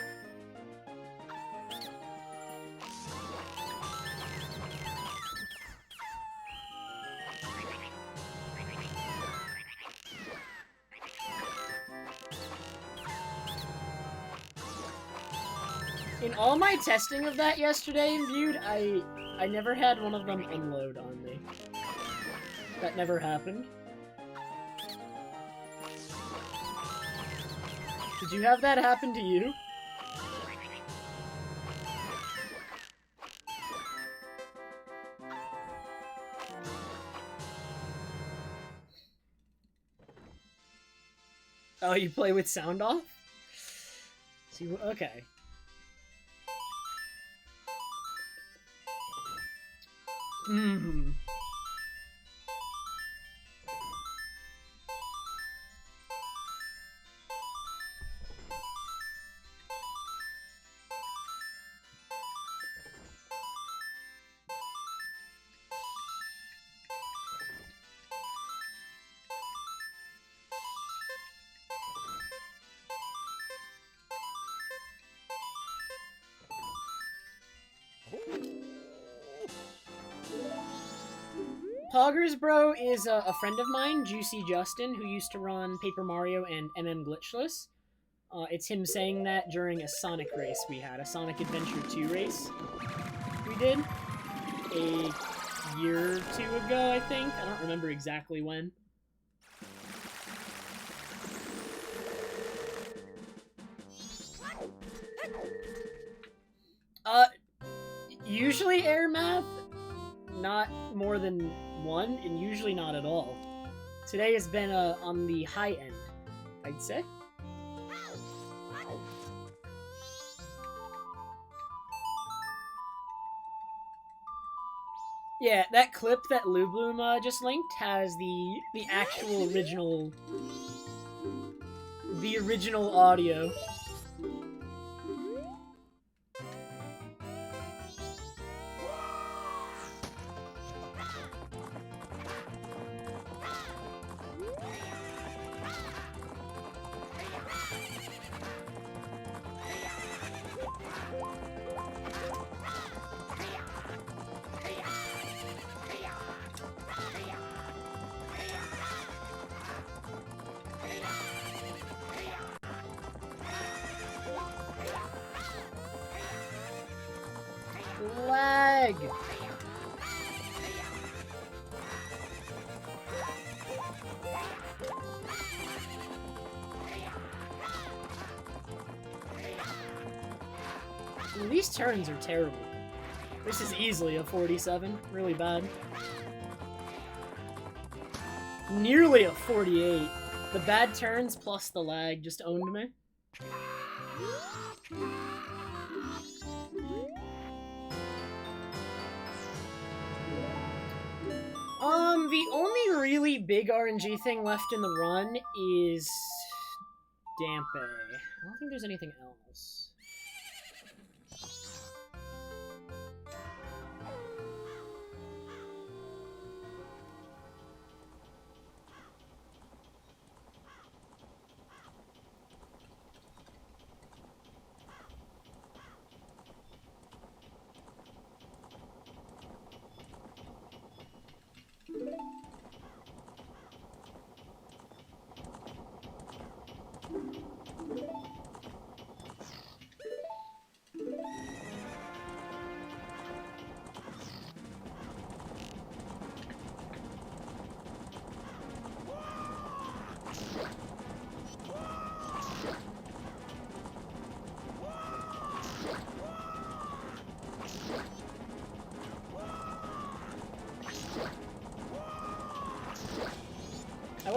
S1: In all my testing of that yesterday in Viewed, I never had one of them unload on me. That never happened. Did you have that happen to you? Oh, you play with sound off? See, okay. Hmm. Poggers Bro is a friend of mine, Juicy Justin, who used to run Paper Mario and Glitchless. It's him saying that during a Sonic race we had, a Sonic Adventure 2 race we did a year or two ago, I think. I don't remember exactly when. Usually air math, not more than one, and usually not at all. Today has been on the high end, I'd say. Yeah, that clip that Lubloom just linked has the actual original, the original audio. Lag! These turns are terrible. This is easily a 47. Really bad. Nearly a 48. The bad turns plus the lag just owned me. The only really big RNG thing left in the run is Dampe. I don't think there's anything else.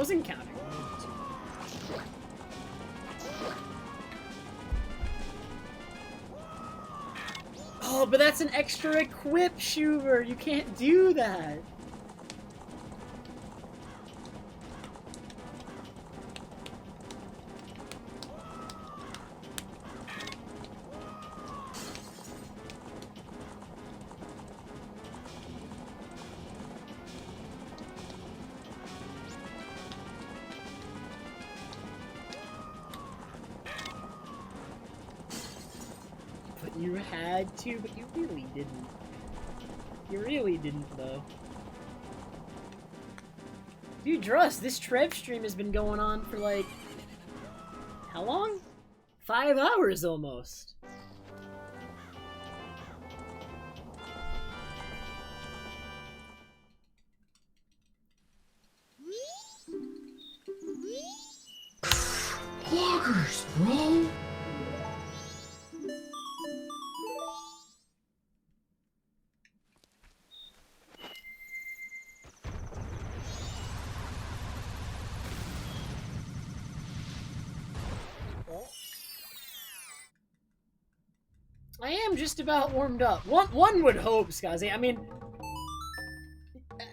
S1: wasn't counting. Oh, but that's an extra equip, Shuver. You can't do that. You had to, but you really didn't. You really didn't, though. Dude, Druss, this Trev stream has been going on for, like... how long? 5 hours, almost.
S4: Loggers, bro!
S1: I am just about warmed up. One would hope, Skazi. I mean,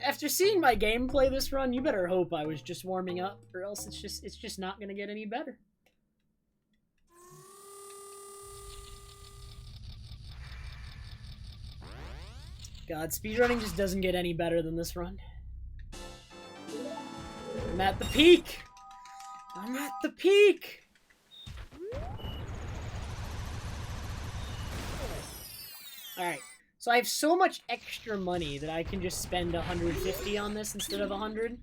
S1: after seeing my gameplay this run, you better hope I was just warming up, or else it's just not gonna get any better. God, speedrunning just doesn't get any better than this run. I'm at the peak! I'm at the peak! Alright, so I have so much extra money that I can just spend 150 on this instead of 100.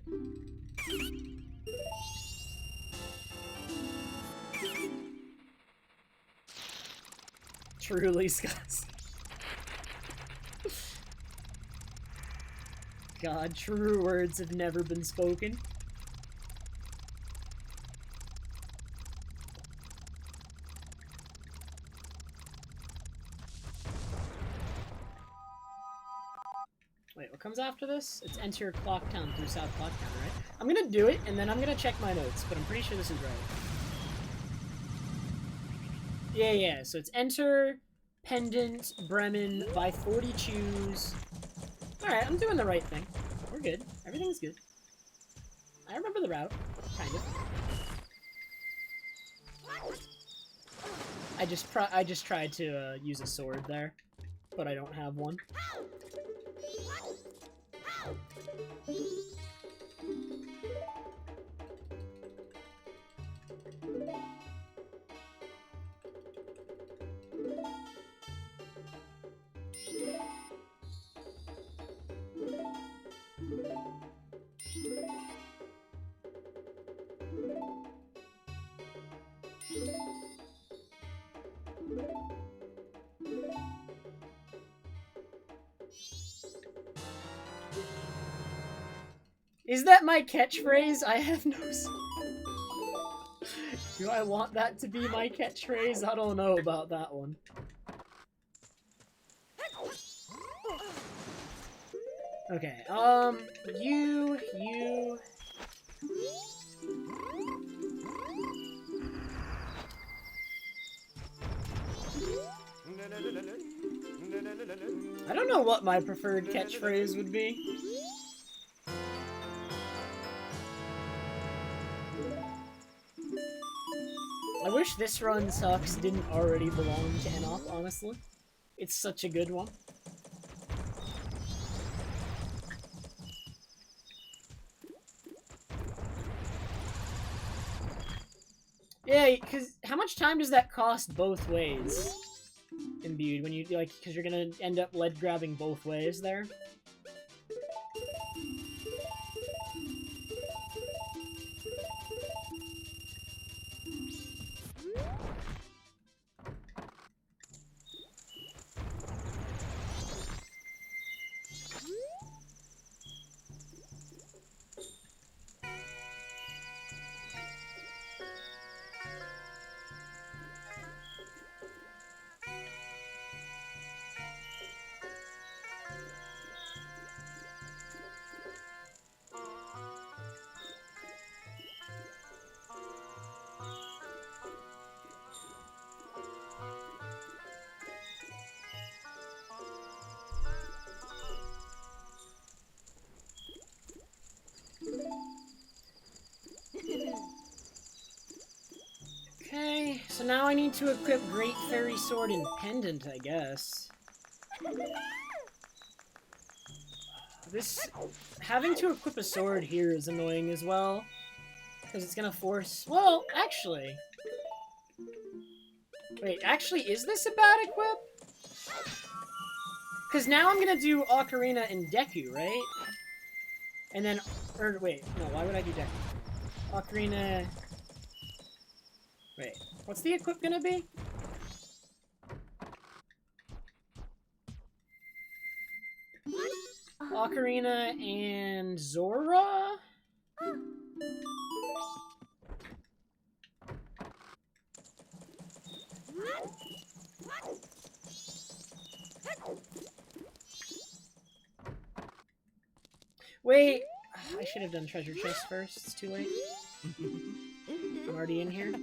S1: Truly, Scott. God, true words have never been spoken. Wait, what comes after this? It's enter your clock town through South Clock Town, right? I'm gonna do it, and then I'm gonna check my notes, but I'm pretty sure this is right. Yeah, so it's enter, pendant, Bremen, buy 40 chews. Alright, I'm doing the right thing. We're good. Everything's good. I remember the route. Kind of. I just tried to use a sword there, but I don't have one. Is that my catchphrase? I have no... Do I want that to be my catchphrase? I don't know about that one. Okay, you... I don't know what my preferred catchphrase would be. I wish This Run Sucks didn't already belong to Enoch, honestly. It's such a good one. Yeah, because how much time does that cost both ways? Imbued, when you, like, because you're gonna end up lead grabbing both ways there. So now I need to equip Great Fairy Sword and Pendant, I guess. This... Having to equip a sword here is annoying as well. Because it's gonna force... Well, actually... Wait, actually, is this a bad equip? Because now I'm gonna do Ocarina and Deku, right? And then... Or, wait, no, why would I do Deku? Ocarina... Wait, what's the equip gonna be? Ocarina and Zora? Wait, I should have done treasure chest first. It's too late. I'm already in here.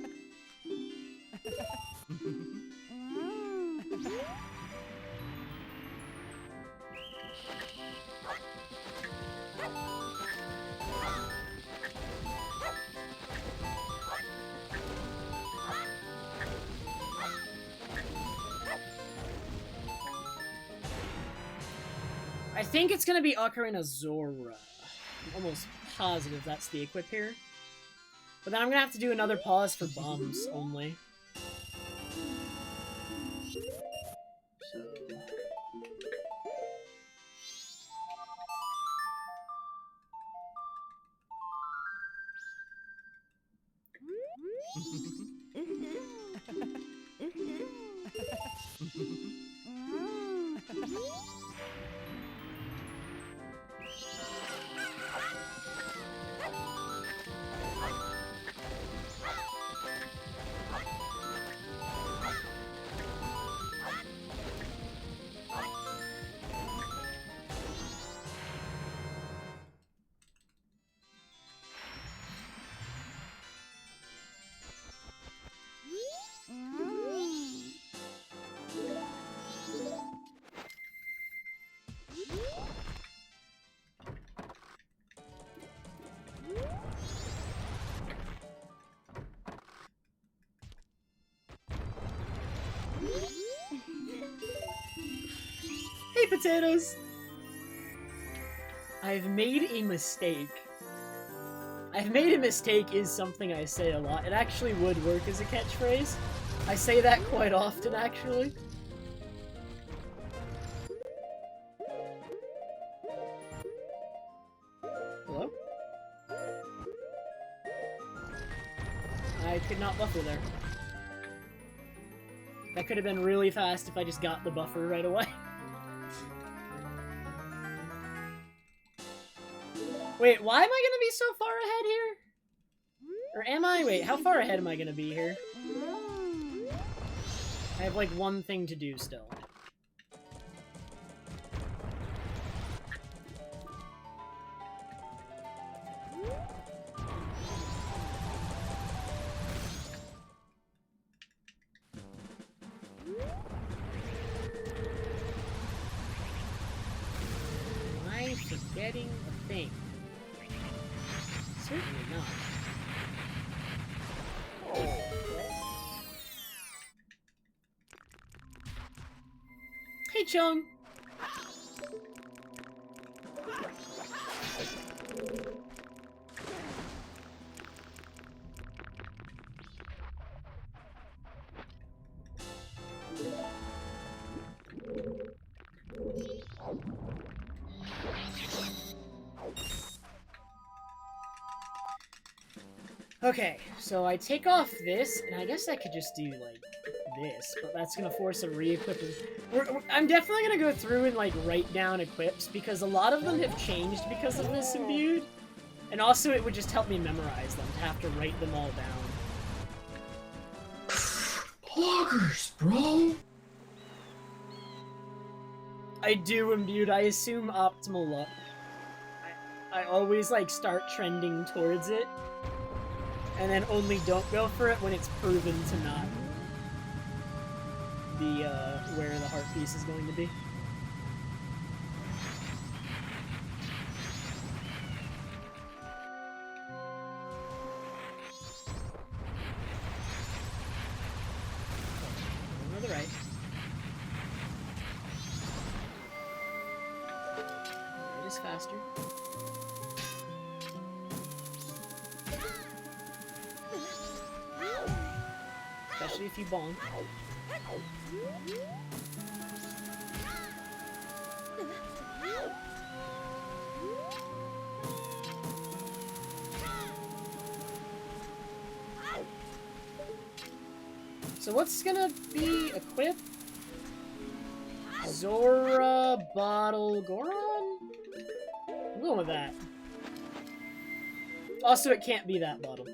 S1: I think it's gonna be Ocarina Zora. I'm almost positive that's the equip here. But then I'm gonna have to do another pause for bombs only. So... Hey, potatoes! I've made a mistake. I've made a mistake is something I say a lot. It actually would work as a catchphrase. I say that quite often, actually. Hello? I could not buffer there. That could have been really fast if I just got the buffer right away. Wait, why am I gonna be so far ahead here? Or am I? Wait, how far ahead am I gonna be here? I have like one thing to do still. Am I forgetting a thing? Certainly not. Hey, Chung! Okay, so I take off this, and I guess I could just do, like, this, but that's gonna force a re-equipping. I'm definitely gonna go through and, like, write down equips, because a lot of them have changed because of this imbued, and also it would just help me memorize them, to have to write them all down.
S4: Loggers, bro!
S1: I do imbued, I assume optimal luck. I always, like, start trending towards it, and then only don't go for it when it's proven to not be, where the heart piece is going to be. the right. Right is faster. Especially if you bonk. So what's gonna be equipped? Zora, Bottle, Goron? I'm going with that. Also, it can't be that bottle.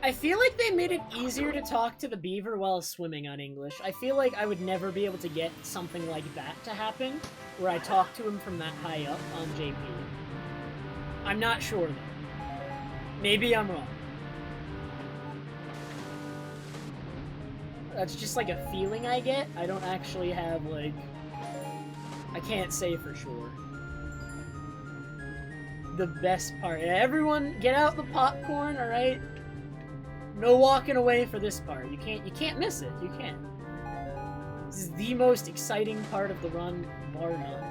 S1: I feel like they made it easier to talk to the beaver while swimming on English. I feel like I would never be able to get something like that to happen, where I talk to him from that high up on JP. I'm not sure, though. Maybe I'm wrong. That's just like a feeling I get. I don't actually have, like... I can't say for sure. The best part. Everyone, get out the popcorn, alright? No walking away for this part. You can't miss it. You can't. This is the most exciting part of the run, bar none.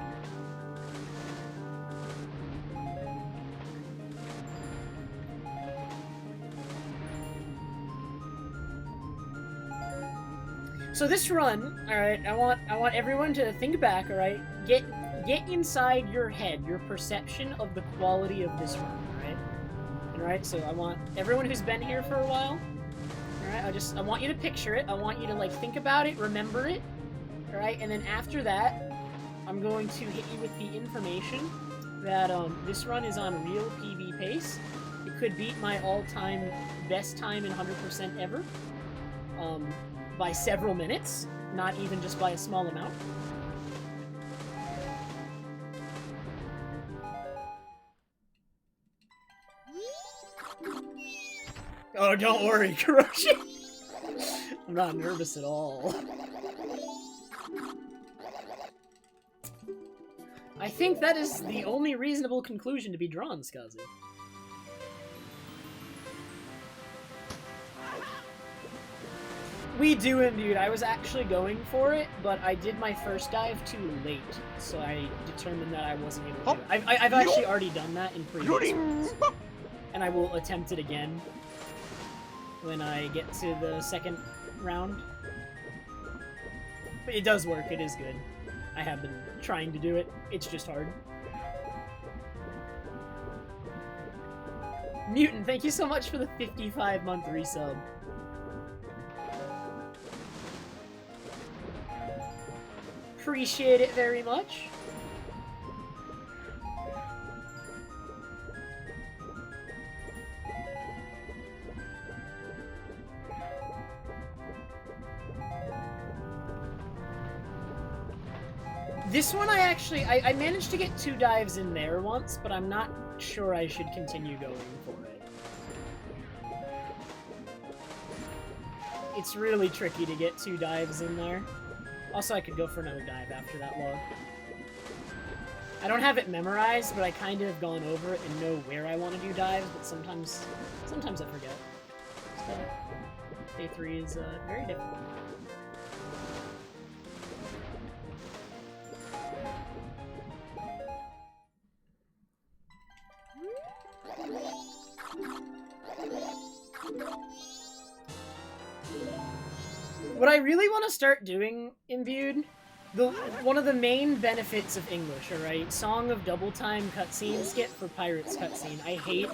S1: So this run, alright, I want everyone to think back, alright? Get inside your head, your perception of the quality of this run, alright? Alright, so I want everyone who's been here for a while, alright, I want you to picture it, I want you to, like, think about it, remember it, alright, and then after that, I'm going to hit you with the information that, this run is on real PB pace. It could beat my all-time best time in 100% ever, by several minutes, not even just by a small amount. Oh, don't worry, Corrosion. I'm not nervous at all. I think that is the only reasonable conclusion to be drawn, Skazi. We do indeed. I was actually going for it, but I did my first dive too late, so I determined that I wasn't able to do it. I've actually already done that in previous runs, and I will attempt it again when I get to the second round. But it does work. It is good. I have been trying to do it. It's just hard. Mutant, thank you so much for the 55-month resub. Appreciate it very much. This one I managed to get 2 dives in there once, but I'm not sure I should continue going for it. It's really tricky to get 2 dives in there. Also, I could go for another dive after that log. I don't have it memorized, but I kind of have gone over it and know where I want to do dives, but sometimes I forget. So, day 3 is very difficult. What I really want to start doing, Imbued, one of the main benefits of English, alright? Song of Double Time cutscene skip for Pirates cutscene. I hate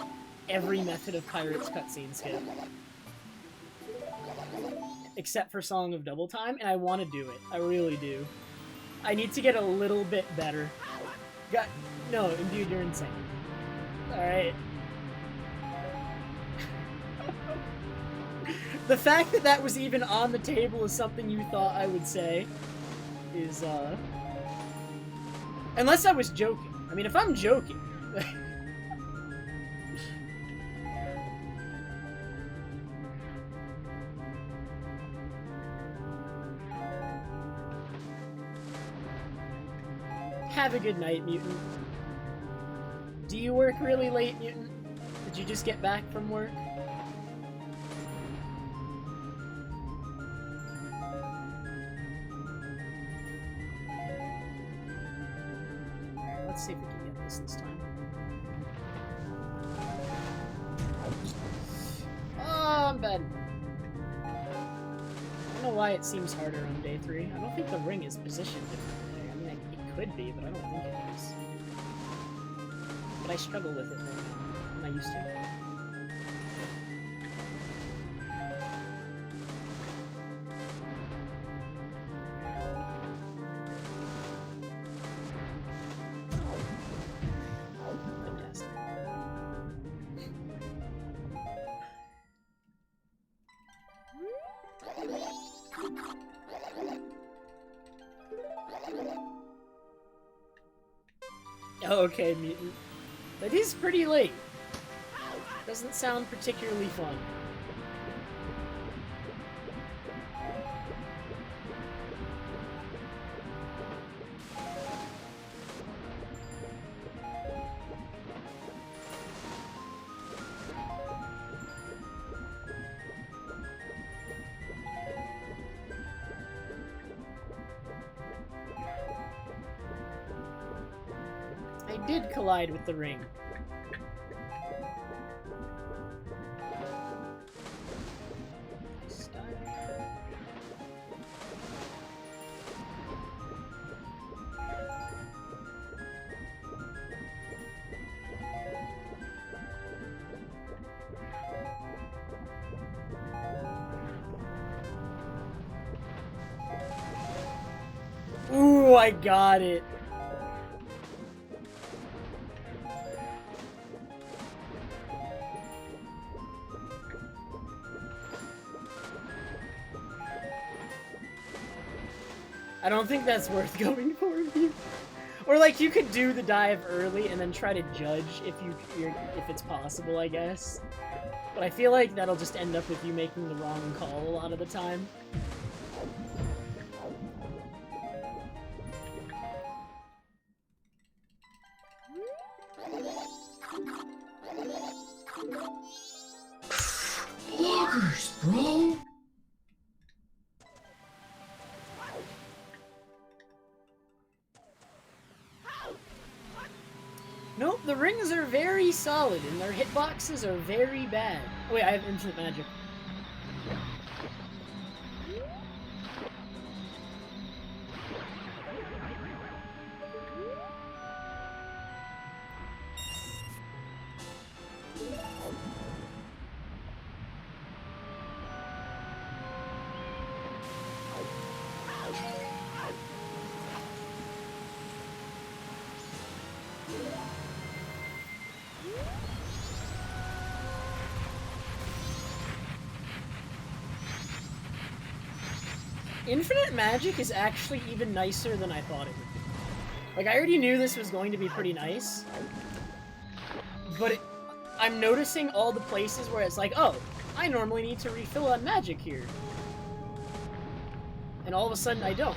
S1: every method of Pirates cutscene skip. Except for Song of Double Time, and I want to do it. I really do. I need to get a little bit better. No, Imbued, you're insane. Alright. The fact that that was even on the table is something you thought I would say. Is, unless I was joking. I mean, if I'm joking... Have a good night, Mutant. Do you work really late, Mutant? Did you just get back from work? Alright, let's see if we can get this time. Oh, I'm bad. I don't know why it seems harder on day 3. I don't think the ring is positioned differently. I mean, it could be, but I don't think it is. But I struggle with it more now than I used to. Fantastic. Oh, okay, Mutant. That is pretty late. Doesn't sound particularly fun. I did collide with the ring. Ooh, I got it. I don't think that's worth going for you. Or like you could do the dive early and then try to judge if if it's possible, I guess. But I feel like that'll just end up with you making the wrong call a lot of the time.
S4: Blockers, bro!
S1: Nope, the rings are very solid, and their hitboxes are very bad. Oh wait, I have infinite magic. Infinite magic is actually even nicer than I thought it would be. Like, I already knew this was going to be pretty nice, but I'm noticing all the places where it's like, oh, I normally need to refill on magic here. And all of a sudden I don't.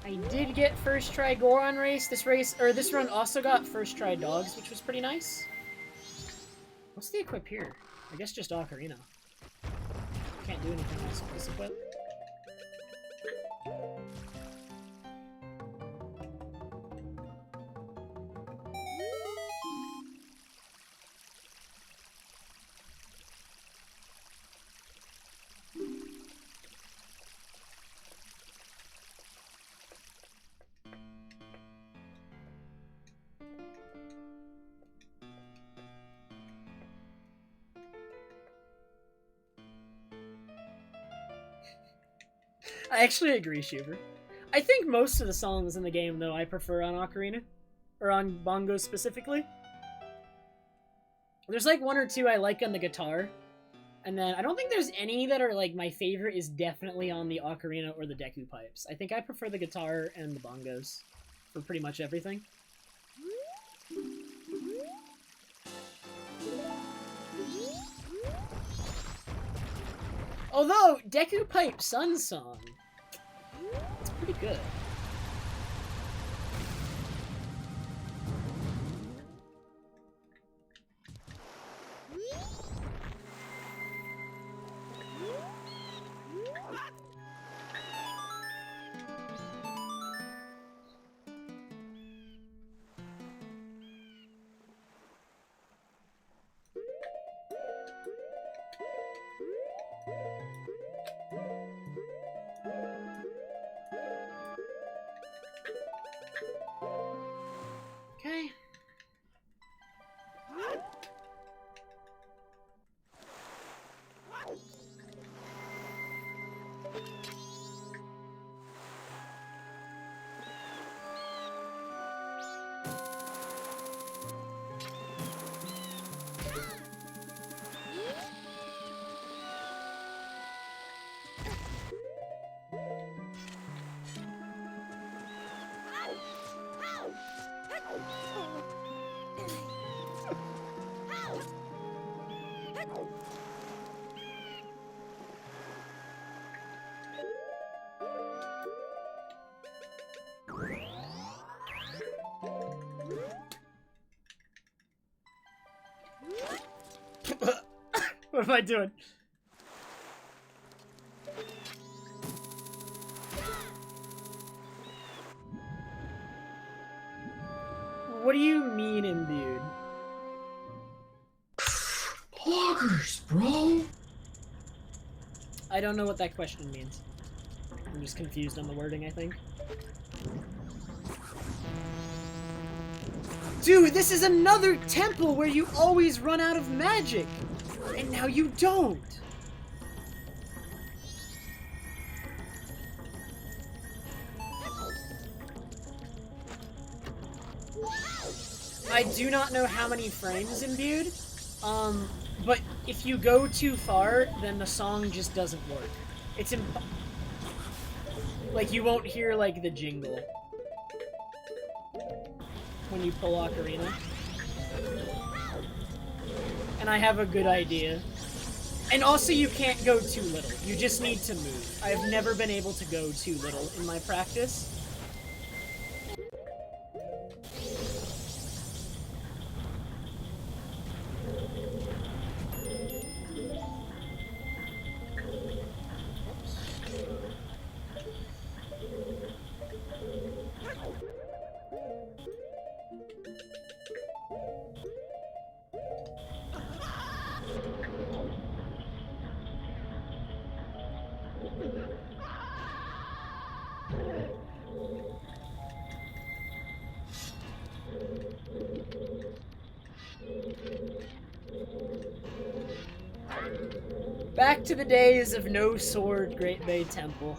S1: I did get first try Goron race. This run also got first try dogs, which was pretty nice. What's the equip here? I guess just Ocarina. can't do anything else with this equip. I actually agree, Shuber. I think most of the songs in the game, though, I prefer on Ocarina. Or on bongos specifically. There's like one or two I like on the guitar. And then I don't think there's any that are like my favorite is definitely on the Ocarina or the Deku Pipes. I think I prefer the guitar and the bongos for pretty much everything. Although, Deku Pipe Sun Song, it's pretty good. Okay. What am I doing? What do you mean imbued?
S4: Poggers, bro.
S1: I don't know what that question means. I'm just confused on the wording, I think. Dude, this is another temple where you always run out of magic! And now you don't! I do not know how many frames imbued, but if you go too far, then the song just doesn't work. It's like, you won't hear, like, the jingle when you pull Ocarina. And I have a good idea. And also, you can't go too little. You just need to move. I've never been able to go too little in my practice. Back to the days of no sword, Great Bay Temple.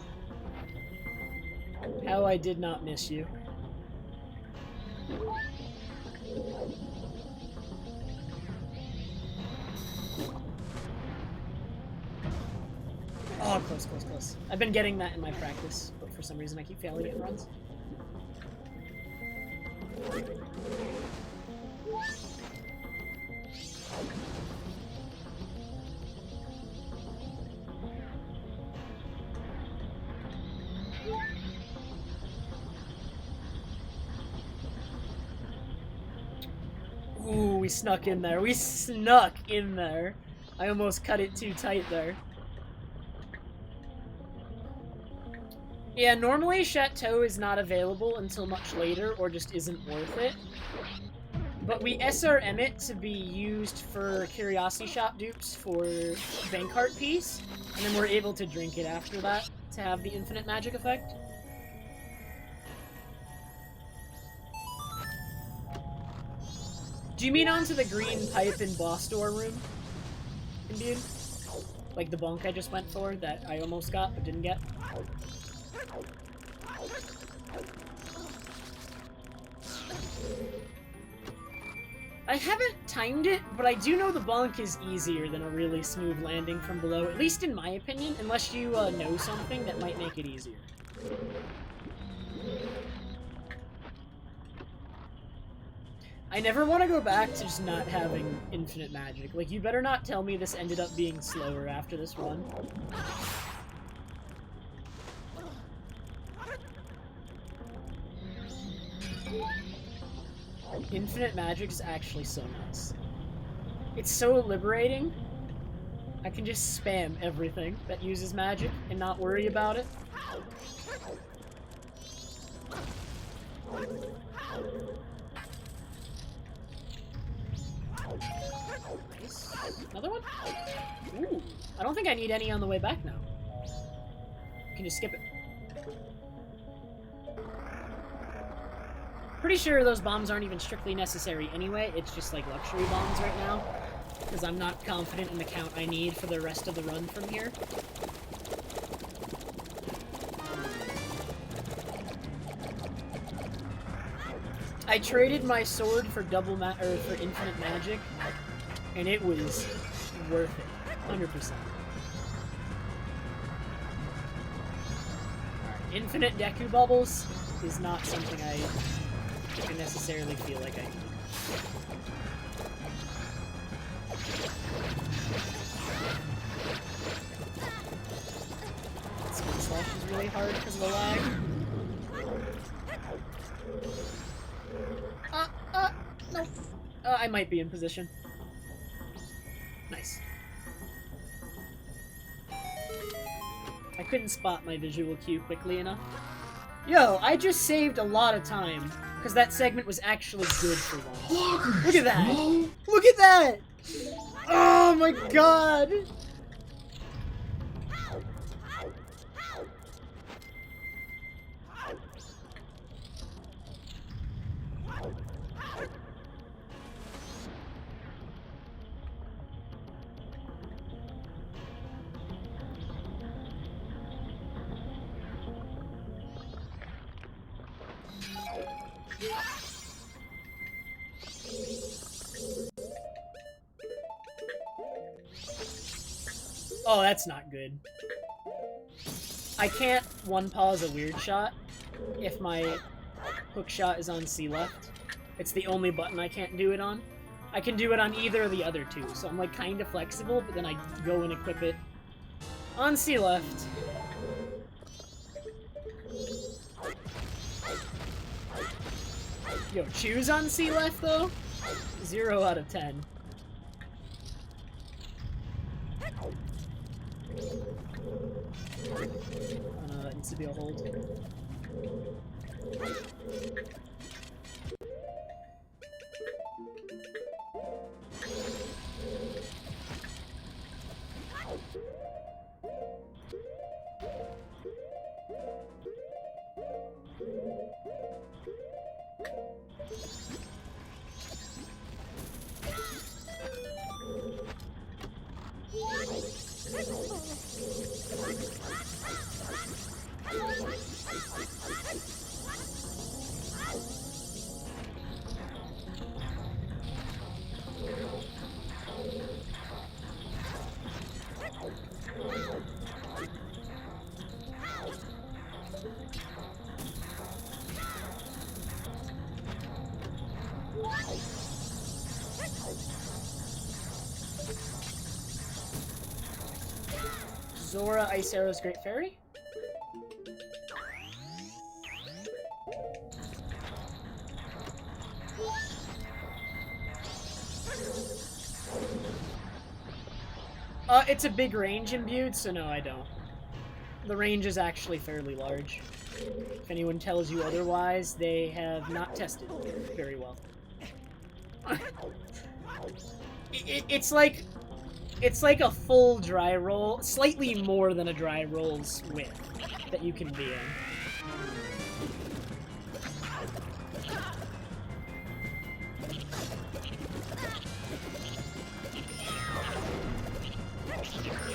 S1: How I did not miss you. Oh, close, close, close. I've been getting that in my practice, but for some reason I keep failing it in runs. Ooh, we snuck in there. We snuck in there. I almost cut it too tight there. Yeah, normally Chateau is not available until much later, or just isn't worth it. But we SRM it to be used for Curiosity Shop dupes for Bank Heart Piece, and then we're able to drink it after that to have the infinite magic effect. Do you mean onto the green pipe in boss door room? Indeed. Like the bonk I just went for that I almost got but didn't get? I haven't timed it, but I do know the bonk is easier than a really smooth landing from below, at least in my opinion, unless you know something that might make it easier. I never want to go back to just not having infinite magic. Like, you better not tell me this ended up being slower after this run. Infinite magic is actually so nice. It's so liberating. I can just spam everything that uses magic and not worry about it. Nice. Another one? Ooh. I don't think I need any on the way back now. You can just skip it. Pretty sure those bombs aren't even strictly necessary anyway, it's just like luxury bombs right now. Because I'm not confident in the count I need for the rest of the run from here. I traded my sword for for infinite magic, and it was worth it, 100%. Infinite Deku Bubbles is not something I necessarily feel like I need. Spin Slash is really hard because of the lag. No. I might be in position. Nice. I couldn't spot my visual cue quickly enough. Yo, I just saved a lot of time, because that segment was actually good for once. Look at that! Look at that! Oh my god! Oh, that's not good. I can't one-pause a weird shot if my hook shot is on C left. It's the only button I can't do it on. I can do it on either of the other two, so I'm like kind of flexible, but then I go and equip it on C left. Yo, choose on C left though? 0 out of 10. It needs to be a hold. Zora, Ice Arrow's Great Fairy? It's a big range imbued, so no, I don't. the range is actually fairly large. If anyone tells you otherwise, they have not tested very well. It's like a full dry roll, slightly more than a dry roll's width that you can be in.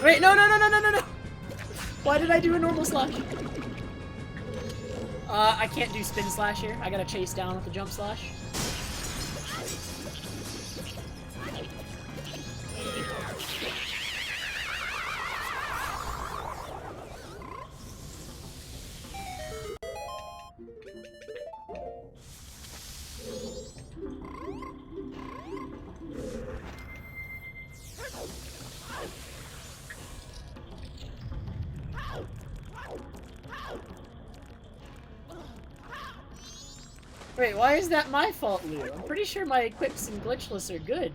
S1: Wait, no! Why did I do a normal slash? I can't do spin slash here. I gotta chase down with the jump slash. Wait, why is that my fault, Lou? I'm pretty sure my equips and glitchless are good.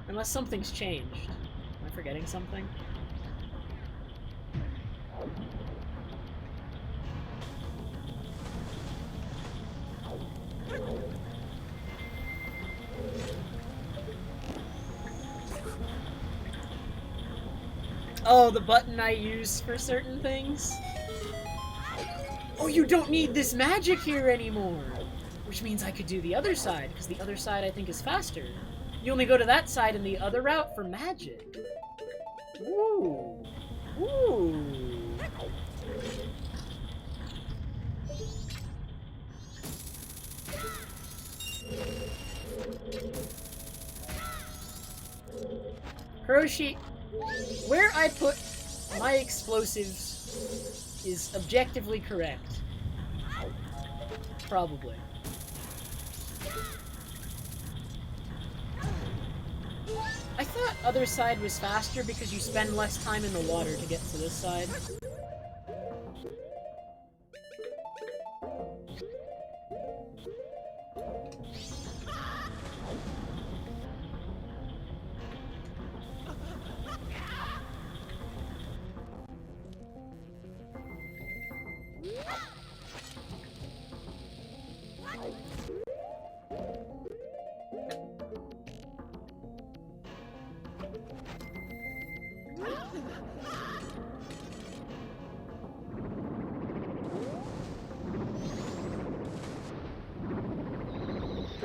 S1: Unless something's changed. Am I forgetting something? Oh, the button I use for certain things? Oh, you don't need this magic here anymore! Which means I could do the other side, because the other side I think is faster. You only go to that side and the other route for magic. Ooh. Ooh. Hiroshi, where I put my explosives is objectively correct. Probably. I thought other side was faster because you spend less time in the water to get to this side.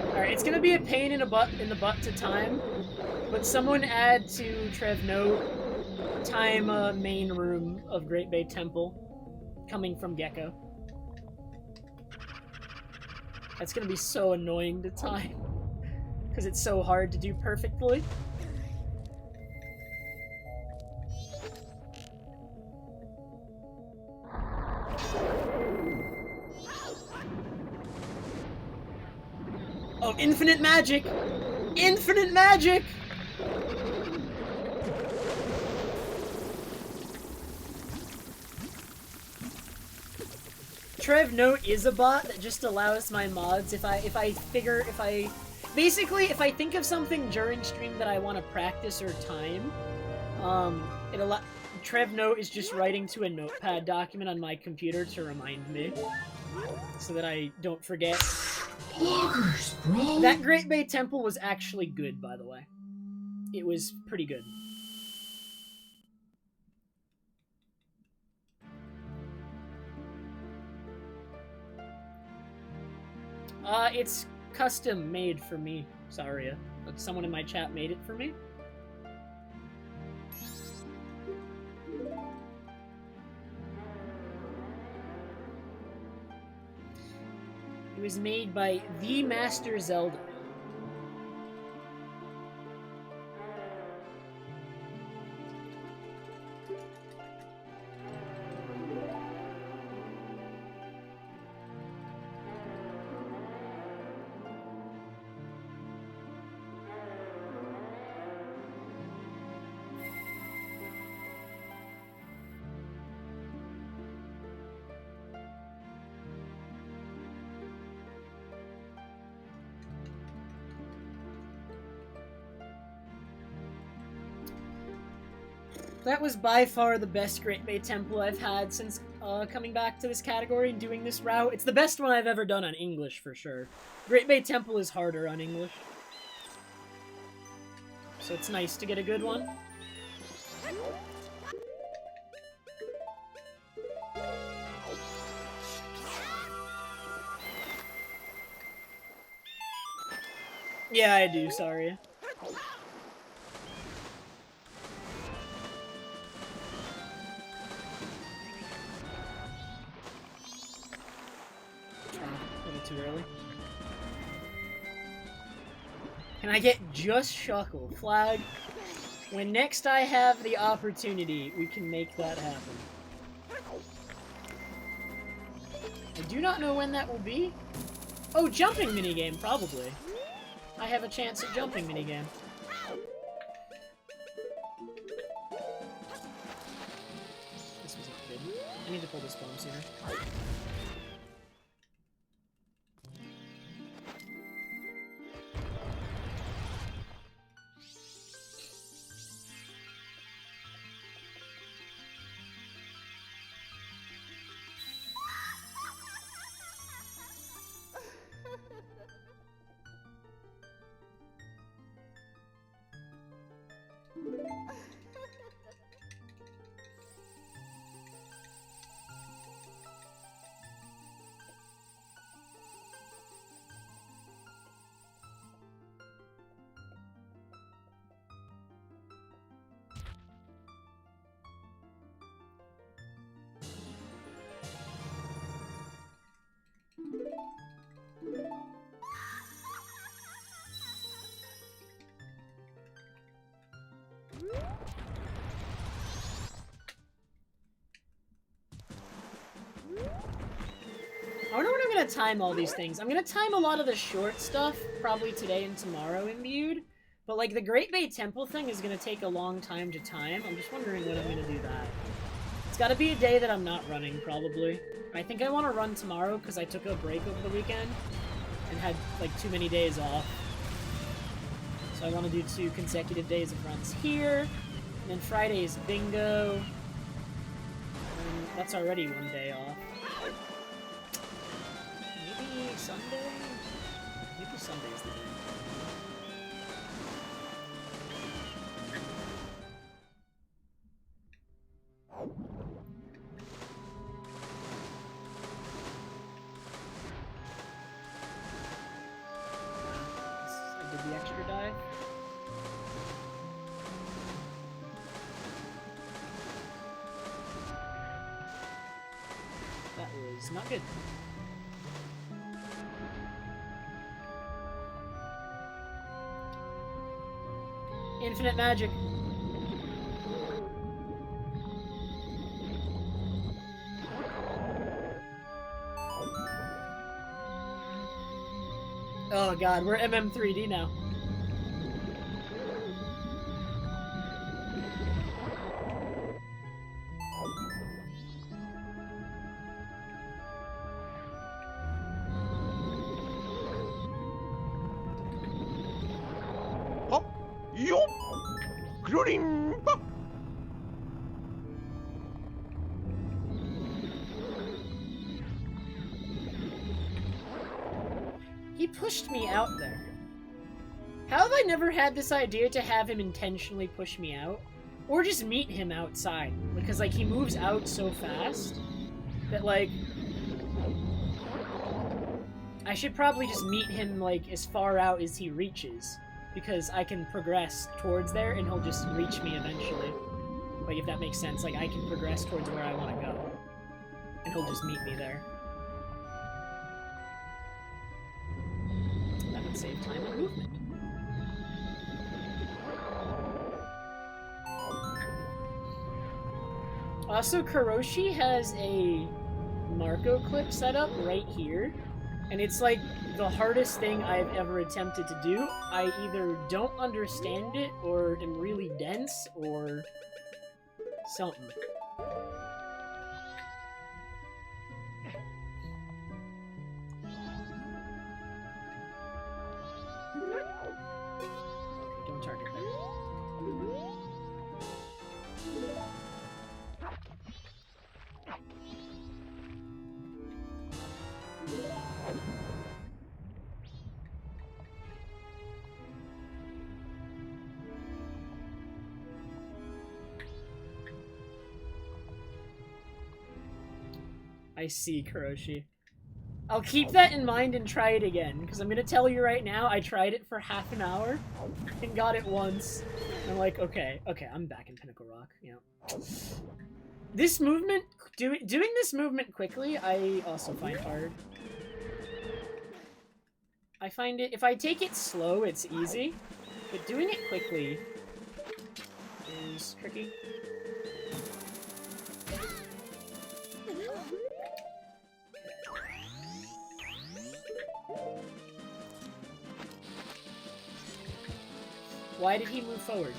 S1: Alright, it's gonna be a pain in the butt to time, but someone add to Trev Note time main room of Great Bay Temple coming from Gecko. That's gonna be so annoying to time because it's so hard to do perfectly. Oh, infinite magic! Infinite magic! Trev Note is a bot that just allows my mods if I think of something during stream that I want to practice or time, Trev Note is just writing to a notepad document on my computer to remind me so that I don't forget.
S4: Poggers, bro!
S1: That Great Bay Temple was actually good, by the way. It was pretty good. It's custom made for me, Saria. Like, someone in my chat made it for me. It was made by the Master Zelda. That was by far the best Great Bay Temple I've had since coming back to this category and doing this route. It's the best one I've ever done on English, for sure. Great Bay Temple is harder on English. So it's nice to get a good one. Yeah, I do, sorry. A little too early. Can I get just Shuckle? Flag. When next I have the opportunity, we can make that happen. I do not know when that will be. Oh, jumping minigame, probably. I have a chance at jumping minigame. This wasn't good. I need to pull this bomb sooner. I wonder when I'm gonna time all these things. I'm gonna time a lot of the short stuff, probably today and tomorrow imbued. But like the Great Bay Temple thing is gonna take a long time to time. I'm just wondering when I'm gonna do that. It's gotta be a day that I'm not running, probably. I think I want to run tomorrow because I took a break over the weekend and had like too many days off. So I want to do 2 consecutive days of runs here. And then Friday is bingo. And that's already 1 day off. Maybe Sunday? Maybe Sunday's the day. I did the extra dive. That was not good. Infinite magic. Oh god, we're MM3D now.
S2: Hop, yo, gluing, pop.
S1: He pushed me out there. How have I never had this idea to have him intentionally push me out? Or just meet him outside? Because, like, he moves out so fast that, like... I should probably just meet him, like, as far out as he reaches. Because I can progress towards there and he'll just reach me eventually. Like, if that makes sense. Like, I can progress towards where I want to go. And he'll just meet me there. That would save time and movement. Also, Kuroshi has a Marco clip set up right here, and it's like the hardest thing I've ever attempted to do. I either don't understand it, or am really dense, or something. Okay, don't target that. I see, Kuroshi. I'll keep that in mind and try it again, because I'm gonna tell you right now, I tried it for half an hour and got it once. And I'm like, okay, I'm back in Pinnacle Rock, you know. This movement, doing this movement quickly, I also find hard. I find it, if I take it slow, it's easy, but doing it quickly is tricky. Why did he move forward?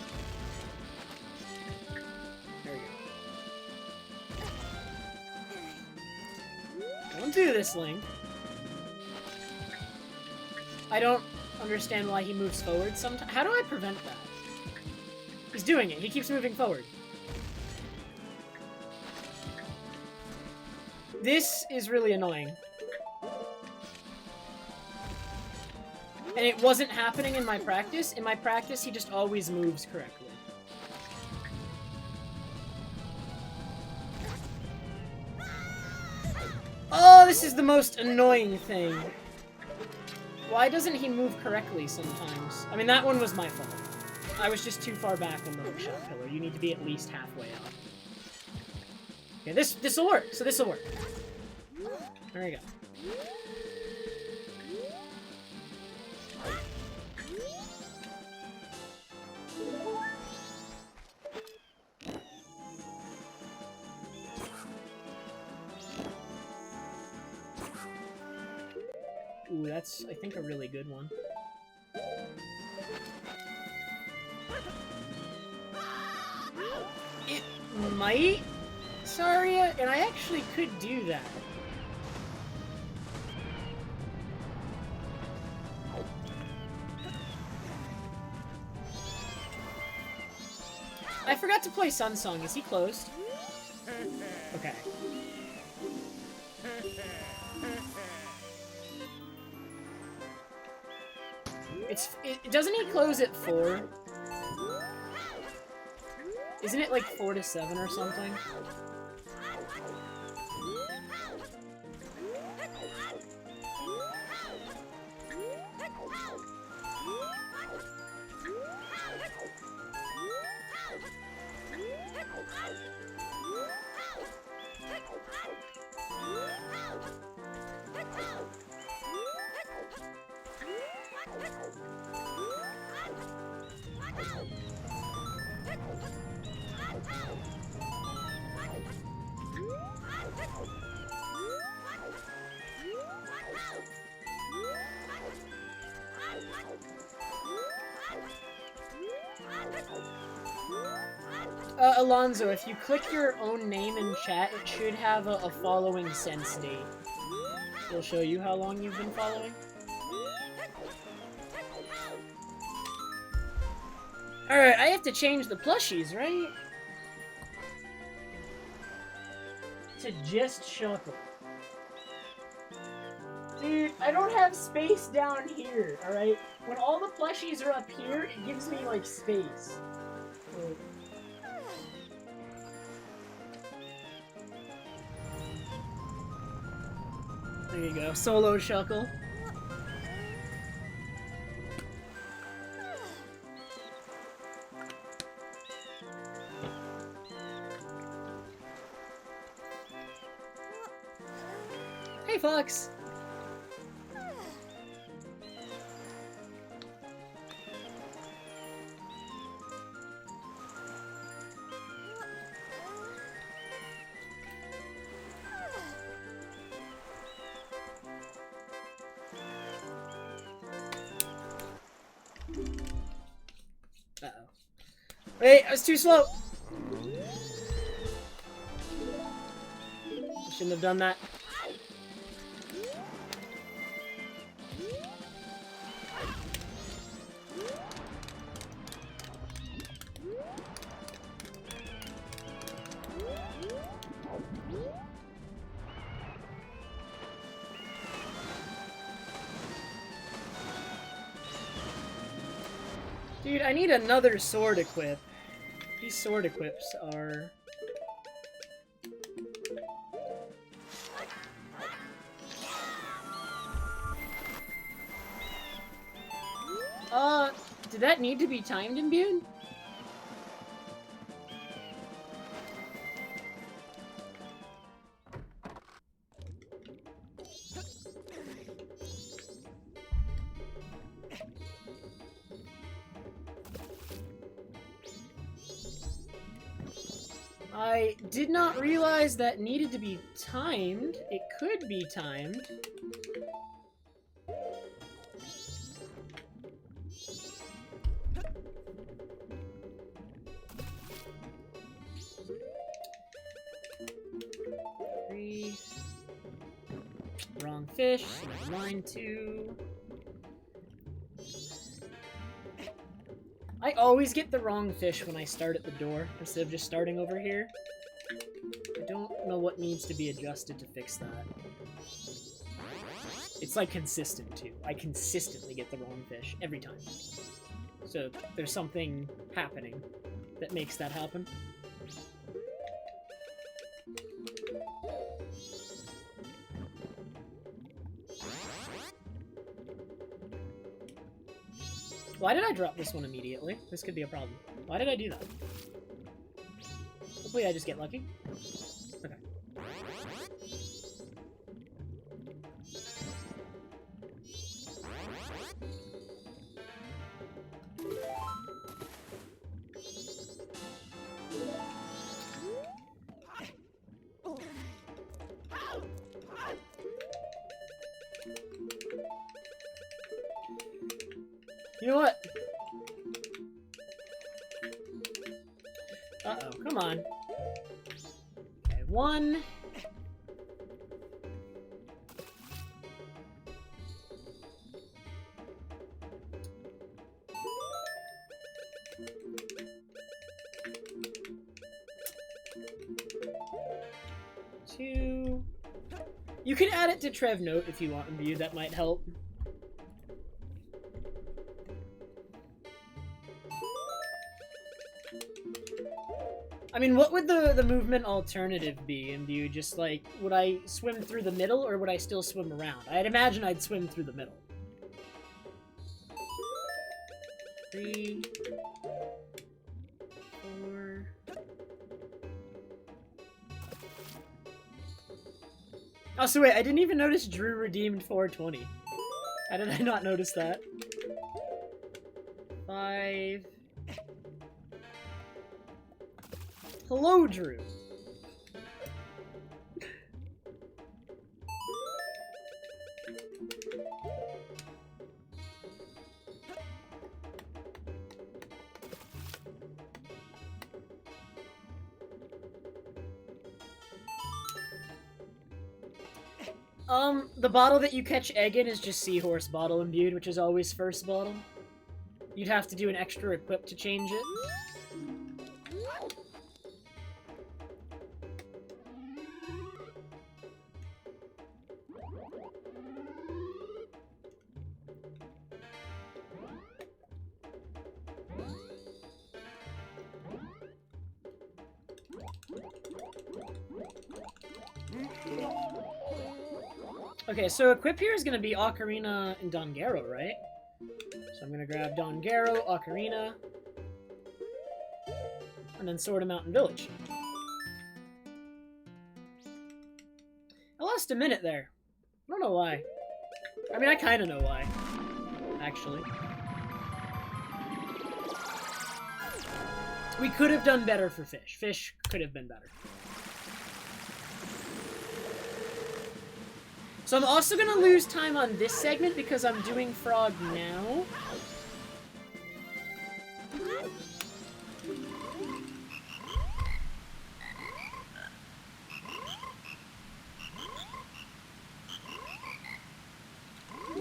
S1: There we go. Don't do this, Link. I don't understand why he moves forward sometimes. How do I prevent that? He's doing it. He keeps moving forward. This is really annoying. And it wasn't happening in my practice. In my practice, he just always moves correctly. Oh, this is the most annoying thing. Why doesn't he move correctly sometimes? I mean, that one was my fault. I was just too far back on the hookshot pillar. You need to be at least halfway up. Okay, this'll work. So this'll work. There we go. Ooh, that's, I think, a really good one. It might, Saria, and I actually could do that. I forgot to play Sun Song. Is he closed? Okay. Doesn't he close at 4? Isn't it like 4 to 7 or something? Alonzo, if you click your own name in chat, it should have a following sense date. It'll show you how long you've been following. Alright, I have to change the plushies, right? To just Shuckle. Dude, I don't have space down here, alright? When all the plushies are up here, it gives me, like, space. So... there you go, solo Shuckle. Hey, Fox! Uh-oh. Wait, I was too slow! I shouldn't have done that. Dude, I need another sword equip. These sword equips are... Did that need to be timed imbued? I did not realize that needed to be timed. It could be timed. Three. Wrong fish. Line 2. I always get the wrong fish when I start at the door, instead of just starting over here. I don't know what needs to be adjusted to fix that. It's like consistent, too. I consistently get the wrong fish, every time. So there's something happening that makes that happen. Why did I drop this one immediately? This could be a problem. Why did I do that? Hopefully I just get lucky. Okay. You know what? Uh-oh, come on. Okay, 1. Two. You can add it to Trev Note if you want, Imbued. That might help. I mean, what would the movement alternative be, Imbued? Just like, would I swim through the middle, or would I still swim around? I'd imagine I'd swim through the middle. 3, 4. Oh, so wait, I didn't even notice Drew redeemed 420. How did I not notice that? 5. Hello, Drew. The bottle that you catch egg in is just Seahorse Bottle Imbued, which is always first bottle. You'd have to do an extra equip to change it. Okay, so equip here is going to be Ocarina and Dongaro, right? So I'm going to grab Dongaro, Ocarina, and then Sword of Mountain Village. I lost a minute there. I don't know why. I mean, I kind of know why, actually. We could have done better for Fish. Fish could have been better. So I'm also going to lose time on this segment because I'm doing Frog now.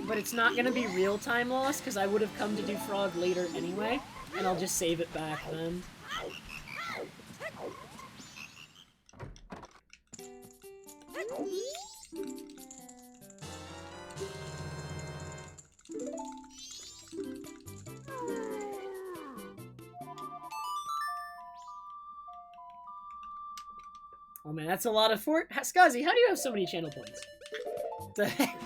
S1: But it's not going to be real time loss because I would have come to do Frog later anyway, and I'll just save it back then. Oh man, that's a lot of Skazi, how do you have so many channel points? What the heck?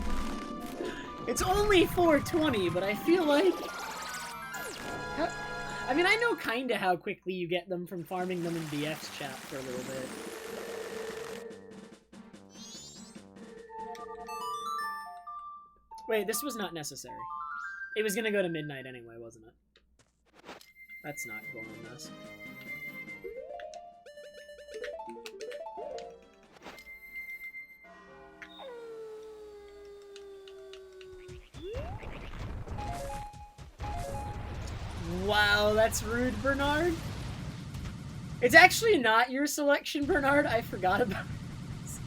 S1: It's only 420, but I feel like I mean, I know kinda how quickly you get them from farming them in BF's chat for a little bit. Wait, this was not necessary. It was gonna go to midnight anyway, wasn't it? That's not cool on this. Wow, that's rude, Bernard. It's actually not your selection, Bernard. I forgot about this.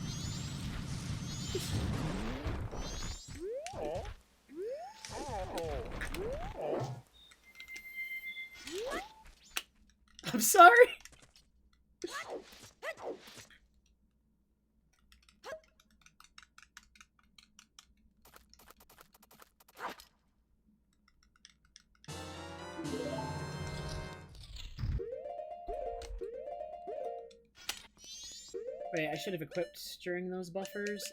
S1: I'm sorry. Wait, I should have equipped during those buffers.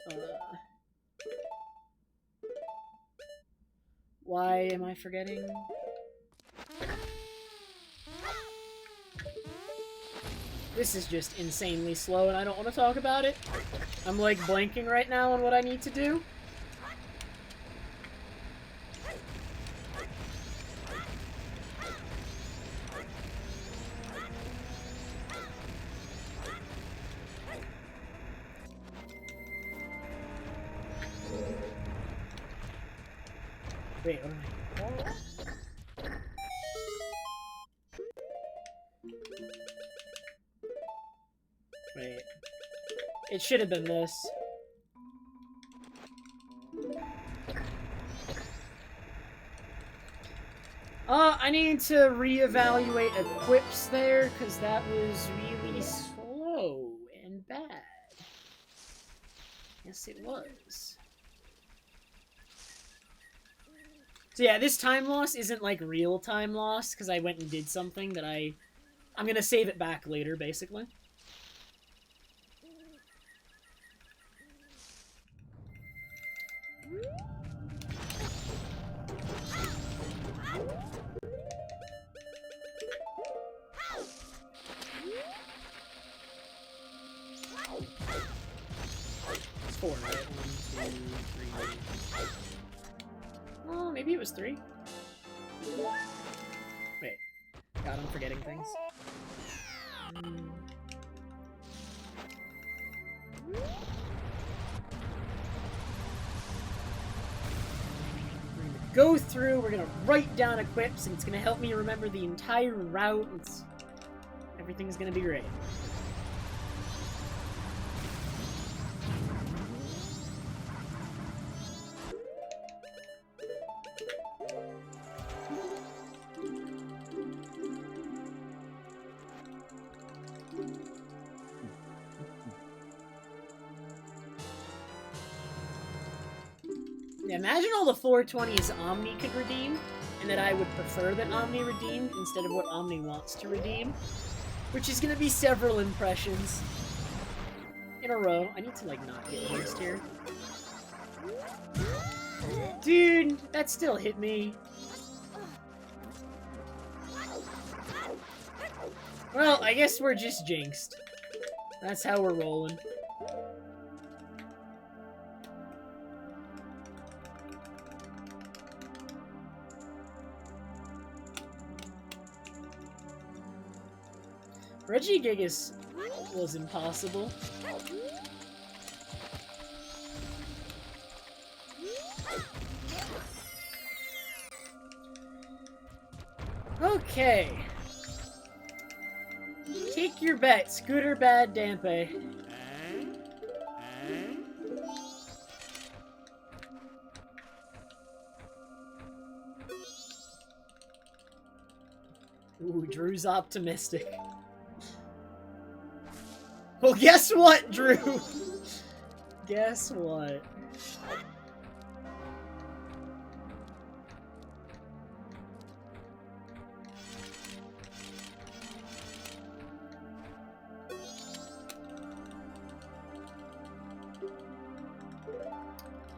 S1: Why am I forgetting? This is just insanely slow and I don't want to talk about it. I'm like blanking right now on what I need to do. Wait, alright. Wait. It should have been this. I need to reevaluate equips there, because that was really slow and bad. Yes, it was. So yeah, this time loss isn't like real time loss, because I went and did something that I'm gonna save it back later, basically. It's 4, right? 1, 2, 3. Oh, maybe it was 3. Wait. God, I'm forgetting things. We're gonna go through, we're gonna write down equips, and it's gonna help me remember the entire route. Everything's gonna be great. Yeah, imagine all the 420s Omni could redeem, and that I would prefer that Omni redeemed instead of what Omni wants to redeem. Which is gonna be several impressions in a row. I need to, like, not get jinxed here. Dude, that still hit me. Well, I guess we're just jinxed. That's how we're rolling. Regigigas was impossible. Okay. Take your bets, good or bad, Dampe. Ooh, Drew's optimistic. Well, guess what, Drew? Guess what?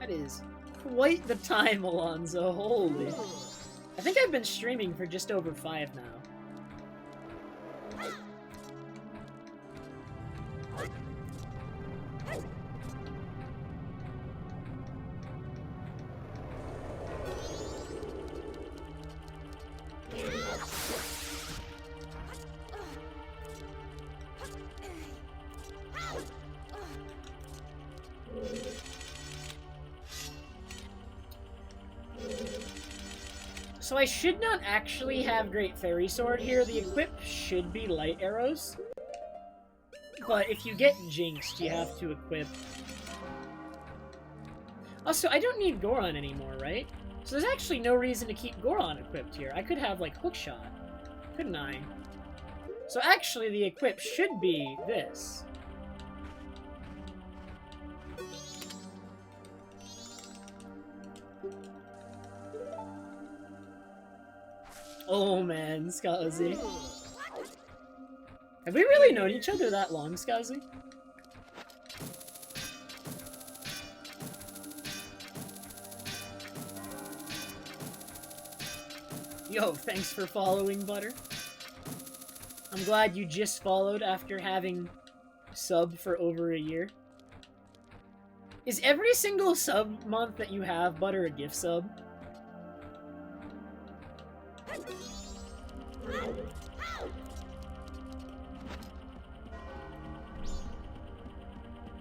S1: That is quite the time, Alonzo. Holy. I think I've been streaming for just over 5 now. So I should not actually have Great Fairy Sword here. The equip should be light arrows. But if you get jinxed, you have to equip. Also, I don't need Goron anymore, right? So there's actually no reason to keep Goron equipped here. I could have, like, Hookshot, couldn't I? So actually, the equip should be this. Oh man, Scuzzy. Have we really known each other that long, Scuzzy? Yo, thanks for following, Butter. I'm glad you just followed after having sub for over a year. Is every single sub month that you have, Butter, a gift sub?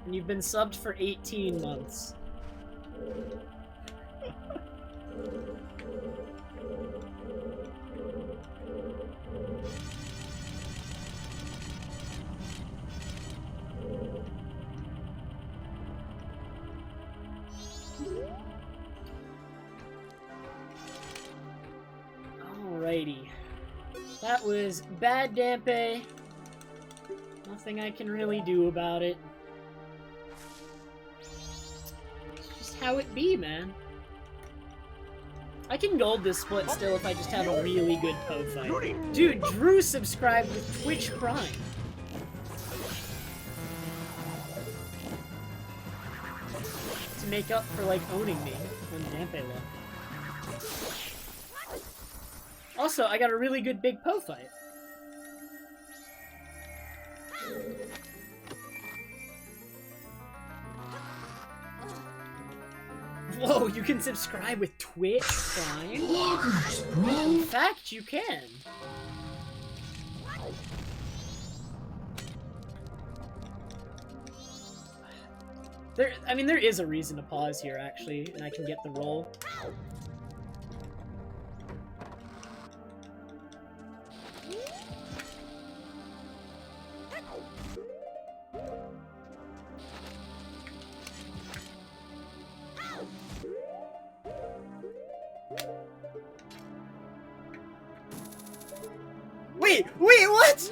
S1: And you've been subbed for 18 months. Alrighty. That was bad, Dampe. Nothing I can really do about it. It's just how it be, man. I can gold this split still if I just have a really good Poe fight. Dude, Drew subscribed with Twitch Prime. To make up for, like, owning me when Dampe left. Also, I got a really good big Poe fight. Whoa, you can subscribe with Twitch Prime?
S4: Bloggers, bro!
S1: In fact, you can. There is a reason to pause here, actually, and I can get the roll. Wait, what?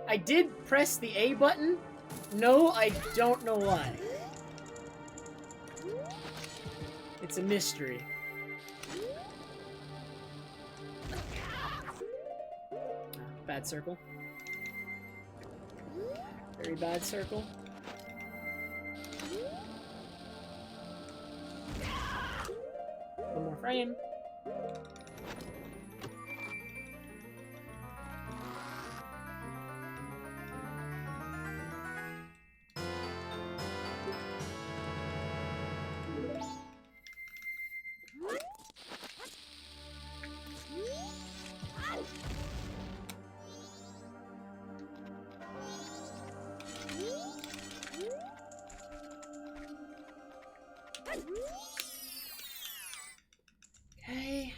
S1: I did press the A button. No, I don't know why. It's a mystery. Bad circle. Very bad circle. One more frame. Okay.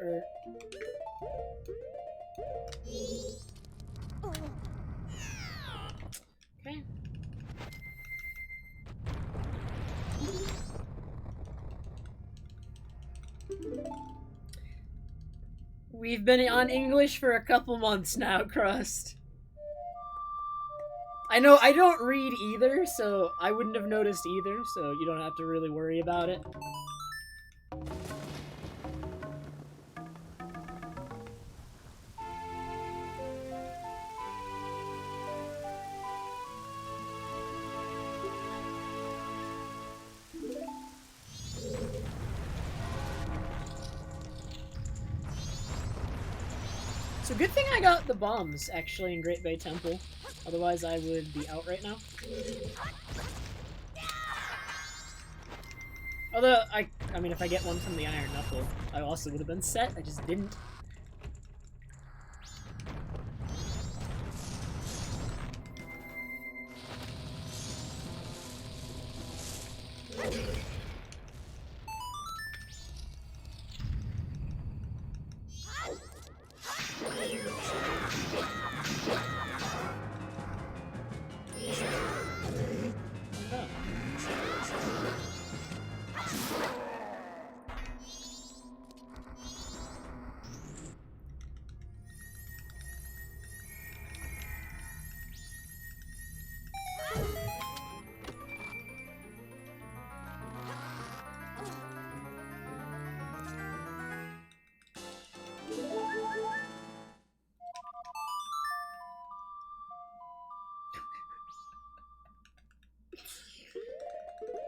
S1: Or... Okay. We've been on English for a couple months now, Crust. I know I don't read either, so I wouldn't have noticed either, so you don't have to really worry about it. So good thing I got the bombs, actually, in Great Bay Temple. Otherwise, I would be out right now. Although, I mean, if I get one from the Iron Knuckle, I also would have been set. I just didn't.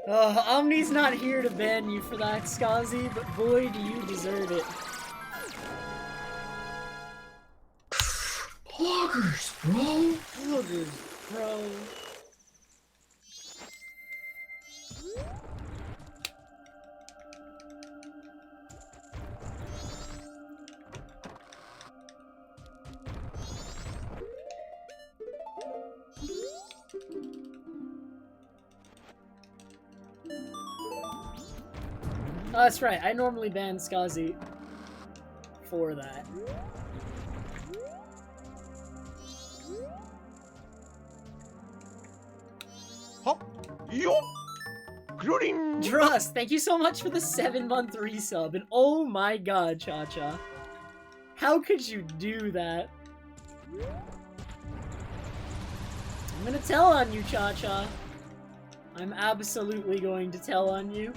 S1: Oh, Omni's not here to ban you for that, Skazi, but boy, do you deserve it.
S4: Poggers, bro.
S1: Poggers, bro. Oh, that's right. I normally ban Skazi for that.
S2: Hop. Yo. Including.
S1: Drust, thank you so much for the 7-month resub. And oh my god, Cha-Cha. How could you do that? I'm gonna tell on you, Cha-Cha. I'm absolutely going to tell on you.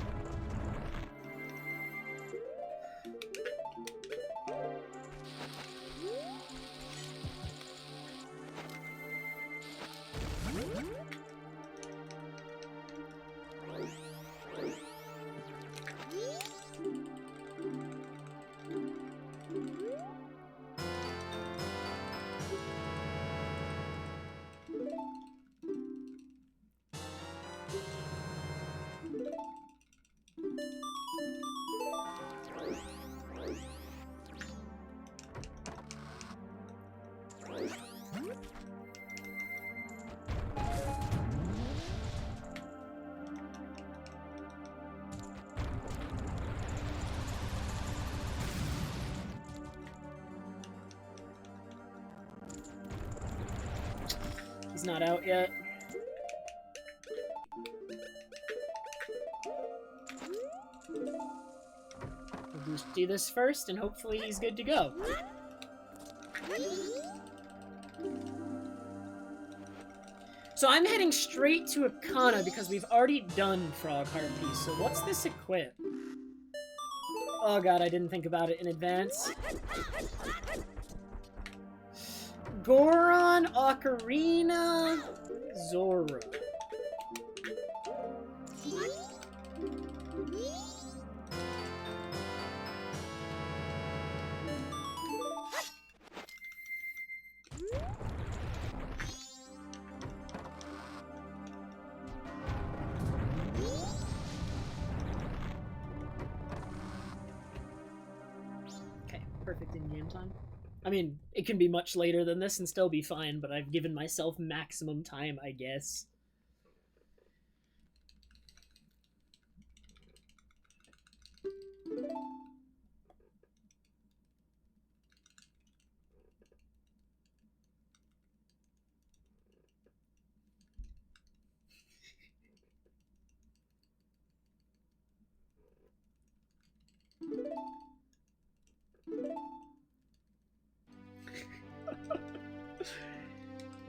S1: He's not out yet. We'll just do this first, and hopefully he's good to go. So I'm heading straight to Akana because we've already done Frog Heart Piece. So what's this equip? Oh god, I didn't think about it in advance. Goron, Ocarina, Zora. Okay, perfect in-game time. I mean, it can be much later than this and still be fine, but I've given myself maximum time, I guess.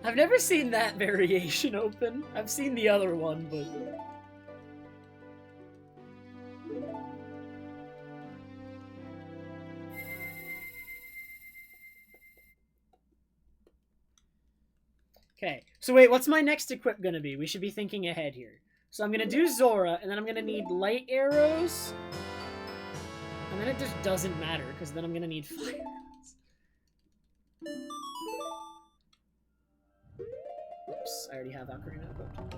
S1: I've never seen that variation open. I've seen the other one, but... Okay, so wait, what's my next equip gonna be? We should be thinking ahead here. So I'm gonna do Zora, and then I'm gonna need light arrows. And then it just doesn't matter, because then I'm gonna need fire arrows. Oops, I already have Ocarina equipped.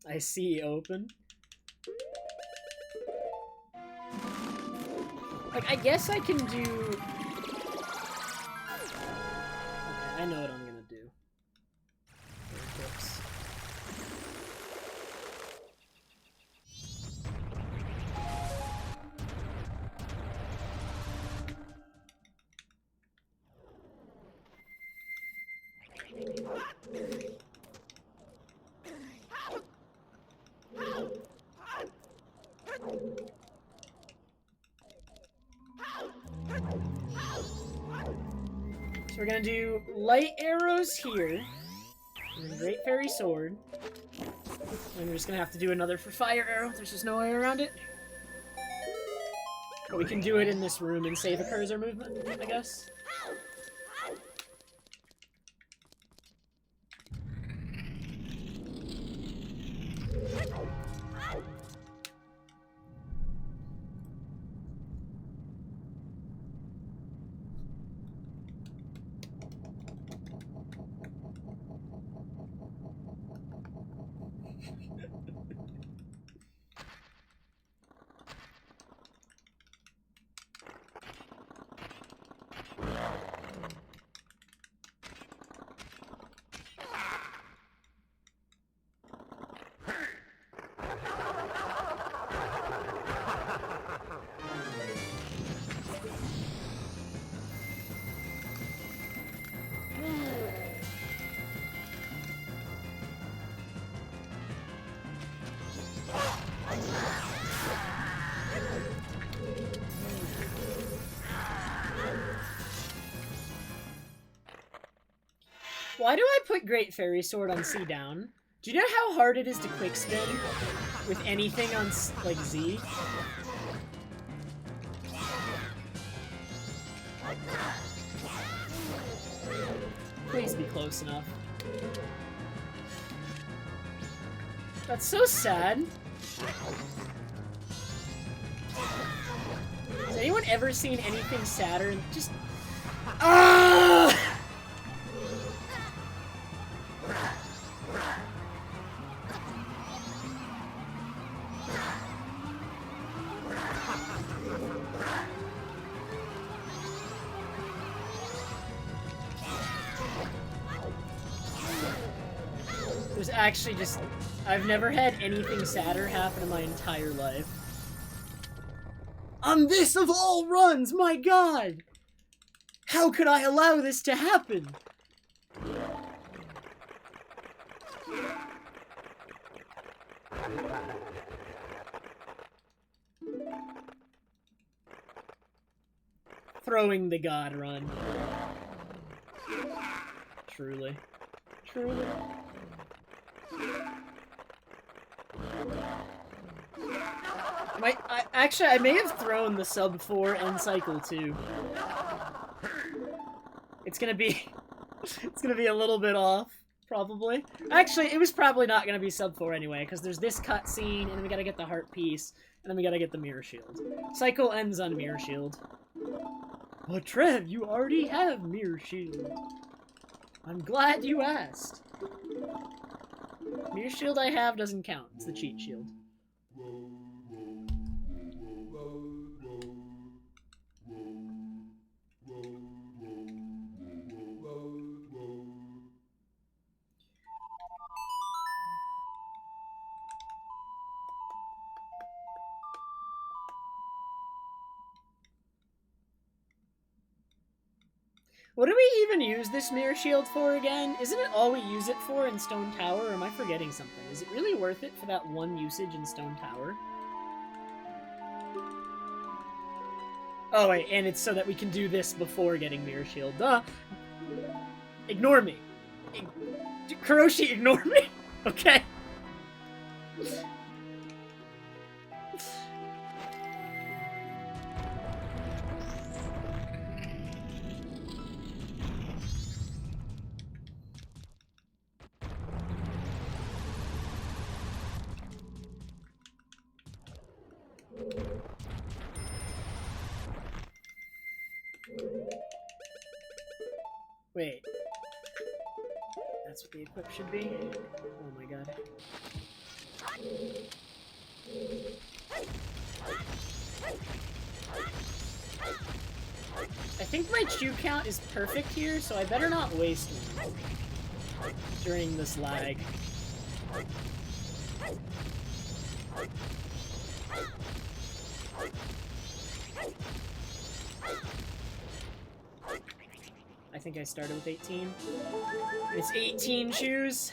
S1: I see open. Like, I guess I can do... Okay, I know what I'm gonna do. Equips. So we're gonna do light arrows here, and then Great Fairy Sword. And we're just gonna have to do another for fire arrow. There's just no way around it. But we can do it in this room and save a cursor movement, I guess. Why do I put Great Fairy Sword on C down? Do you know how hard it is to quick spin with anything on, like, Z? Please be close enough. That's so sad. Has anyone ever seen anything sadder? Just... Ah! There's actually just... I've never had anything sadder happen in my entire life. On this of all runs, my god! How could I allow this to happen? Throwing the god run. Truly. Truly. Actually, I may have thrown the sub 4 and cycle 2. It's gonna be... it's gonna be a little bit off, probably. Actually, it was probably not gonna be sub 4 anyway, because there's this cutscene, and then we gotta get the heart piece, and then we gotta get the mirror shield. Cycle ends on mirror shield. But Trev, you already have mirror shield. I'm glad you asked. Mirror shield I have doesn't count. It's the cheat shield. What do we even use this mirror shield for again? Isn't it all we use it for in Stone Tower, or am I forgetting something? Is it really worth it for that one usage in Stone Tower? Oh, wait, and it's so that we can do this before getting Mirror Shield. Duh. Ignore me. Kuroshi, ignore me. Okay. Wait. That's what the equip should be? Oh my god. I think my chew count is perfect here, so I better not waste one during this lag. I think I started with 18. It's 18 shoes.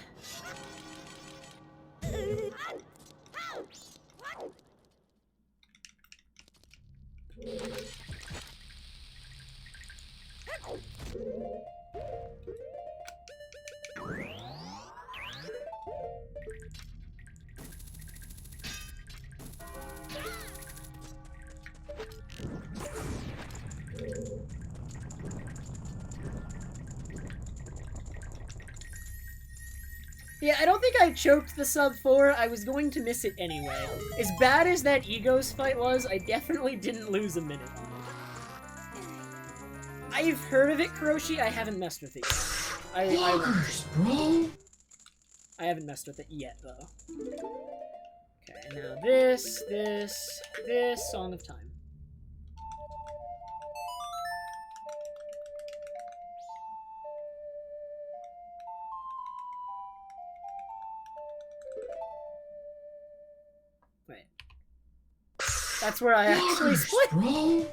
S1: Yeah, I don't think I choked the sub 4. I was going to miss it anyway. As bad as that Egos fight was, I definitely didn't lose a minute on it. I've heard of it, Kuroshi. I haven't messed with it yet. I haven't messed with it yet, though. Okay, now this, Song of Time. Wait. That's where I actually split.
S4: Bro.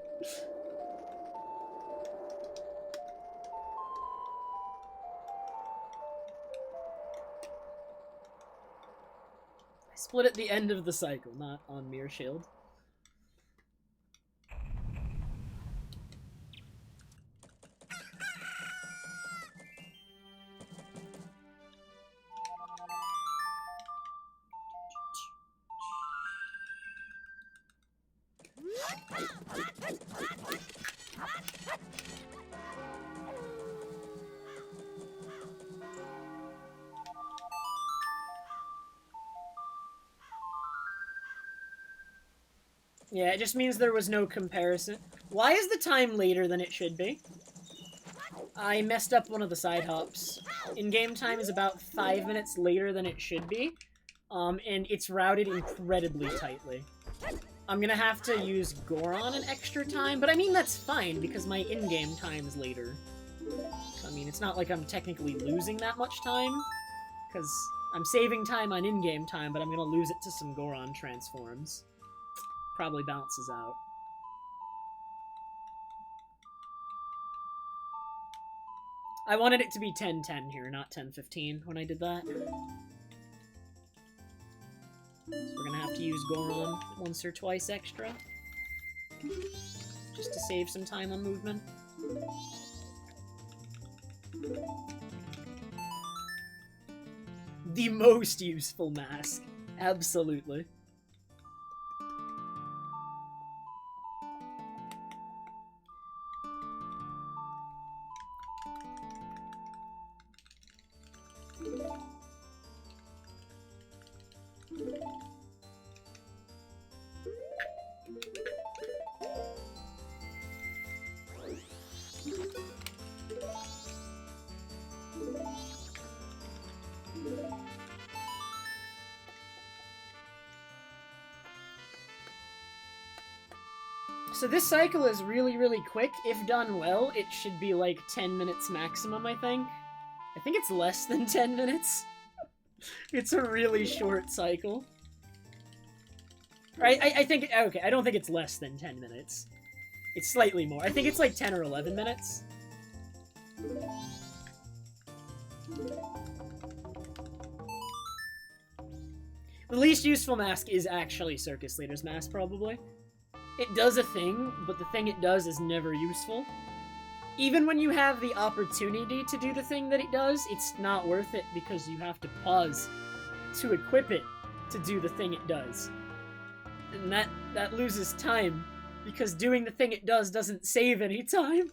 S1: I split at the end of the cycle, not on Mirror Shield. Yeah, it just means there was no comparison. Why is the time later than it should be? I messed up one of the side hops. In-game time is about 5 minutes later than it should be, and it's routed incredibly tightly. I'm gonna have to use Goron an extra time, but I mean that's fine, because my in-game time is later. So, I mean, it's not like I'm technically losing that much time, because I'm saving time on in-game time, but I'm gonna lose it to some Goron transforms. Probably balances out. I wanted it to be 10-10 here, not 10-15 when I did that. So we're gonna have to use Goron once or twice extra. Just to save some time on movement. The most useful mask. Absolutely. So this cycle is really, really quick. If done well, it should be like 10 minutes maximum, I think. I think it's less than 10 minutes. It's a really short cycle. I think, okay, I don't think it's less than 10 minutes. It's slightly more. I think it's like 10 or 11 minutes. The least useful mask is actually Circus Leader's mask, probably. It does a thing, but the thing it does is never useful. Even when you have the opportunity to do the thing that it does, it's not worth it because you have to pause to equip it to do the thing it does. And that loses time, because doing the thing it does doesn't save any time.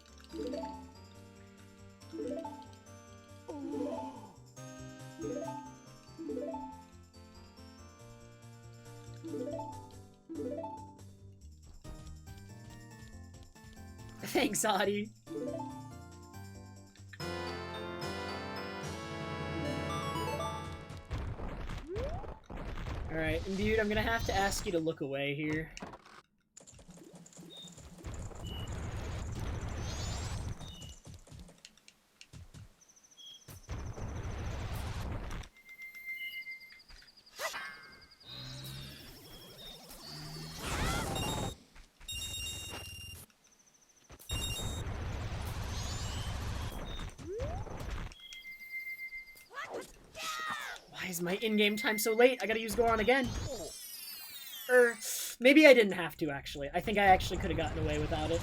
S1: Thanks, Adi. Alright, and dude, I'm gonna have to ask you to look away here. Why is my in-game time so late? I gotta use Goron again. Maybe I didn't have to, actually. I think I actually could have gotten away without it.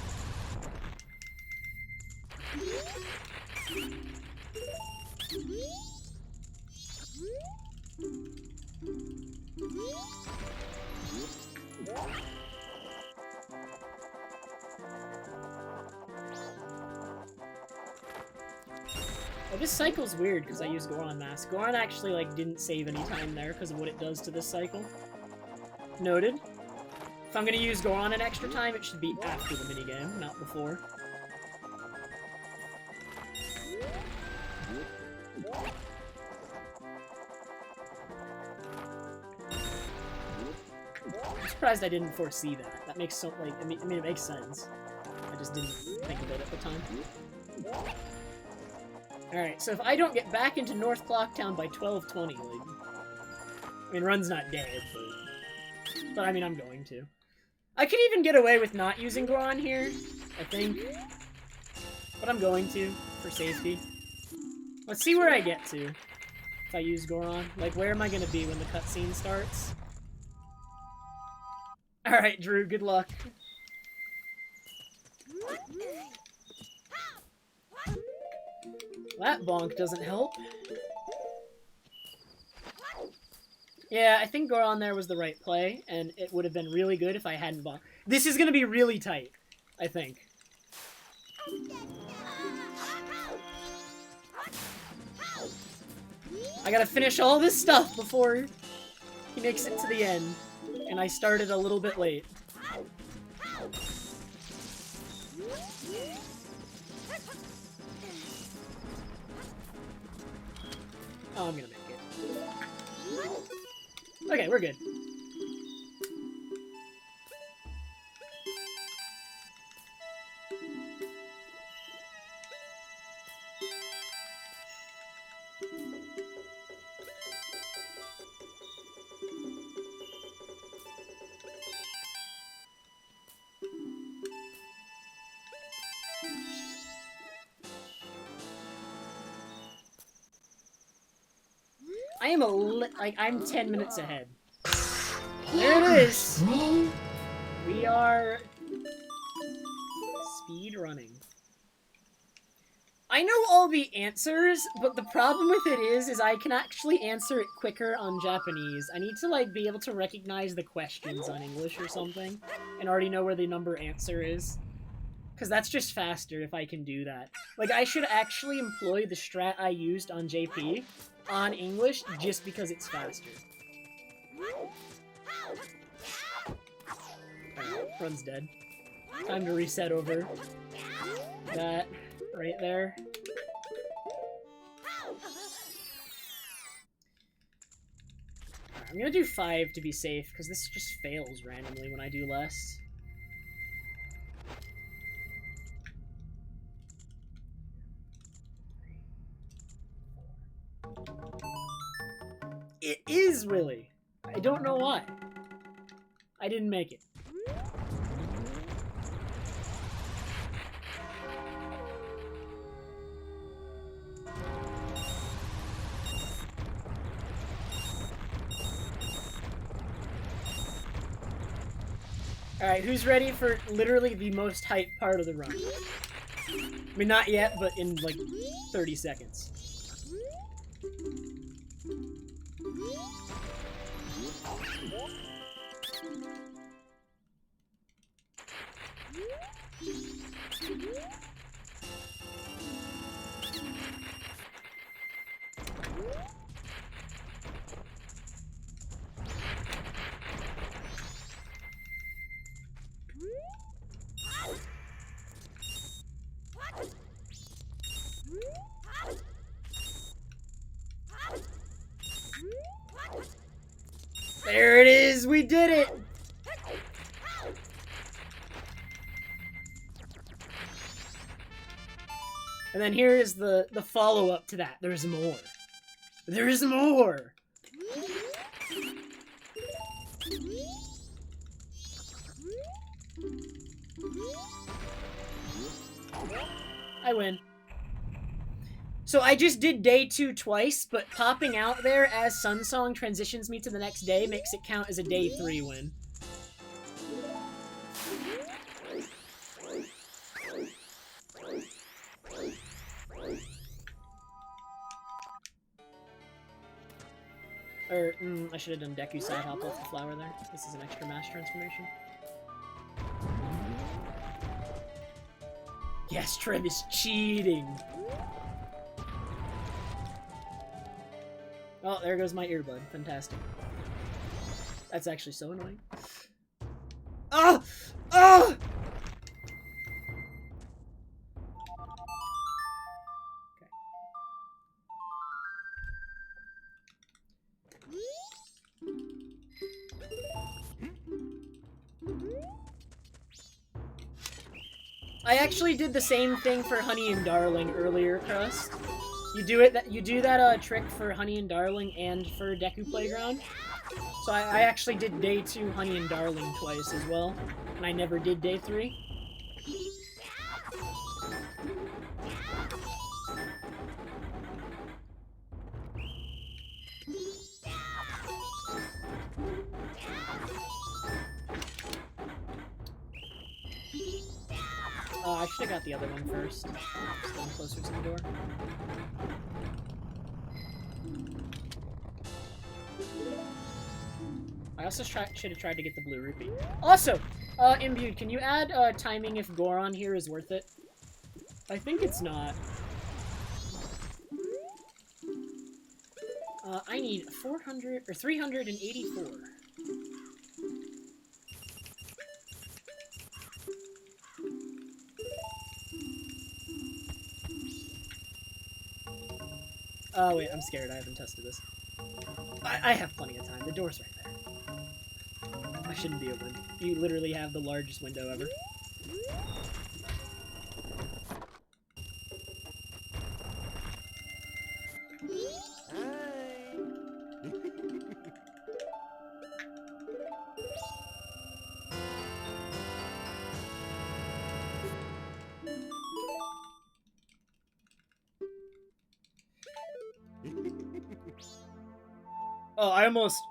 S1: Oh, this cycle's weird because I used Goron Mask. Goron actually, like, didn't save any time there because of what it does to this cycle. Noted. If I'm gonna use Goron an extra time, it should be after the minigame, not before. I'm surprised I didn't foresee that. That makes so, like, I mean, it makes sense. I just didn't think of it at the time. Alright, so if I don't get back into North Clocktown by 12:20, like... I mean, Run's not dead, but I mean, I'm going to. I could even get away with not using Goron here, I think. But I'm going to, for safety. Let's see where I get to if I use Goron. Like, where am I gonna be when the cutscene starts? Alright, Drew, good luck. That bonk doesn't help. Yeah, I think Goron there was the right play, and it would have been really good if I hadn't bonked. This is gonna be really tight, I think. I gotta finish all this stuff before he makes it to the end, and I started a little bit late. Oh, I'm gonna make it. Okay, we're good. I am I'm 10 minutes ahead. There it is! We are... speedrunning. I know all the answers, but the problem with it is I can actually answer it quicker on Japanese. I need to, like, be able to recognize the questions on English or something, and already know where the number answer is. Because that's just faster if I can do that. Like, I should actually employ the strat I used on JP on English just because it's faster. Alright, Run's dead. Time to reset over that right there. Alright, I'm gonna do 5 to be safe, because this just fails randomly when I do less. It is Willy! I don't know why. I didn't make it. Alright, who's ready for literally the most hype part of the run? I mean, not yet, but in like 30 seconds. There it is! We did it! And then here is the follow-up to that. There's more. There's more! I win. So I just did day 2 twice, but popping out there as Sun Song transitions me to the next day makes it count as a day 3 win. Or, I should have done Deku side hop off the flower there. This is an extra mass transformation. Yes, Trev is cheating! Oh, there goes my earbud. Fantastic. That's actually so annoying. Oh! Oh! I actually did the same thing for Honey and Darling earlier, Crust. You do that trick for Honey and Darling and for Deku Playground. So I actually did day 2 Honey and Darling twice as well, and I never did day 3. I should have got the other one first. Stand closer to the door. I also should have tried to get the blue rupee. Also, Imbued, can you add timing if Goron here is worth it? I think it's not. I need 400 or 384. Oh wait, I'm scared. I haven't tested this. I have plenty of time. The door's right there. I shouldn't be open. You literally have the largest window ever. Oh, I almost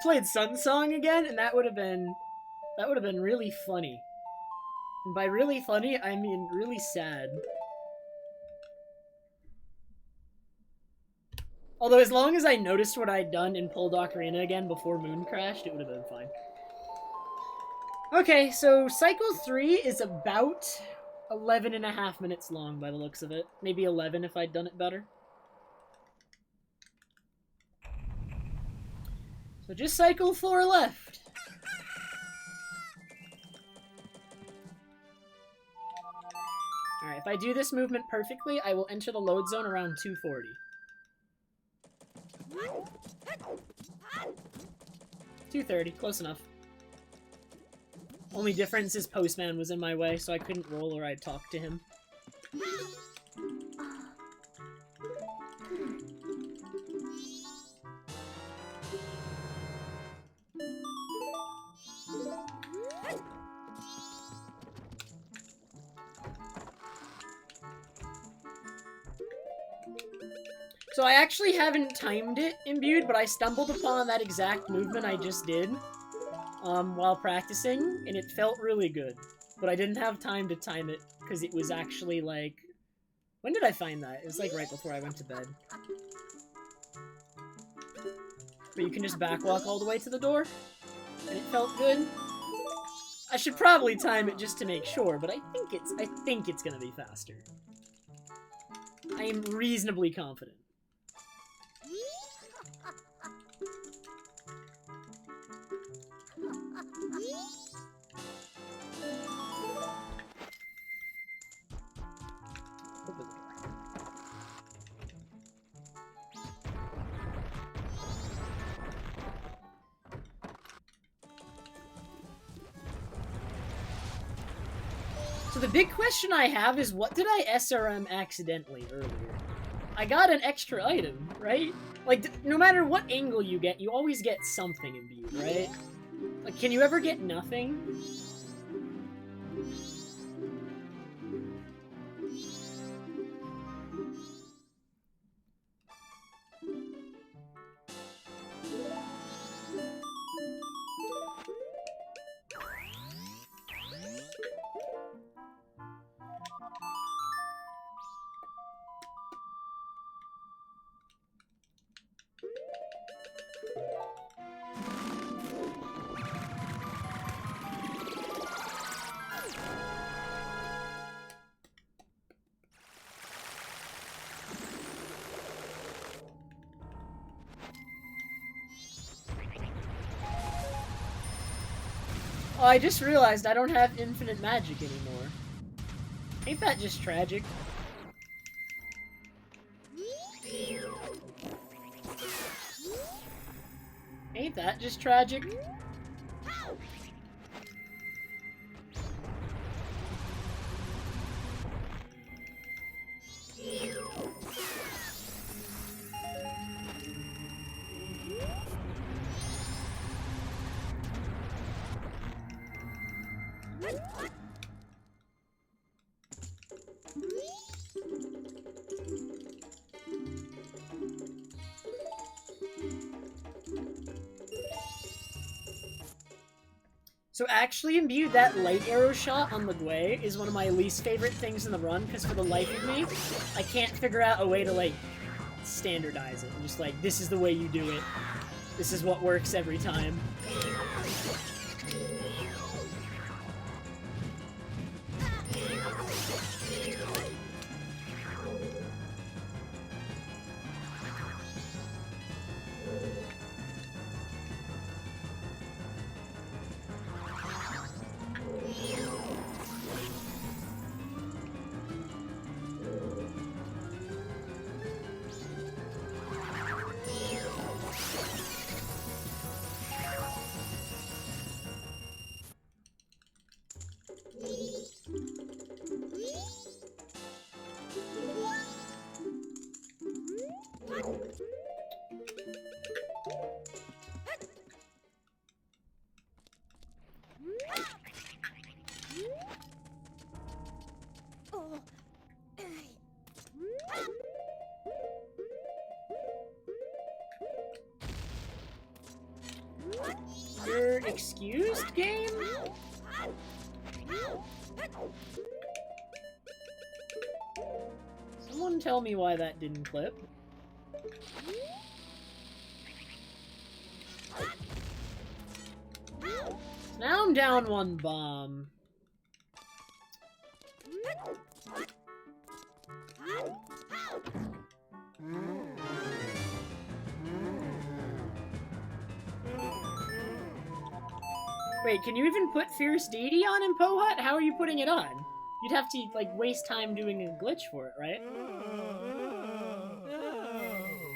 S1: played Sun Song again, and that would have been really funny. And by really funny, I mean really sad. Although as long as I noticed what I'd done in Poldark Arena again before Moon crashed, it would have been fine. Okay, so Cycle 3 is about 11.5 minutes long by the looks of it. Maybe 11 if I'd done it better. So just Cycle 4 left. Alright, if I do this movement perfectly, I will enter the load zone around 240. 230, close enough. Only difference is Postman was in my way, so I couldn't roll or I'd talk to him. So I actually haven't timed it, Imbued, but I stumbled upon that exact movement I just did. while practicing, and it felt really good. But I didn't have time to time it, because it was actually, like... When did I find that? It was, like, right before I went to bed. But you can just backwalk all the way to the door, and it felt good. I should probably time it just to make sure, but I think it's gonna be faster. I am reasonably confident. So the big question I have is, what did I SRM accidentally earlier? I got an extra item, right? Like, no matter what angle you get, you always get something imbued, right? Like, can you ever get nothing? Oh, I just realized I don't have infinite magic anymore. Ain't that just tragic? Ain't that just tragic? So actually imbued that light arrow shot on the Gwei is one of my least favorite things in the run, because for the life of me, I can't figure out a way to, like, standardize it. I'm just like, this is the way you do it. This is what works every time. You're excused, game? Someone tell me why that didn't clip. So now I'm down one bomb. Wait, can you even put Fierce Deity on in Pohut? How are you putting it on? You'd have to, like, waste time doing a glitch for it, right?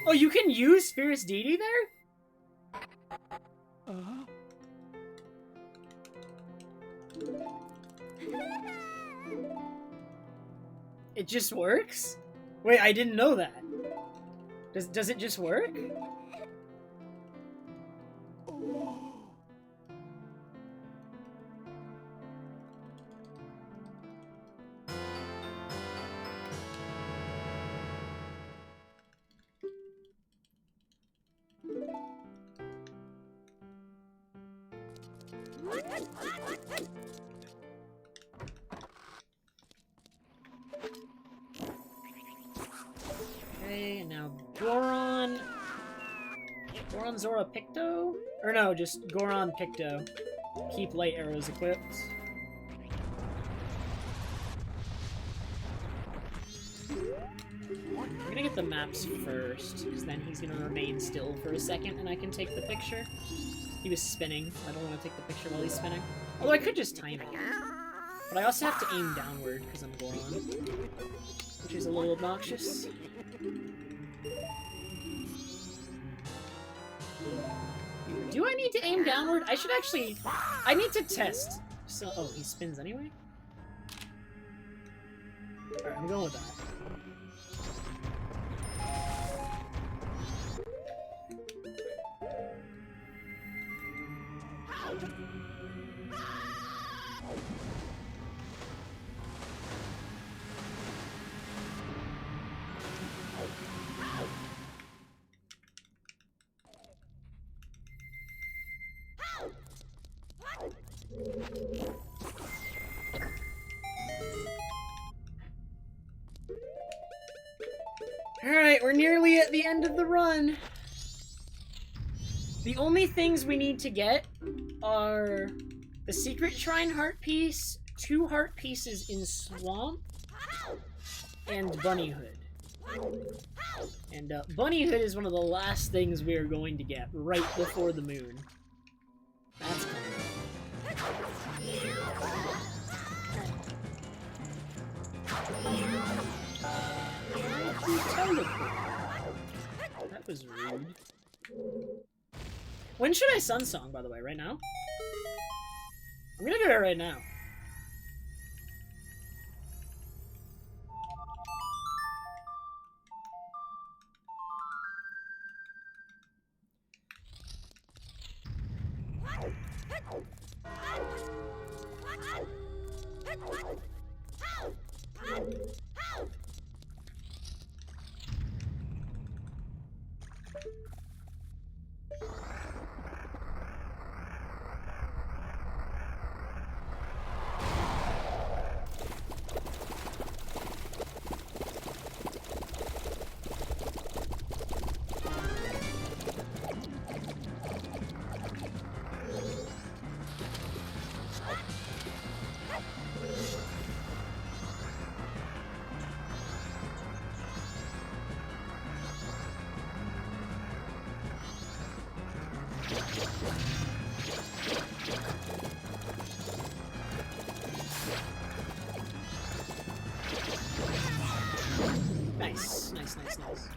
S1: Oh, you can use Fierce Deity there? It just works? Wait, I didn't know that. Does it just work? Okay, and now Goron. Goron, Zora, Picto? Or no, just Goron, Picto. Keep light arrows equipped. I'm gonna get the maps first, because then he's gonna remain still for a second and I can take the picture. He was spinning. I don't want to take the picture while he's spinning. Although I could just time it. But I also have to aim downward because I'm Goron. Which is a little obnoxious. Do I need to aim downward? I should actually... I need to test. So, oh, he spins anyway? Alright, I'm going with that. Alright, we're nearly at the end of the run. The only things we need to get are the Secret Shrine heart piece, 2 heart pieces in Swamp, and Bunnyhood. And Bunnyhood is one of the last things we are going to get right before the moon. That's coming up. That was rude. When should I sun song, by the way? Right now? I'm gonna do it right now. Nice, nice, nice, nice.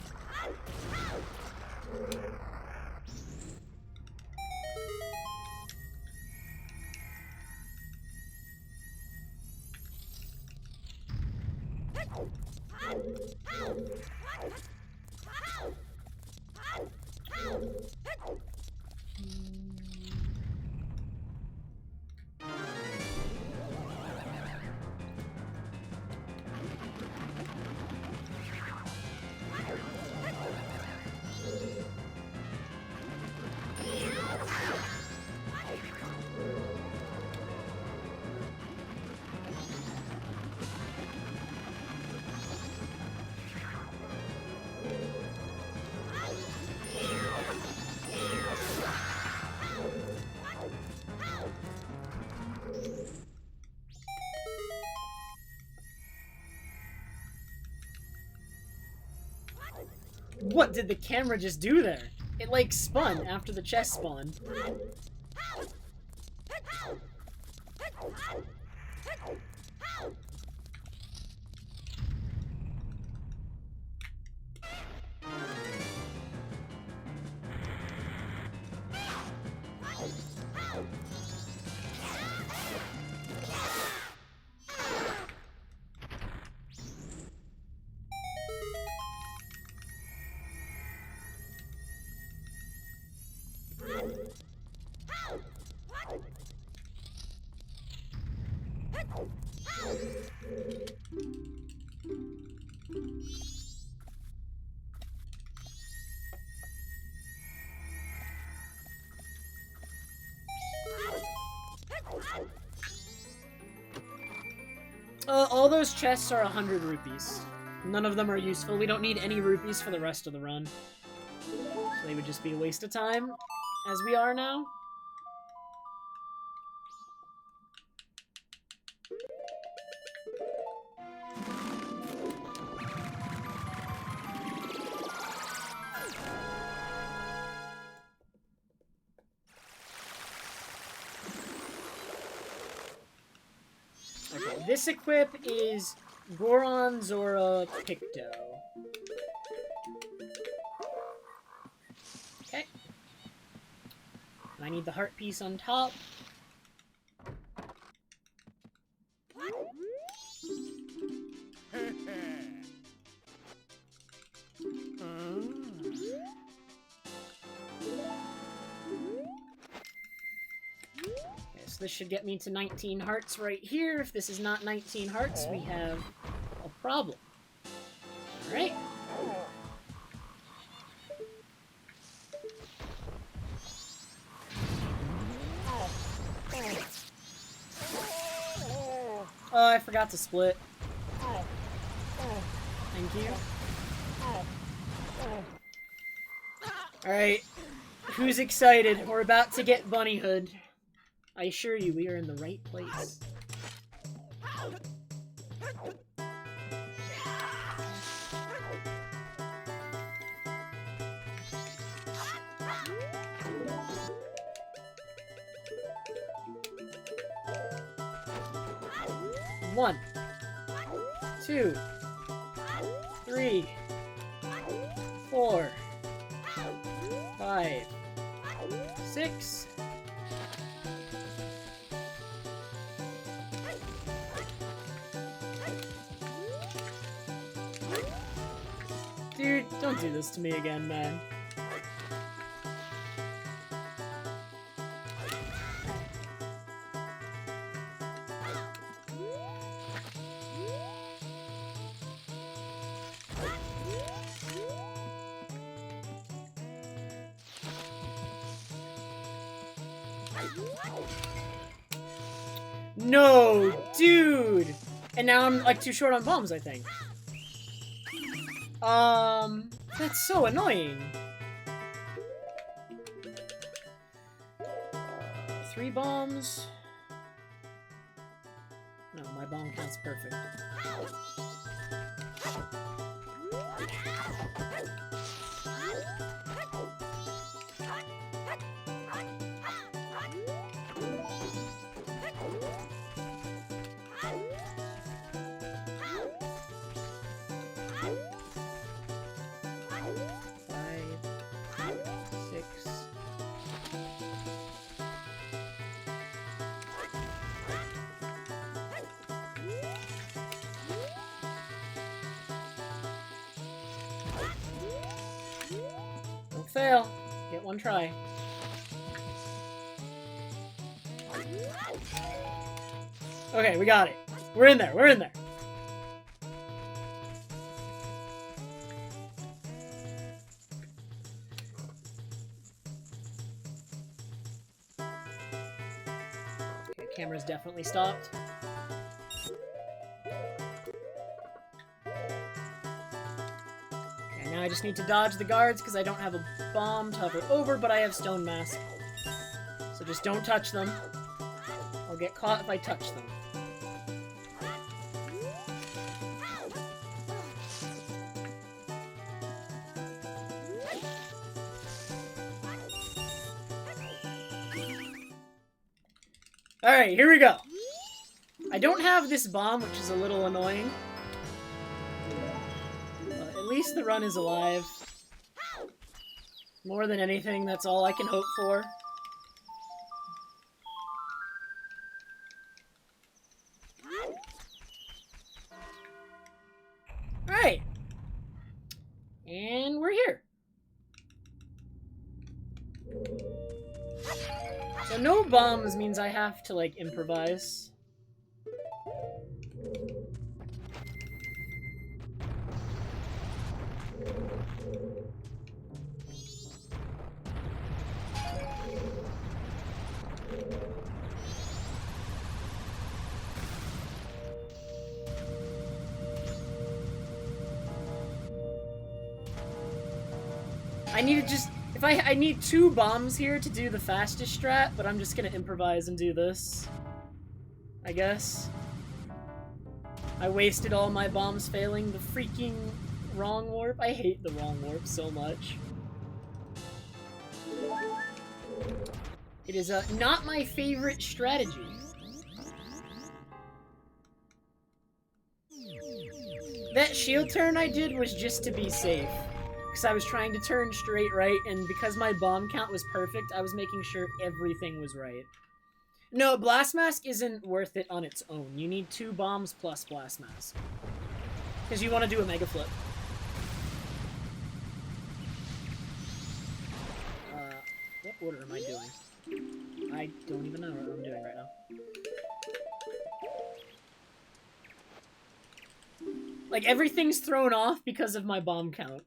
S1: What did the camera just do there? It like spun after the chest spawned. All those chests are 100 rupees. None of them are useful. We don't need any rupees for the rest of the run. So they would just be a waste of time, as we are now. Okay, this equip is Goron, Zora, Picto. Okay. And I need the heart piece on top. This should get me to 19 hearts right here. If this is not 19 hearts, we have a problem. Alright. Oh, I forgot to split. Thank you. Alright. Who's excited? We're about to get Bunnyhood. I assure you, we are in the right place. One, 2, 3, 4, 5, 6. Dude, don't do this to me again, man. No, dude! And now I'm like too short on bombs, I think. That's so annoying. 3 bombs. No, my bomb count's perfect. Fail. Get one try. Okay, we got it. We're in there. We're in there. Okay, camera's definitely stopped. Now I just need to dodge the guards because I don't have a bomb to hover over, but I have Stone Mask. So just don't touch them. I'll get caught if I touch them. Alright, here we go. I don't have this bomb, which is a little annoying. At least the run is alive. More than anything, that's all I can hope for. Alright. And we're here. So no bombs means I have to, like, improvise. I need to just... I need 2 bombs here to do the fastest strat, but I'm just gonna improvise and do this. I guess. I wasted all my bombs failing the freaking wrong warp. I hate the wrong warp so much. It is not my favorite strategy. That shield turn I did was just to be safe. Because I was trying to turn straight right, and because my bomb count was perfect, I was making sure everything was right. No, Blast Mask isn't worth it on its own. You need 2 bombs plus Blast Mask. Because you want to do a Mega Flip. What order am I doing? I don't even know what I'm doing right now. Like, everything's thrown off because of my bomb count.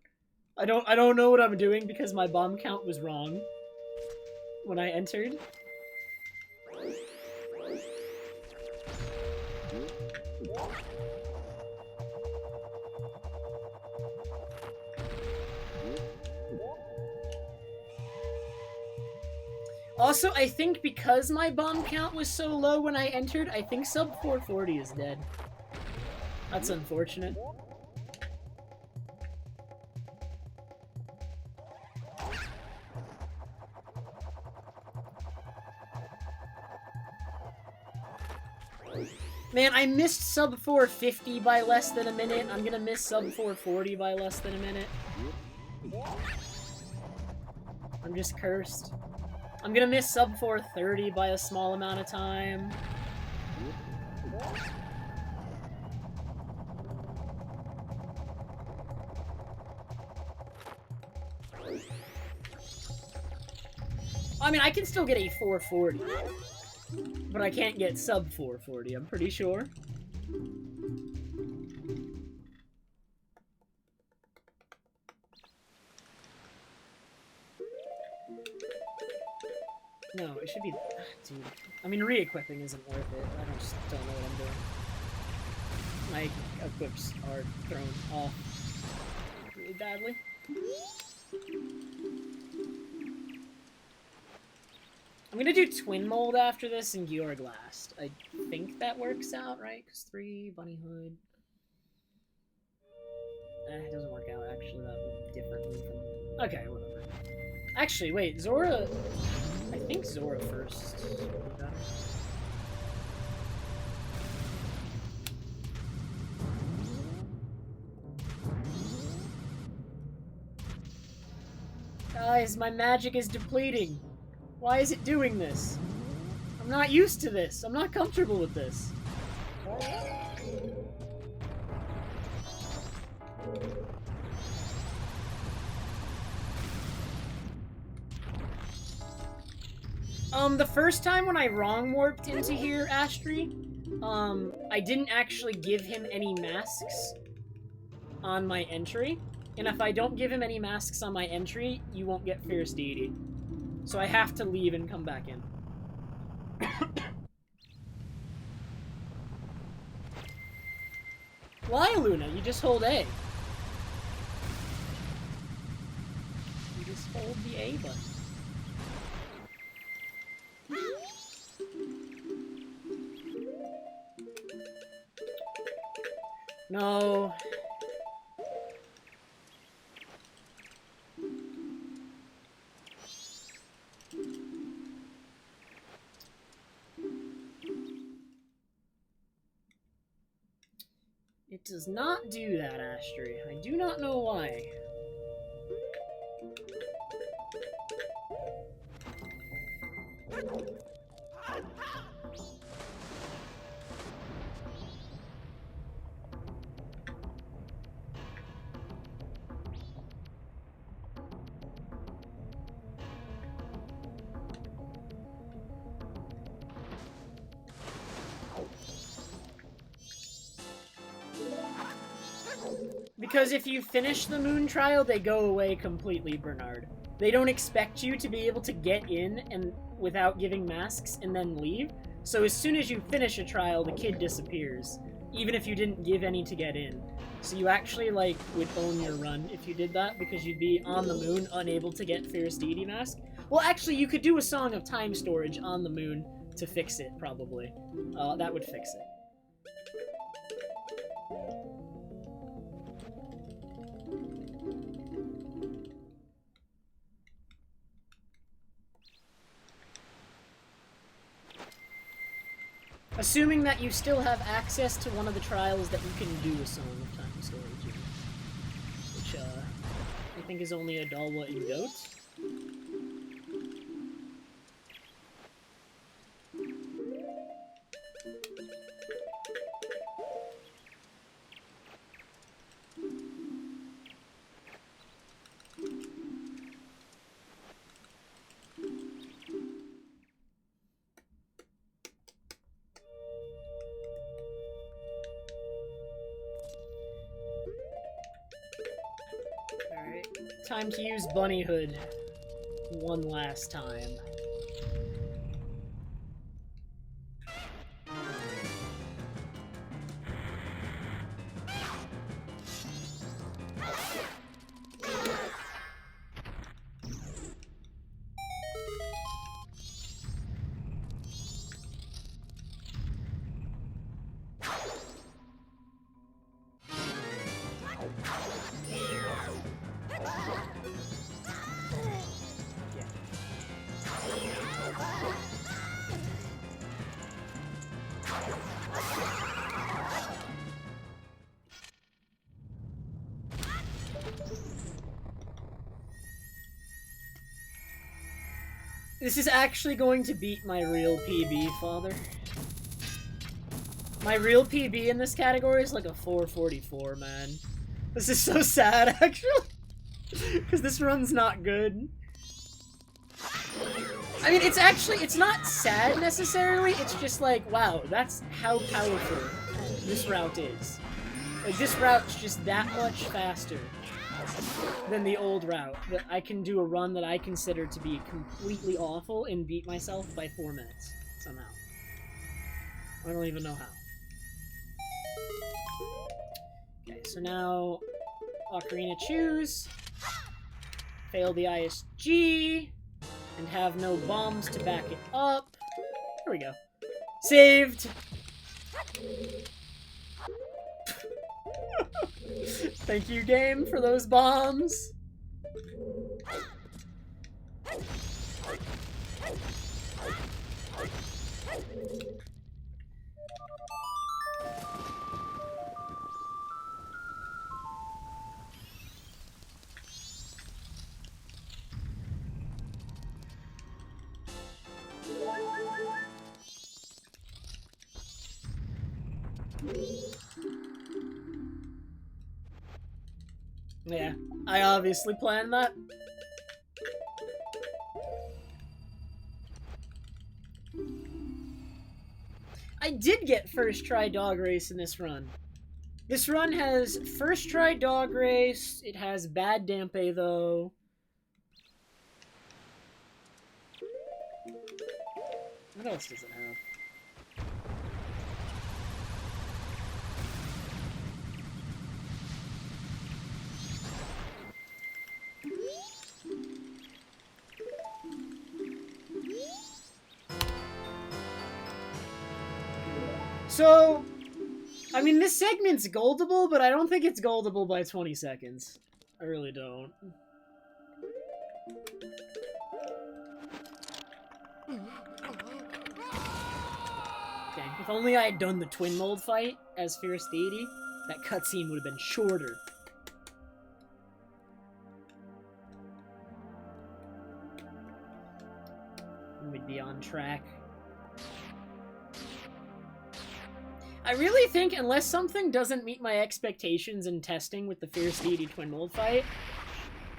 S1: I don't know what I'm doing because my bomb count was wrong when I entered. Also, I think because my bomb count was so low when I entered, I think sub 440 is dead. That's unfortunate. Man, I missed sub 450 by less than a minute. I'm gonna miss sub 440 by less than a minute. I'm just cursed. I'm gonna miss sub 430 by a small amount of time. I mean, I can still get a 440. But I can't get sub 440, I'm pretty sure. No, it should be... Dude. I mean, re-equipping isn't worth it. I just don't know what I'm doing. My equips are thrown off really badly. I'm gonna do Twin Mold after this and Georg last. I think that works out, right? Because 3, Bunny Hood... it doesn't work out, actually, that differently from... Okay, whatever. Actually, wait, Zora... I think Zora first. Guys, my magic is depleting. Why is it doing this? I'm not used to this. I'm not comfortable with this. The first time when I wrong warped into here, Astri, I didn't actually give him any masks on my entry. And if I don't give him any masks on my entry, you won't get Fierce Deity. So I have to leave and come back in. Why, Luna? You just hold A. You just hold the A button. No. It does not do that, Astri. I do not know why. Because if you finish the moon trial, they go away completely, Bernard. They don't expect you to be able to get in and without giving masks and then leave. So as soon as you finish a trial, the kid disappears. even if you didn't give any to get in. So you actually, like, would own your run if you did that, because you'd be on the moon, unable to get Fierce Deity Mask. Well, actually, you could do a Song of Time storage on the moon to fix it, probably. That would fix it. Assuming that you still have access to one of the trials that you can do a Song of Time storage in. Which, I think is only a Dalwa and Goat. Alright, time to use Bunnyhood one last time. This is actually going to beat my real PB, Father. My real PB in this category is like a 444, man. This is so sad, actually. Because this run's not good. I mean, it's not sad necessarily, it's just like, wow, that's how powerful this route is. Like, this route's just that much faster than the old route, that I can do a run that I consider to be completely awful and beat myself by 4 minutes, somehow. I don't even know how. Okay, so now, Ocarina choose, fail the ISG, and have no bombs to back it up. There we go. Saved! Thank you, game, for those bombs. Yeah, I obviously planned that. I did get first try dog race in this run. This run has first try dog race, it has bad Dampe though. What else does it have? So, I mean, this segment's goldable, but I don't think it's goldable by 20 seconds. I really don't. Okay, if only I had done the twin mold fight as Fierce Deity, that cutscene would have been shorter. And we'd be on track. I really think, unless something doesn't meet my expectations in testing with the Fierce Deity Twin Mold fight,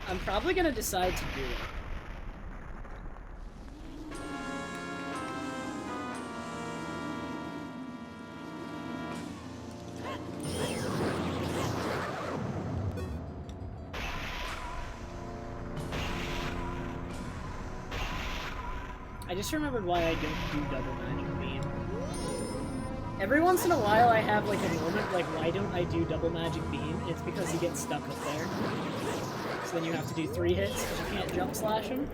S1: I'm probably gonna decide to do it. I just remembered why I don't do double magic beam. Every once in a while I have like a moment like, why don't I do double magic beam? It's because he gets stuck up there. So then you have to do 3 hits because you can't jump slash him.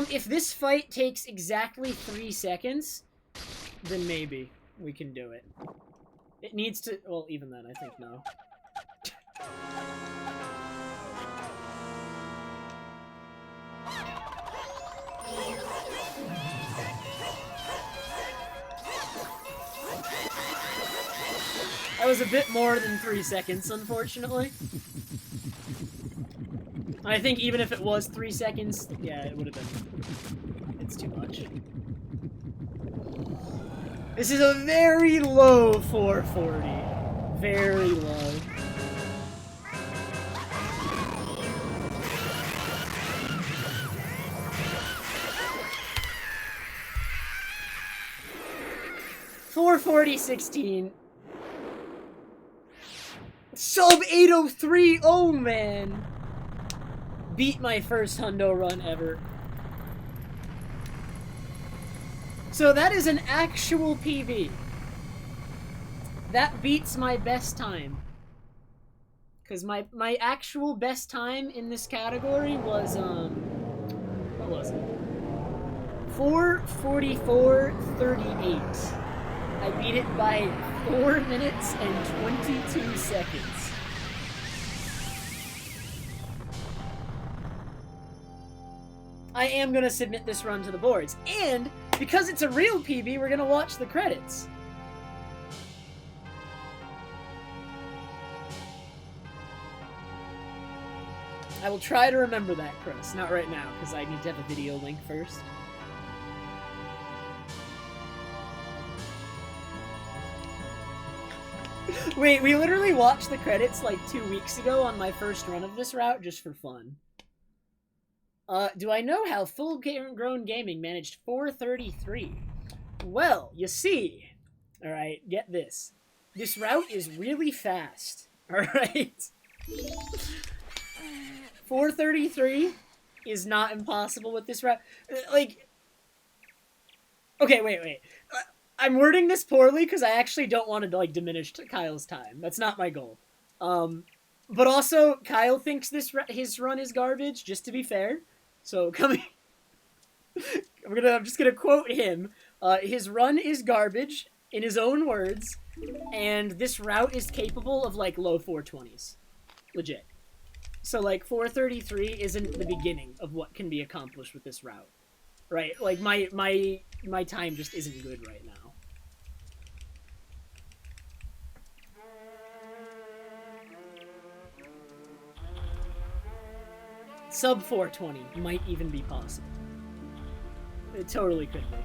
S1: If this fight takes exactly 3 seconds, then maybe we can do it. It needs to, well, even then, I think no. That was a bit more than 3 seconds, unfortunately. I think even if it was 3 seconds, yeah, it would have been. It's too much. This is a very low 440. Very low. $440.16. Sub 803. Oh man. Beat my first hundo run ever. So that is an actual PB. That beats my best time. Because my actual best time in this category was, what was it? 4:44:38. I beat it by 4 minutes and 22 seconds. I am gonna submit this run to the boards, and because it's a real PB, we're gonna watch the credits. I will try to remember that, Chris. Not right now, because I need to have a video link first. Wait, we literally watched the credits like 2 weeks ago on my first run of this route, just for fun. Do I know how full-grown gaming managed 433? Well, you see. Alright, get this. This route is really fast. Alright? 433 is not impossible with this route. Like... Okay, wait. I'm wording this poorly because I actually don't want to, like, diminish Kyle's time. That's not my goal. But also, Kyle thinks his run is garbage, just to be fair. So, coming... I'm just gonna quote him. His run is garbage, in his own words, and this route is capable of, like, low 420s. Legit. So, like, 433 isn't the beginning of what can be accomplished with this route. Right? Like, my time just isn't good right now. Sub 420 might even be possible. It totally could be.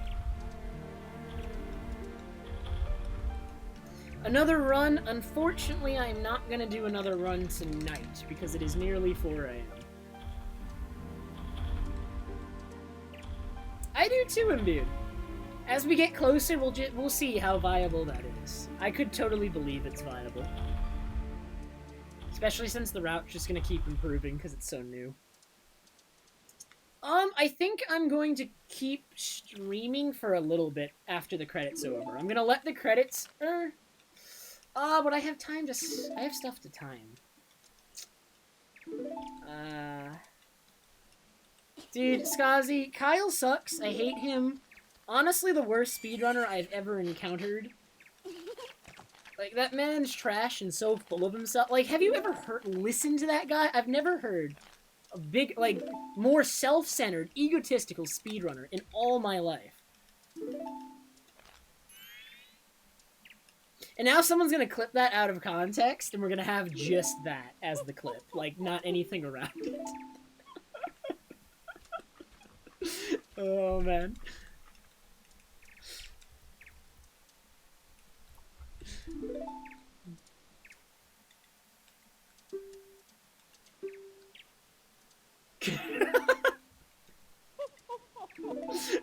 S1: Another run. Unfortunately, I'm not going to do another run tonight because it is nearly 4 a.m. I do too, Imbued. As we get closer, we'll see how viable that is. I could totally believe it's viable. Especially since the route's just going to keep improving because it's so new. I think I'm going to keep streaming for a little bit after the credits are over. I'm gonna let the credits... but I have time to... I have stuff to time. Dude, Skazi, Kyle sucks. I hate him. Honestly, the worst speedrunner I've ever encountered. Like, that man's trash and so full of himself. Like, have you ever listened to that guy? I've never heard a big, like, more self-centered, egotistical speedrunner in all my life. And now someone's gonna clip that out of context, and we're gonna have just that as the clip. Like, not anything around it. Oh, man.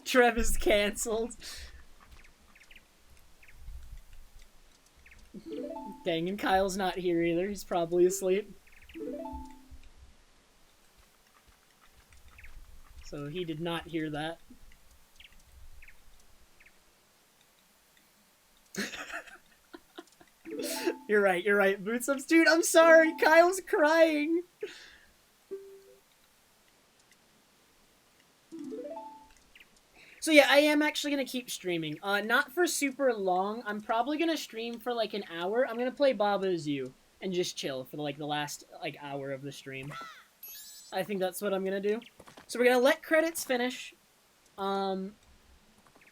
S1: Trev is cancelled. Dang, and Kyle's not here either. He's probably asleep. So he did not hear that. You're right, Boots Ups. Dude, I'm sorry, Kyle's crying. So yeah, I am actually gonna keep streaming. Not for super long. I'm probably gonna stream for like an hour. I'm gonna play Baba's You and just chill for like the last like hour of the stream. I think that's what I'm gonna do. So we're gonna let credits finish. And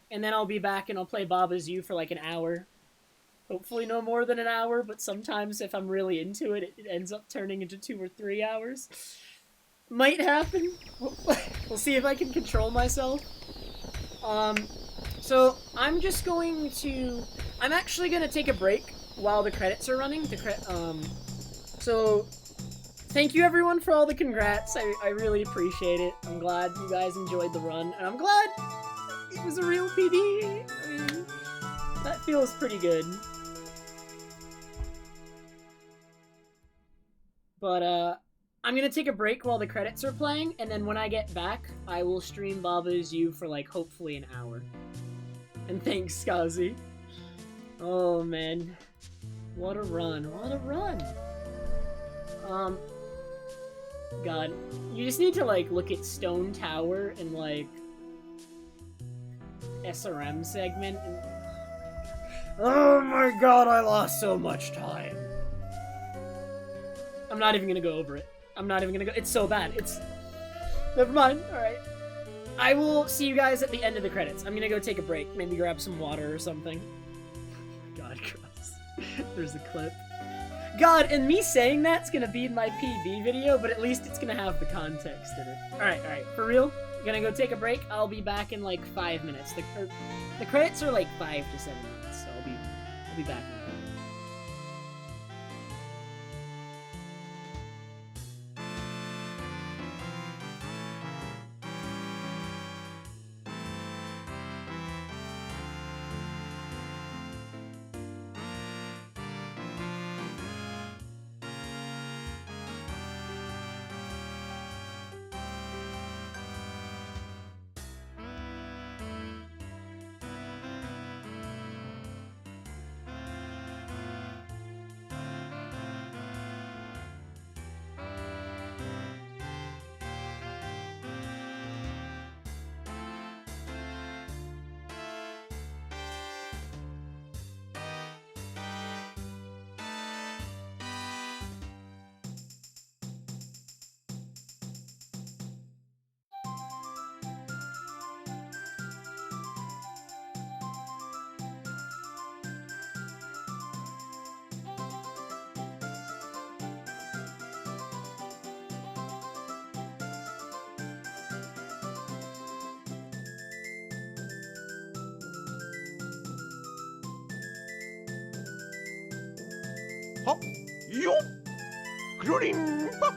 S1: then I'll be back and I'll play Baba's You for like an hour. Hopefully no more than an hour, but sometimes if I'm really into it, it ends up turning into 2 or 3 hours. Might happen. We'll see if I can control myself. So I'm just going to... I'm actually going to take a break while the credits are running. So thank you everyone for all the congrats. I really appreciate it. I'm glad you guys enjoyed the run, and I'm glad it was a real PB. I mean, that feels pretty good. But, I'm gonna take a break while the credits are playing, and then when I get back, I will stream Baba's You for, like, hopefully an hour. And thanks, Skazi. Oh, man. What a run. What a run. God. You just need to, like, look at Stone Tower and, like, SRM segment, and... Oh my god, I lost so much time. I'm not even gonna go over it. I'm not even gonna go. It's so bad. It's... Never mind. Alright. I will see you guys at the end of the credits. I'm gonna go take a break. Maybe grab some water or something. Oh my god, gross. There's a clip. God, and me saying that's gonna be in my PB video, but at least it's gonna have the context in it. Alright, for real. Gonna go take a break. I'll be back in like 5 minutes. The credits are like 5 to 7 minutes, so I'll be back in a bit.
S2: Hop, yo, Grurin, pop.